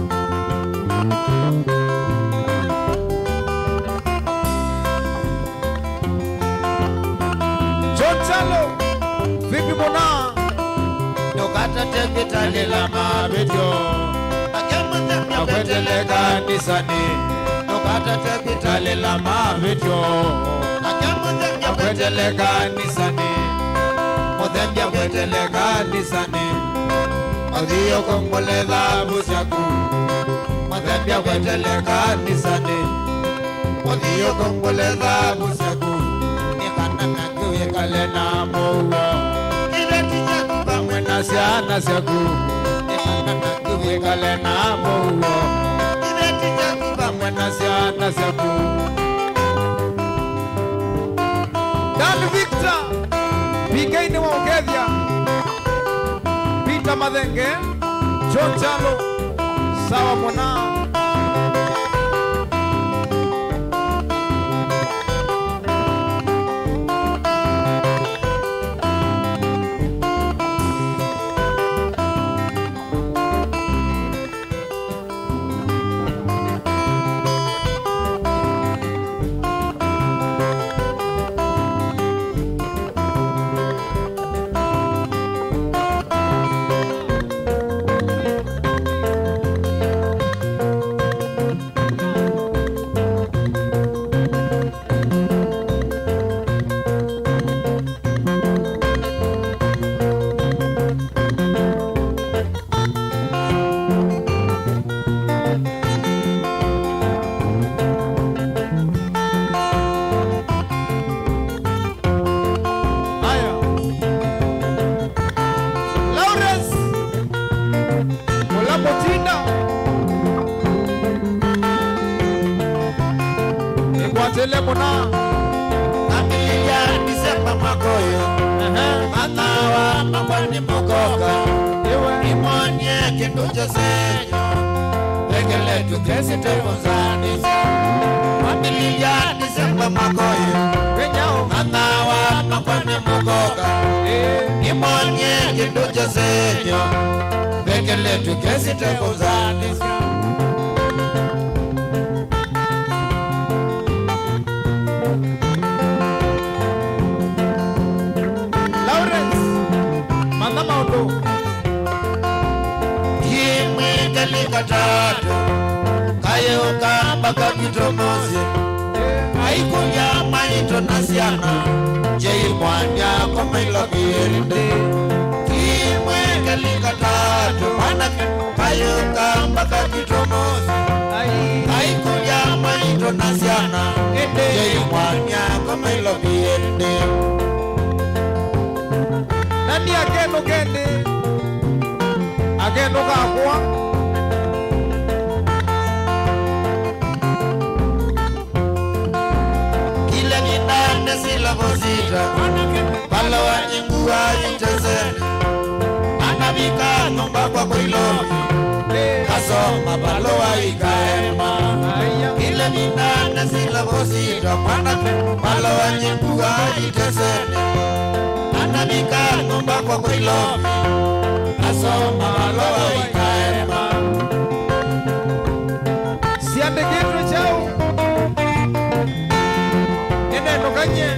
Chalo, vipi mwana? Nokata tekitali la mabetyo Akwetele kanisani Nokata tekitali la mabetyo Akwetele kanisani Mudembi akwetele kanisani Odhiyo kongole dhabu siaku Mudembi akwetele kanisani Odhiyo kongole dhabu siaku Kale na mowo Ileti nyaku bamwe na siana siaku Kale na mowo Ileti nyaku bamwe na siana siaku Dan Victor Pikaini wa Ogethia Peter Madenge John Chalo Sawa mwana Telemona Amilia Disemba Makoyo Manawa Mabani Mogoka Imonye Kinduja Senyo Legele tu kesi temonzani Amilia Disemba Makoyo Manawa Mabani Mogoka Imonye Kinduja Senyo Legele tu kesi temonzani Katatu Kayo kamba kakitomozi Haikuja maito nasiana Jei mwanya koma ilogirinde Kimwe kalikatatu Kayo kamba kakitomozi Haikuja maito nasiana Jei mwanya koma ilogirinde Nani ageno gende Ageno kakwa Sila bozita Pala wa nyingu wa yitezene Anabika nomba kwa kuilomi Kasoma pala wa ikaema Ile minane sila bozita Pala wa nyingu wa yitezene Anabika nomba kwa kuilomi Kasoma pala wa ikaema Siande kitu chao Neno kanye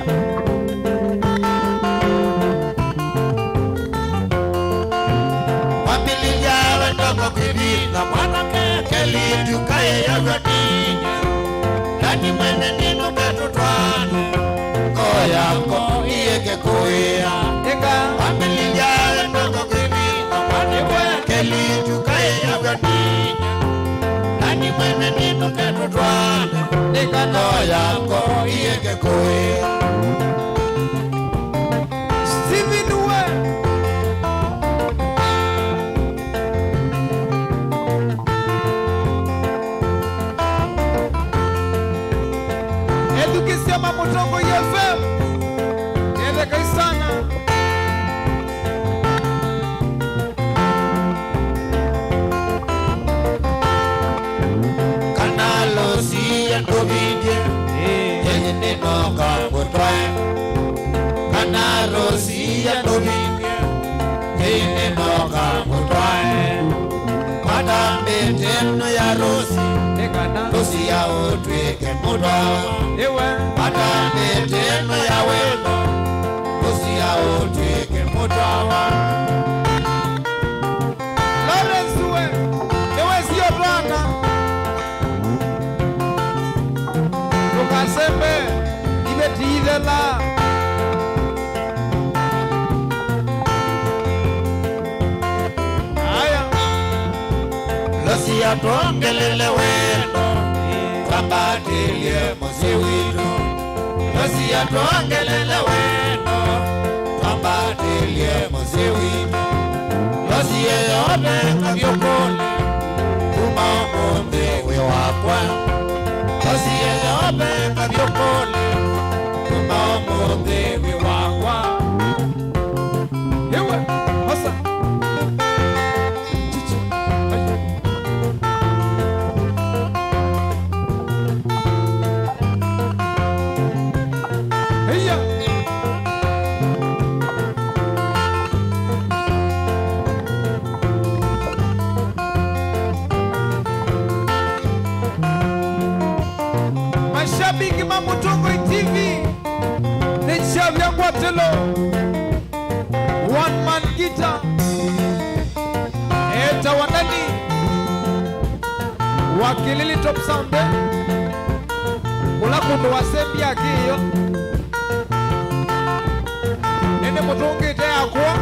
Wabilia wendoko kibina Mwana kekeli tukaye ya gadinya Lani mwene nino metutwano Koyako iyeke kuya Eka koe Steven we Edukisia Mamutongo FM Eleka isana Kanalo siya tobidye Yenye noka kutwae Kanalo siya tobidye Yenye noka kutwae Madame teno ya Rosi Rosi ya utweke mudwawa Madame teno ya welo Rosi ya utweke mudwawa Lawrence we Ewe siyo bwana Lukasembe Ibetilela Aya Losi ya tongelele weno Tambatilie mosiwilo Losi ya tongelele weno Tambatilie mosiwilo Losi ya yote kavyokole Umamonde we wakwa Losi ya yote kavyokole Umamonde we wakwa Ewe, hosa Mashabiki Mamutongo TV Nishavya Kwatelo One man guitar Eta wanani Wakilili top sound Kula kundu wasembi ya kiyo Nene Mutongo ite ya kuwa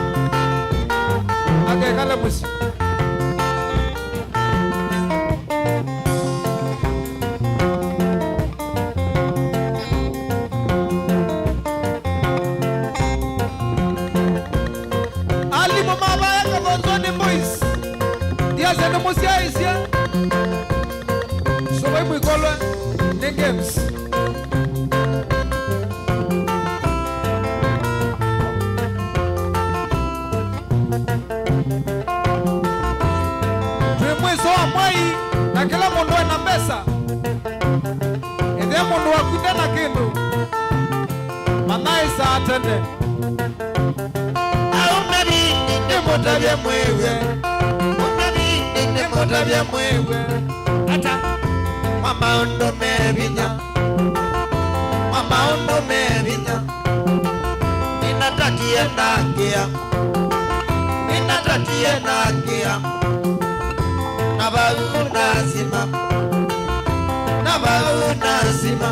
Akekala musi Zeno musia isia So wai mwikolo Ni games Tuimwezo wa mwai Na kila mundu ena pesa Ede mundu wa kude na kindu Manai saa atende Au mebi Ni mutabia mwewe Motabia mwewe Ata Mama ondo mebinya Mama ondo mebinya Ninatakie nakia Ninatakie nakia Nabaru nazima Nabaru nazima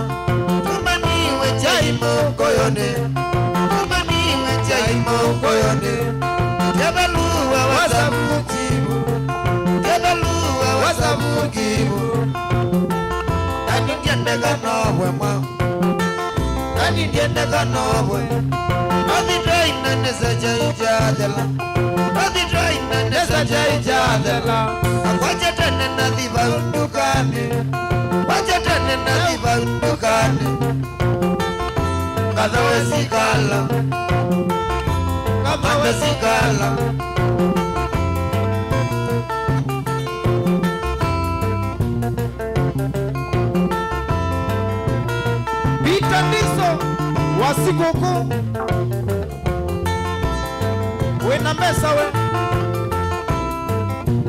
Tumaniwe jaimo koyone Tumaniwe jaimo koyone Jabaluwa wasabujibu Jabaluwa wasabujibu Nani ndiendeka nowe mwa Nani ndiendeka nowe Nani traina nesa jaijadela Nani traina nesa jaijadela Wacha tene na diva undukane Wacha tene na diva undukane Kada wesikala Kama wesikala Bitaniso wasikuku Wena mesa we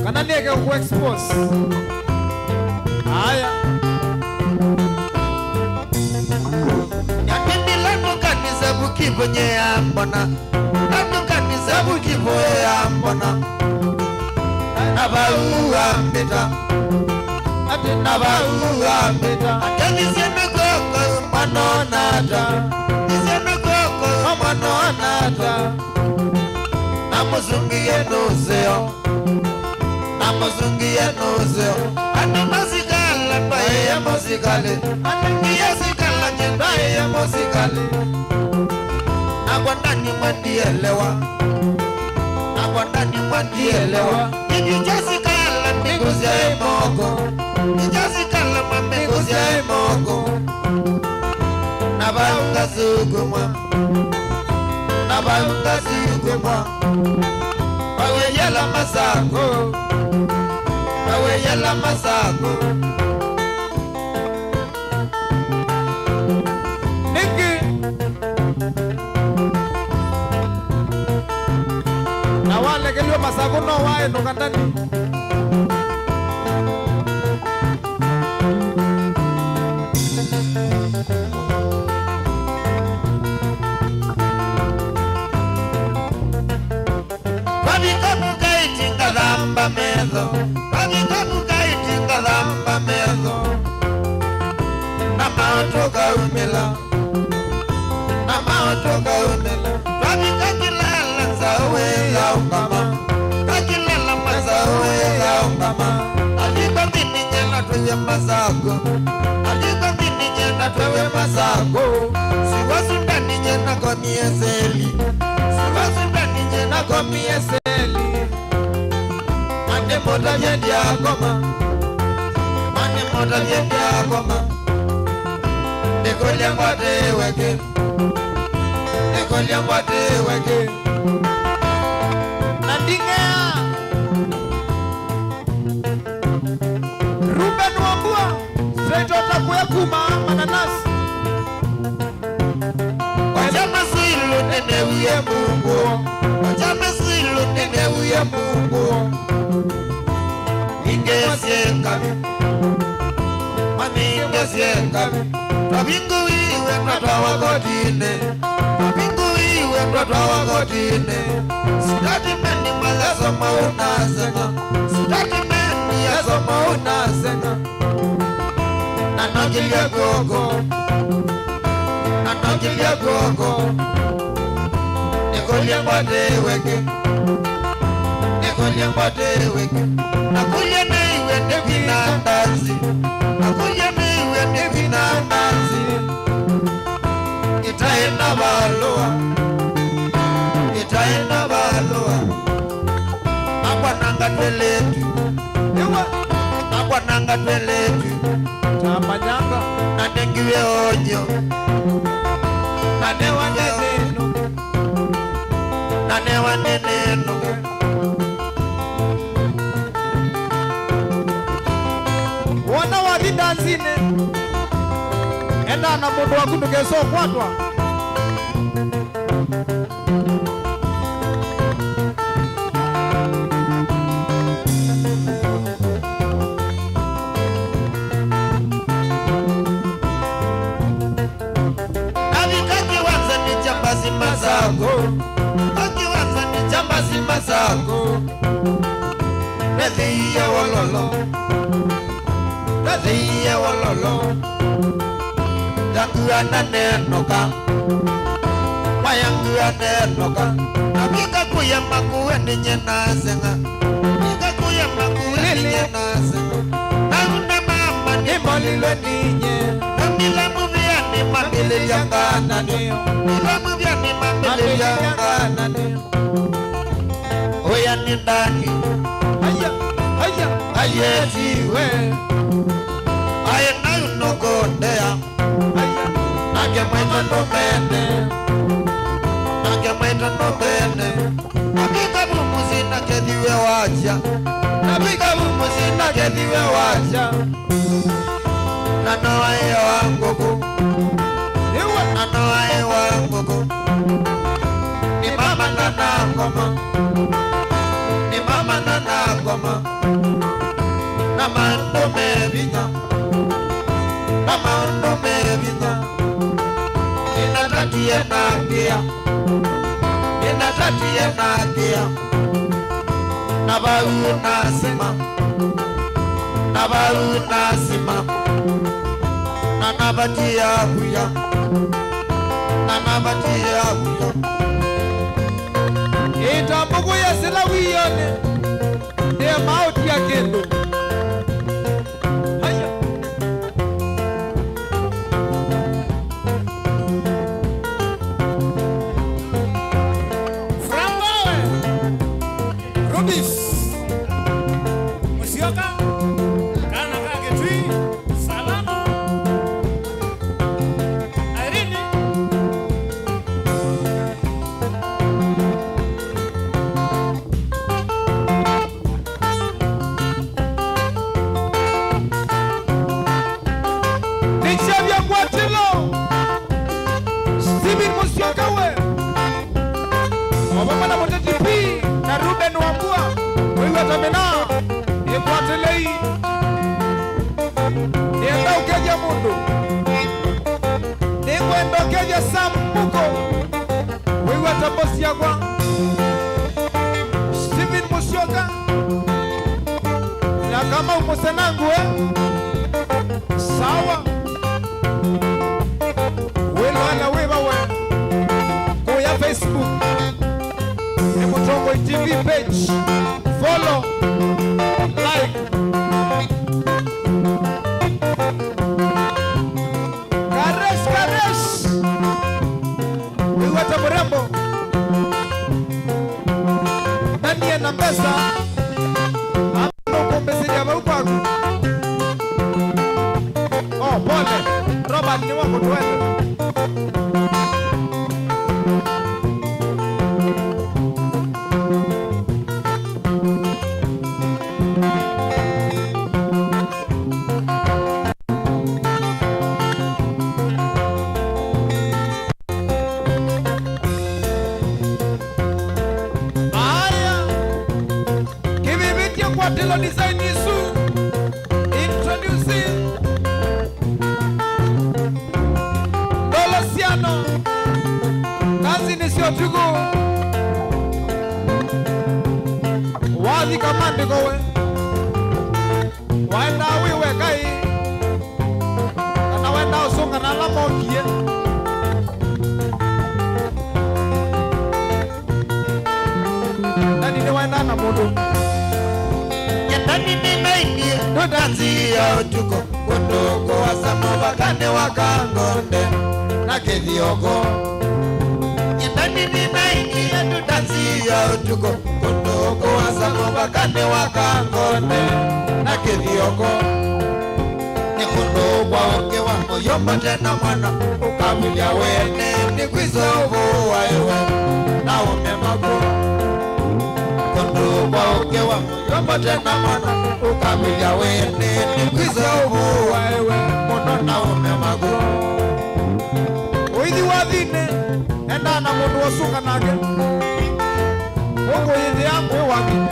Kana nege kuexpose Aya Nyakindi lando kanisa bukivo nye ya mbona Lando kanisa bukivo ya mbona Nabaua mbita Ati nabaua mbita Atani sieme koko manonata Sieme koko manonata Namuzungi yenuzeo Namuzungi yenuzeo Anu mazikala pae ya mazikale Anu kia zikala jenda ya musikali Agwa ndani mwandielewa Agwa ndani mwandielewa Ikijasikala mbinguzi ya imoko Ikijasikala mbinguzi ya imoko Nabaunga sugumwa Nabaunga sugumwa Wawe yala masako Wawe yala masako Wale kelio masako no wae no kandani Babikamu kaitinga dhamba medho Babikamu kaitinga dhamba medho Nama otoka umela Nama otoka umela Babikakilala nzawe ya ungama Kakilala mazawe ya ungama Aliko mini nyena tuwe mazako Aliko mini nyena tuwe mazako Siwasundani nyena kwa miezeli Siwasundani nyena kwa miezeli Mane moda vyendi akoma Mane moda vyendi akoma Nikolia mwate weke Nikolia mwate weke Nandingea Ruben Wambua Straight out la kuma mananasi Wajama silu nene uye mungu Wajama silu nene uye mungu Ingesie kami Mami ingesie kami Tabingu iwe mtata wakotine Tabingu iwe mtata wakotine Sidati meni malazo maunasena Sidati meni yazo maunasena Nanagilia gogo Nanagilia gogo Nikolia mbate weke Nikolia mbate weke Nakulia neiwe nevina ndazi Nakulia neiwe nevina ndazi Itaenda baloa Itaenda baloa Akwa nanga tweletu Akwa nanga tweletu Tambanyanga Nadengiwe onyo Nanewa neneno Nanewa neneno Wana wadinda nzine Enda na mundu wakundu keso kwatwa Kakiwanza ni jambazi mazako Kakiwanza ni jambazi mazako Redhiye wololo Redhiye wololo Yangu ananenoka Wayangu anenoka Abika kuya makuwe ninye nasenga Abika kuya makuwe ninye nasenga Nauna mama ni molilo ninye Namila muvia ni mamili yangana niyo Mila muvia ni mamili yangana niyo Oya ni ndani Ayetiwe Aye na unokondea Nage maita no bene Nage maita no bene Nabika bumuzi na kediwe wacha Nabika bumuzi na kediwe wacha Nanoa ye wangugu Nanoa ye wangugu Ni mama nana ngoma Ni mama nana ngoma Namando mebina Namando mebina Inatatie nagia Inatatie nagia Nabau nasima Nabau nasima Nanabatia huya Nanabatia huya Itambuku ya sila wiyone Ndia mauti ya kendo Philomena Ekwatelei Nienda ukeja mundu Ningwenda ukeja Sambuko Wewe tabosi yagwa Steven Musyoka Na kama umusenangu Sawa Wela wewa Kuya Facebook Emutongo TV page Follow Like Karesh Wewe taburembo Nani ana pesa Oh, pole. Robert ni wako tuende. Aya. Kivivitia kwa tilo design isu. Introducing Dolosiano kazi ni sio tugu wazi kamandi kowe waenda wiwe kai kana wenda usunga na lamokie nani ni waenda na mundu Yendani ni maini Nudanzi ya utuko Kunduko wa samoba kane wakangonde Na kithiogo Yendani ni maini Nudanzi ya utuko Kunduko wa samoba kane wakangonde Na kithiogo Ni kundu kwa oke wa moyomba tena mwana Ukamilia wene Ni kwizo uvu wa ewe Na umemago Kundu kwa oke wa moyomba tena mwana Ukamilia wene Ni kwizo uvu wa ewe Muno na umemago Uithi wathine enda na mundu wasunga nake Mungu yithi yangu wathine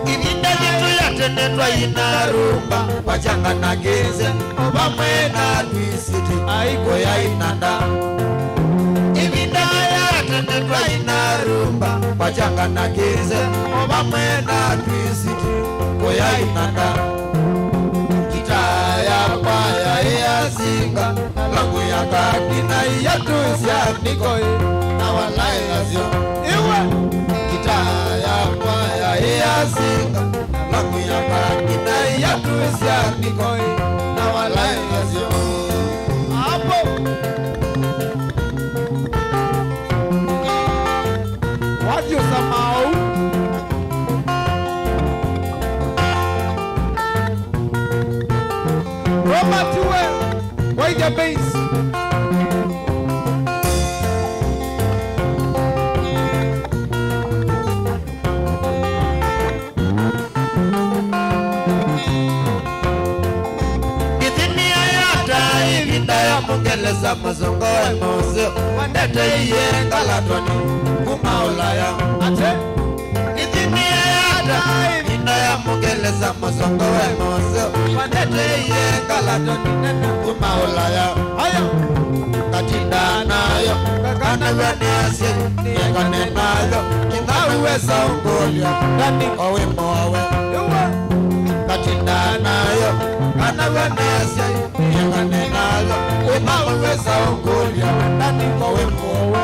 Ivinda jitu yatenetwa inarumba Wachanga na gize Obamwe na twisiti Aiko ya inanda Ivinda yatenetwa inarumba Wachanga na gize Obamwe na twisiti Koya inanda Kitaya kwaya ya singa Langu ya kakina ya tuzia nikoi Na walai azio Iwe Kitaya kwaya ya singa Langu ya kakina ya tuzia nikoi Na walai azio Hapo Wajio samau Roma tuwe Waija base Kithini ayata ivinda ya mungeleza mazongo wa mozeo Wandete iye ngalatoni kuma ulaya Ate Kithini ayata ivinda ya mungeleza mazongo wa mozeo Wandete iye ngalatoni kuma ulaya Haya Katinda nayo Kakana wene asye Niekane nayo Kingawi wesa ungolia Dani owe mowe Katinda nayo Kana wene asye Niekane nayo Kingawi wesa ungolia Dani owe mowe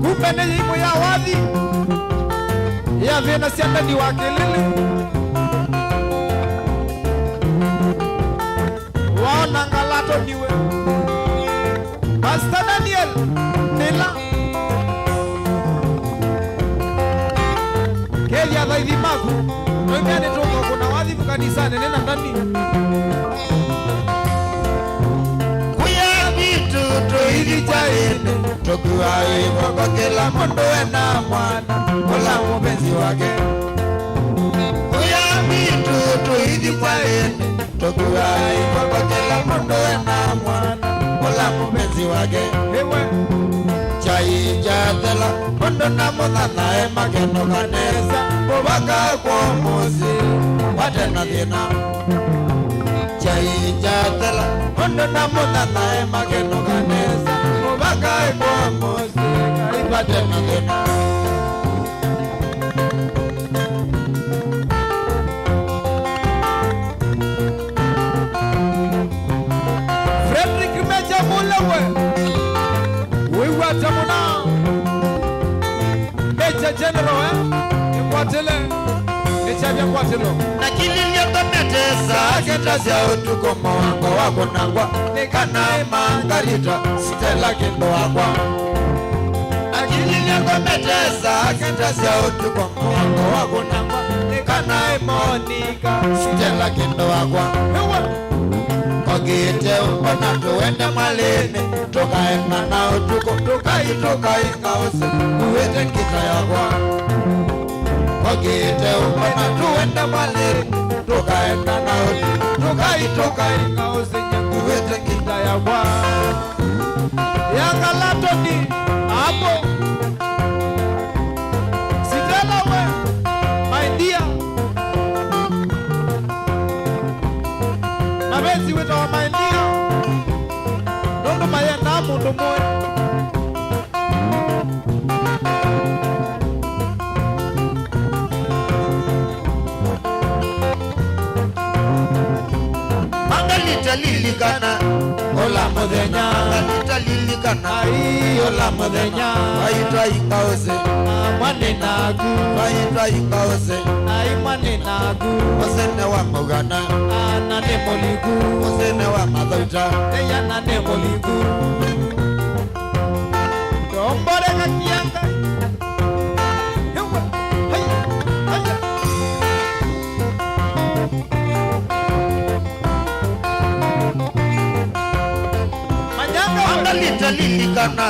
Kupene yimo ya wathi Ya vena sianda ni wakilili Waona ngalato niwe Pastor Daniel Nila Kelia dhaithi maku Noimiane tongo kuna wadhifu kanisani nena ndani Kuya vitu tuithi jaine Tokuwa hivyo kwa kila mundu ena mwana Ola mpenzi wake Kuya vitu tuithi Ai kwa kila mundu ena mwana Ola mupenzi wake Chai jatela mundu na muthana ema kendo kanesa Kubaka kwa musi Watena thina Chai jatela mundu na muthana ema kendo kanesa Kubaka kwa musi Watena thina Major General Kwatele Nichabia Kwatelo na kililio kometesa Ketasia utuko mwango wako nangwa Nikanae Margarita Stella kendo wakwa na kililio kometesa Ketasia utuko mwango wako nangwa Nikanae Monica Stella kendo wakwa Ogite umpana tuwende malene Tukaenda na utuko Tukai ngause Uwete kita yakwa Ogite umpana tuwende malene Tukaenda na utuko Tukai ngause Uwete kita yakwa Yangalatoni Apo Sitela we My dear Nabezi wetu wa my dear Nondo mayenda mundu mwe Mangalita lilikana Ola modenya Mangalita lilikana Ai ola modenya Waitwa ikaose Mwane nagu Waitwa ikaose Ai mwane nagu Osene wa mogana Nane moligu Osene wa madauta Eya nane moligu Dombore kakianga Hewa Haya Haya Mangalita lilikana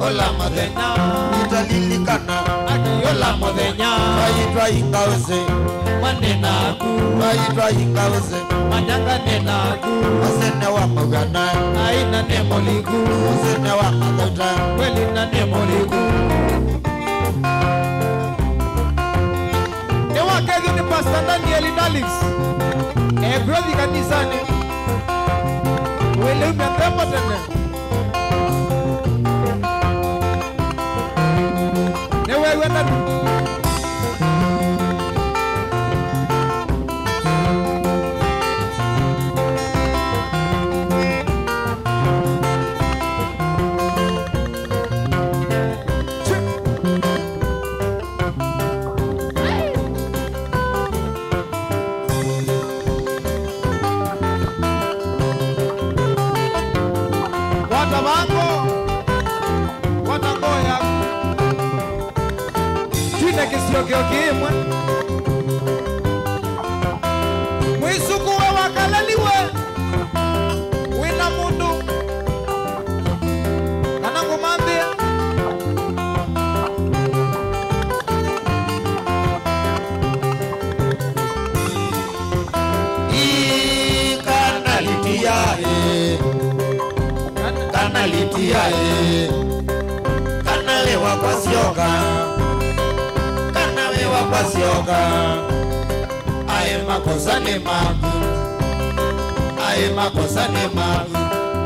Ola modenya Ita lilikana Ola modenya Waitwa ikaose Mwane nagu Waitwa ikaose Manyanga nenagu Osene wa mogana Ai nane moligu Osene wa madauta Kweli nane moligu Ewa kegi ni Pastor Daniel Dalix Grothi kanisani Wele umetembo tene Newe wena Kisiyokimwe Mwisuku wa wakalaliwe Wina mundu Kanangu mambia Kanalitiae Kanalewa kwa sioka Kwa sioka Ae makosa ni magu Ae makosa ni magu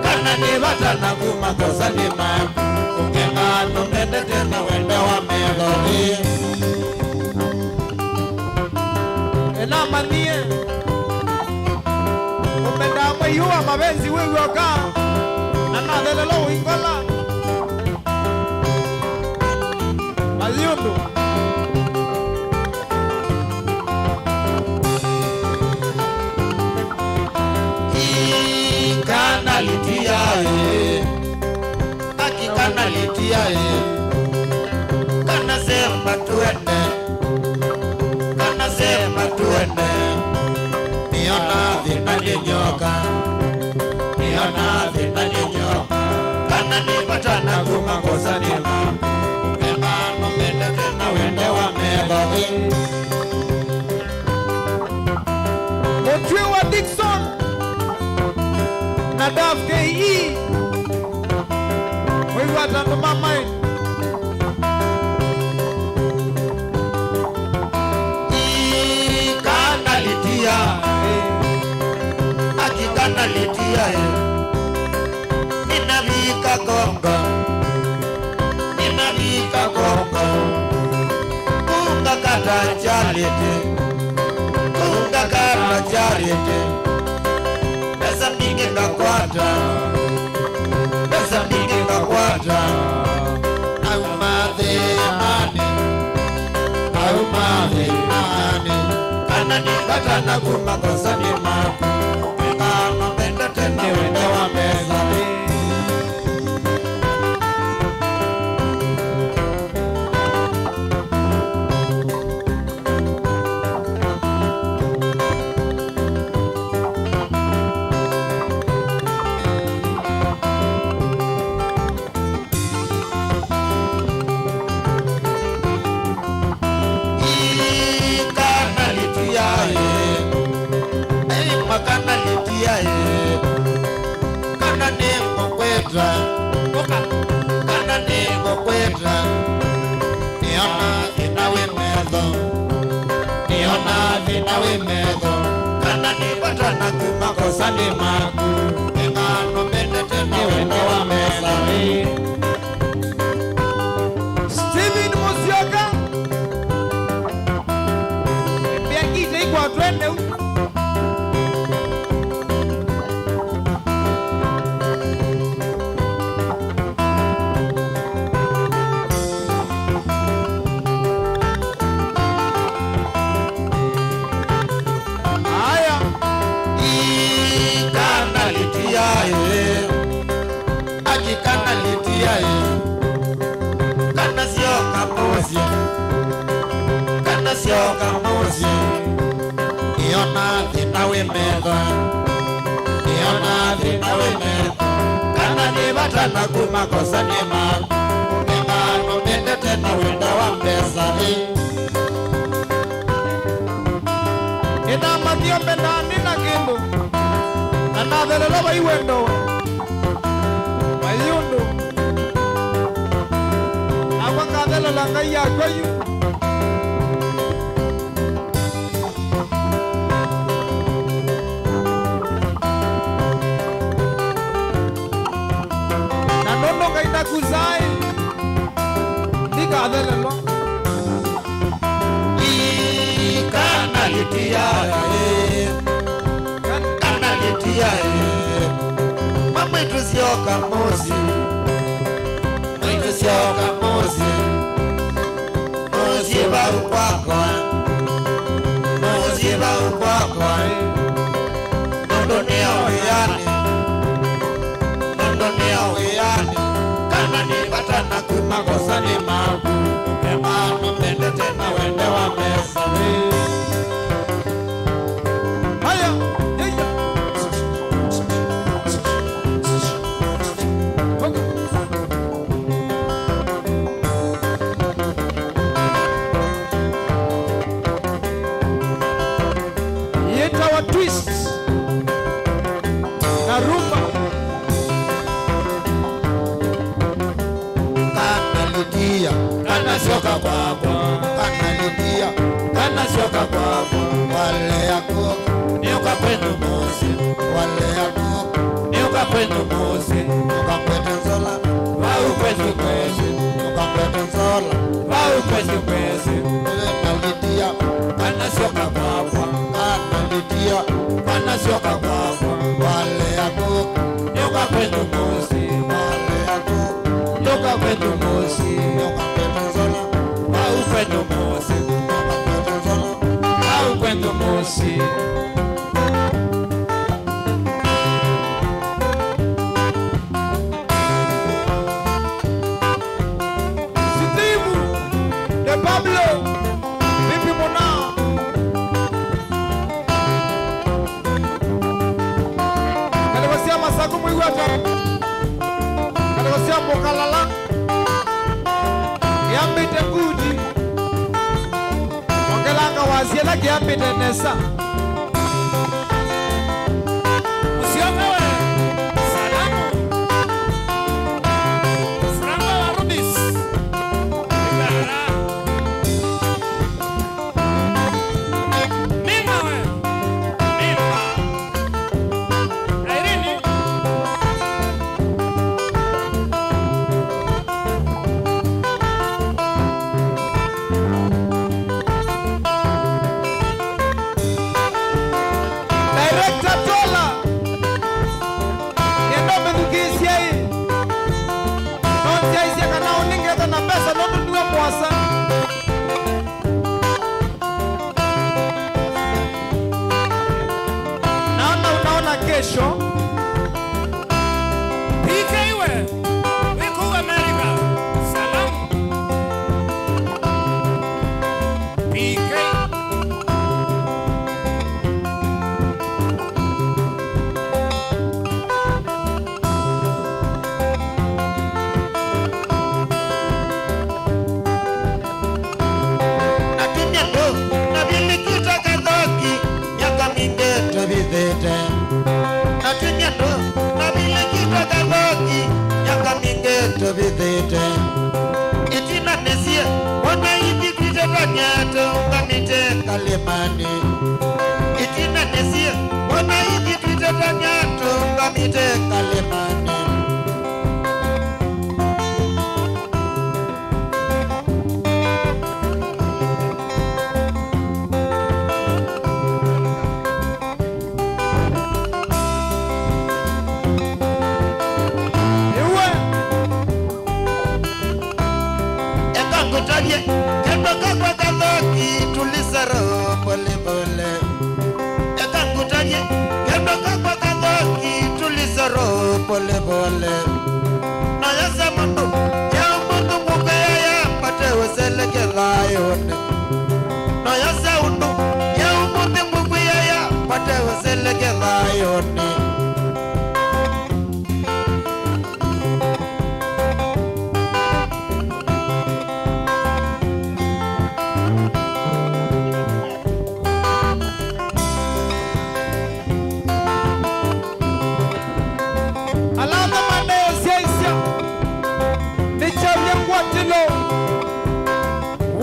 Kana ni watana kumakosa ni magu Ungenga nungende tena wende wa megoni Ena manie Umenda mwe yuwa mabenzi wewe waka Nana delelo uingola Maziyundu Kanalitiae Aki kanalitiae Kana sema tuende Kana sema tuende Niona vina ninyoka Niona vina ninyoka Kana nipatana kumakosa nima Ema nomende tena na ndo mama yetu. Ikanalitia akikanalitia ninavika gongo kunga kata charite pesa mingi ngakwata aumadhe mani ananipata na kumakosa ni maku kama penda tena wende wa meza niona vinawe medho kana nipata na kumakosa ni maku ngano mende tena wende wa meza Steven Musyoka Biangite kwa twende niona vinawe medho kana nipata na kumakosa ni maku ngano mende tena wende wa meza ina matio pendani na kindu anadhelelo baiwendo bayundu akwangathelo langai yakwayu nanondo ngaita kuzai ndikathelelo kanalitia mamwitu sioka mozi moziba ukwako nondonia uyani kana nipata na kumakosa ni maku ngano mende tena wende wa meza haya wa twist na rumba kanalitia kana sioka kwako wale yako niuka kwenu mosi niuka kwenu nzola wau kwetu kwezi kanalitia kana sioka kwako wale yako niuka kwenu mosi niuka kwenu nzola wau kwetu mosi Steve de Pablo vipi mwana kalewasia masaku mwiwata kalewasia mokalala yambite ngudi ongelanga waziela kiambite nesa usiomewe salamu frama bidete itina nesie wana indi kitatanyato ngamite kalemani itina nesie wana indi kitatanyato ngamite kalemani Kendo kakwa kathoki tulisaro pole pole Eka kutaje Kendo kakwa kathoki tulisaro pole pole Na yasa mundu Ya mundu muka ya pate waseleke layone Na yasa undu Ya mundu muka ya pate waseleke layone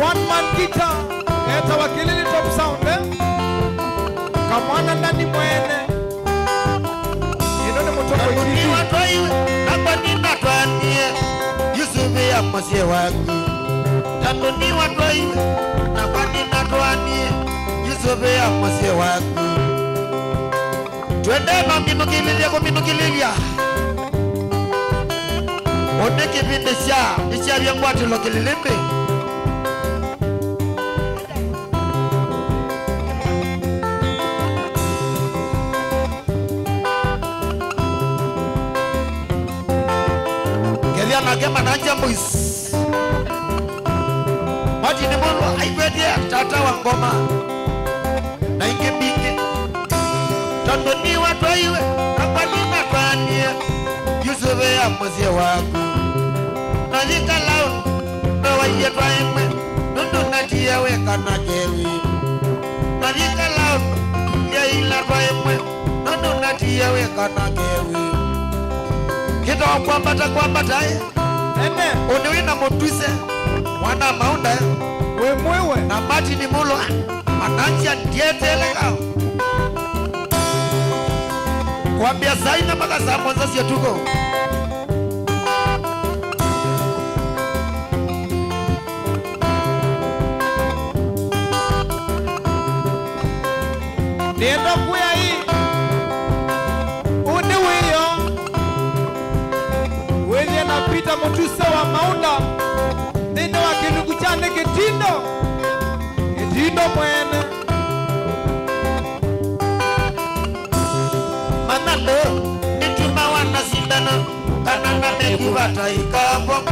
One man guitar, eta wakilini top sound kamwana ndani mwene inone mutoko ni watoi hapa ni natwanie Yusufu ya msie wangu Tando ni watoi hapa ni natwanie Yusufu ya msie wangu Twende minukililia kwa minukililia One kipinde isya vyangwati lo kililimbi Kelia nagema na jambuis Maji ni mwolo haipedea tata wa ngoma Na inge binge Tando ni watu iwe Hapa ni natwanie Yusufu ya mzie wangu Nalika lao Mewa yetu aime Nundu natia weka na kewi Nalika lao Ya ila tu aime Nundu natia weka na kewi Kita wakuambata Ene Uniwina mutwise Mwana maunda Mwewe Na mati ni mulo Ananjia diete legao Kwa biasa ina maka saa mwanza siya tuko Niendo kuya hii Uniwiyo Wenye napita mutuse wa maunda Nino wa kinugu chane kitindo Kitindo mwene Manando Nituma wana sindana Kanana mekubata ikapo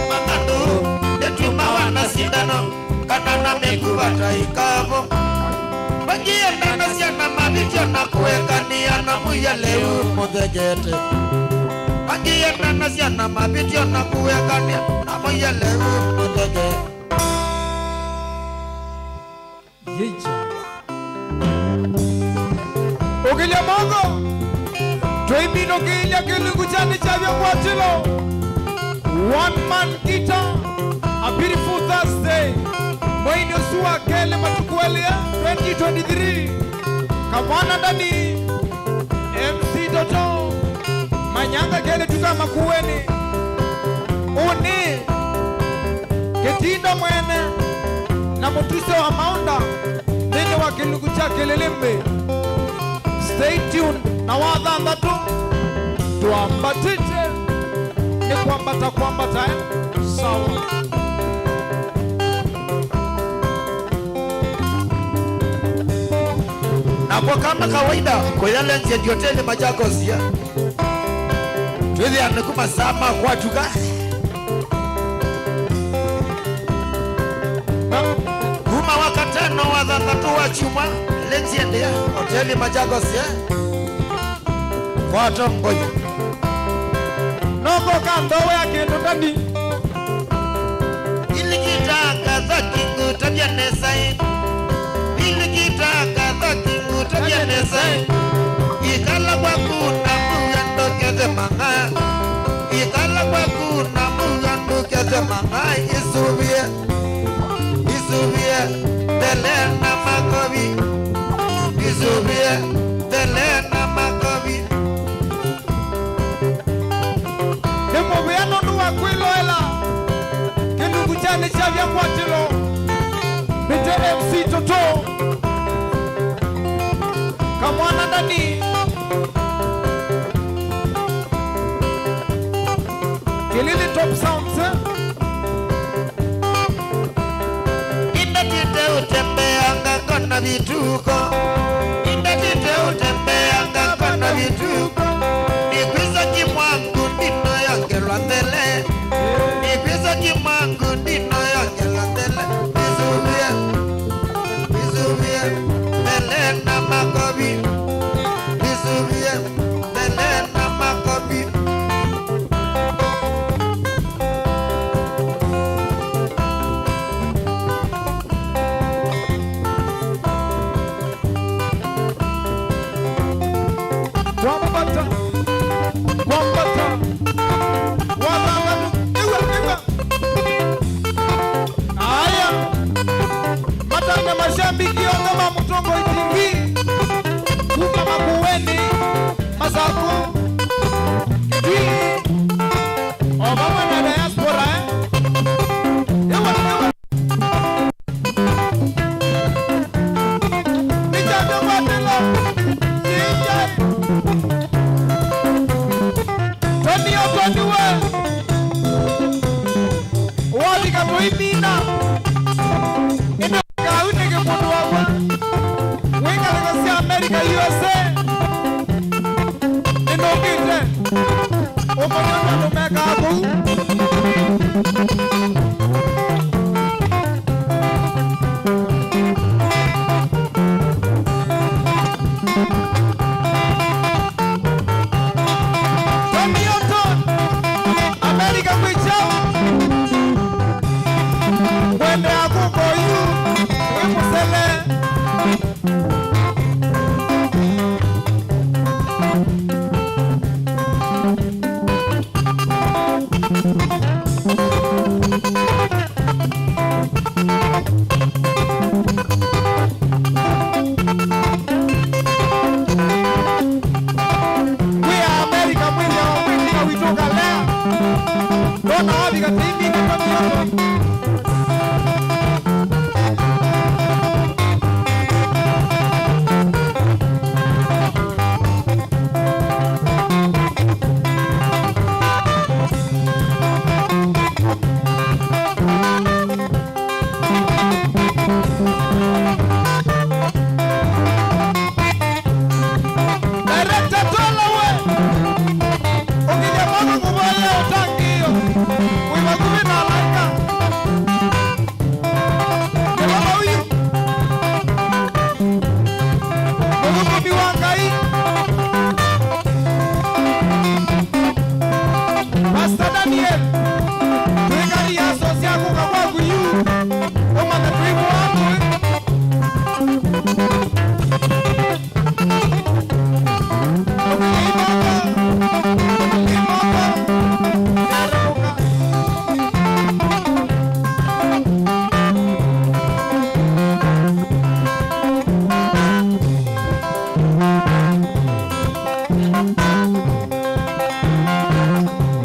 Manando Nituma wana sindana Kanana mekubata ikapo Bagia nana siana mabitio na kuekania na muya leo mudhegete Bagia nana siana mabitio na kuekania na muya leo mudhegete Yeja Ogilia mongo Twimino kilia kilungu chani chavya mwachilo One man guitar A beautiful Thursday Mwaini Osua Kele Matukuelia 2023 Kamwana ndani MC Toto Manyanga Kele tuka makuweni Uni Ketindo mwene Na mutuse wa maunda Nene wa kilungu chake lilimbe Stay tuned na wadhanda tu Tuambatite Ni kuambata Sawa Na kwa kama kawaida kwa yale nje hoteli Machakos ya Tuwezi anekuma sama kwa tuka Kuma wakatano wadhanda tu wa chuma Lenzi endea hoteli Machakos ya Kwa tongoyo Noko kandowe ya kendo ndani Ili kitaka za kingu tabia nesai Ili kitaka za kingu tabia nesai Ikala kwa kuna muya ndokeze manga Ikala kwa kuna mangai isubie telena makobi isubie telena makobi Demo viano nuwa kwiloela Kindugu chane chavya kwatilo Bite MC Toto Kamwana ndani Kilili Top Sounds Indatite utembeanga kona vituko Indatite utembeanga kona vituko Nikwiza kimwangu ndino yangelwa mbele Nikwiza kimwangu ndino yangelwa mbele Isubie Melena makobi Isubie Melena makobi Wambata Wazangadu Iwa Aya Matanga mashambiki Ongama Mutongo itingi Kuka makuweni Masaku Kiti Obama na diaspora Iwa Nijamyo matelo Nijamyo Tony Okonduwe Wadi katoimina Ina kaune ke mundu wawa Wenga lagasi America USA Ino kite Okonduwe lumeka aku Tony Oton America kwichao Wende akuko yu Wimusele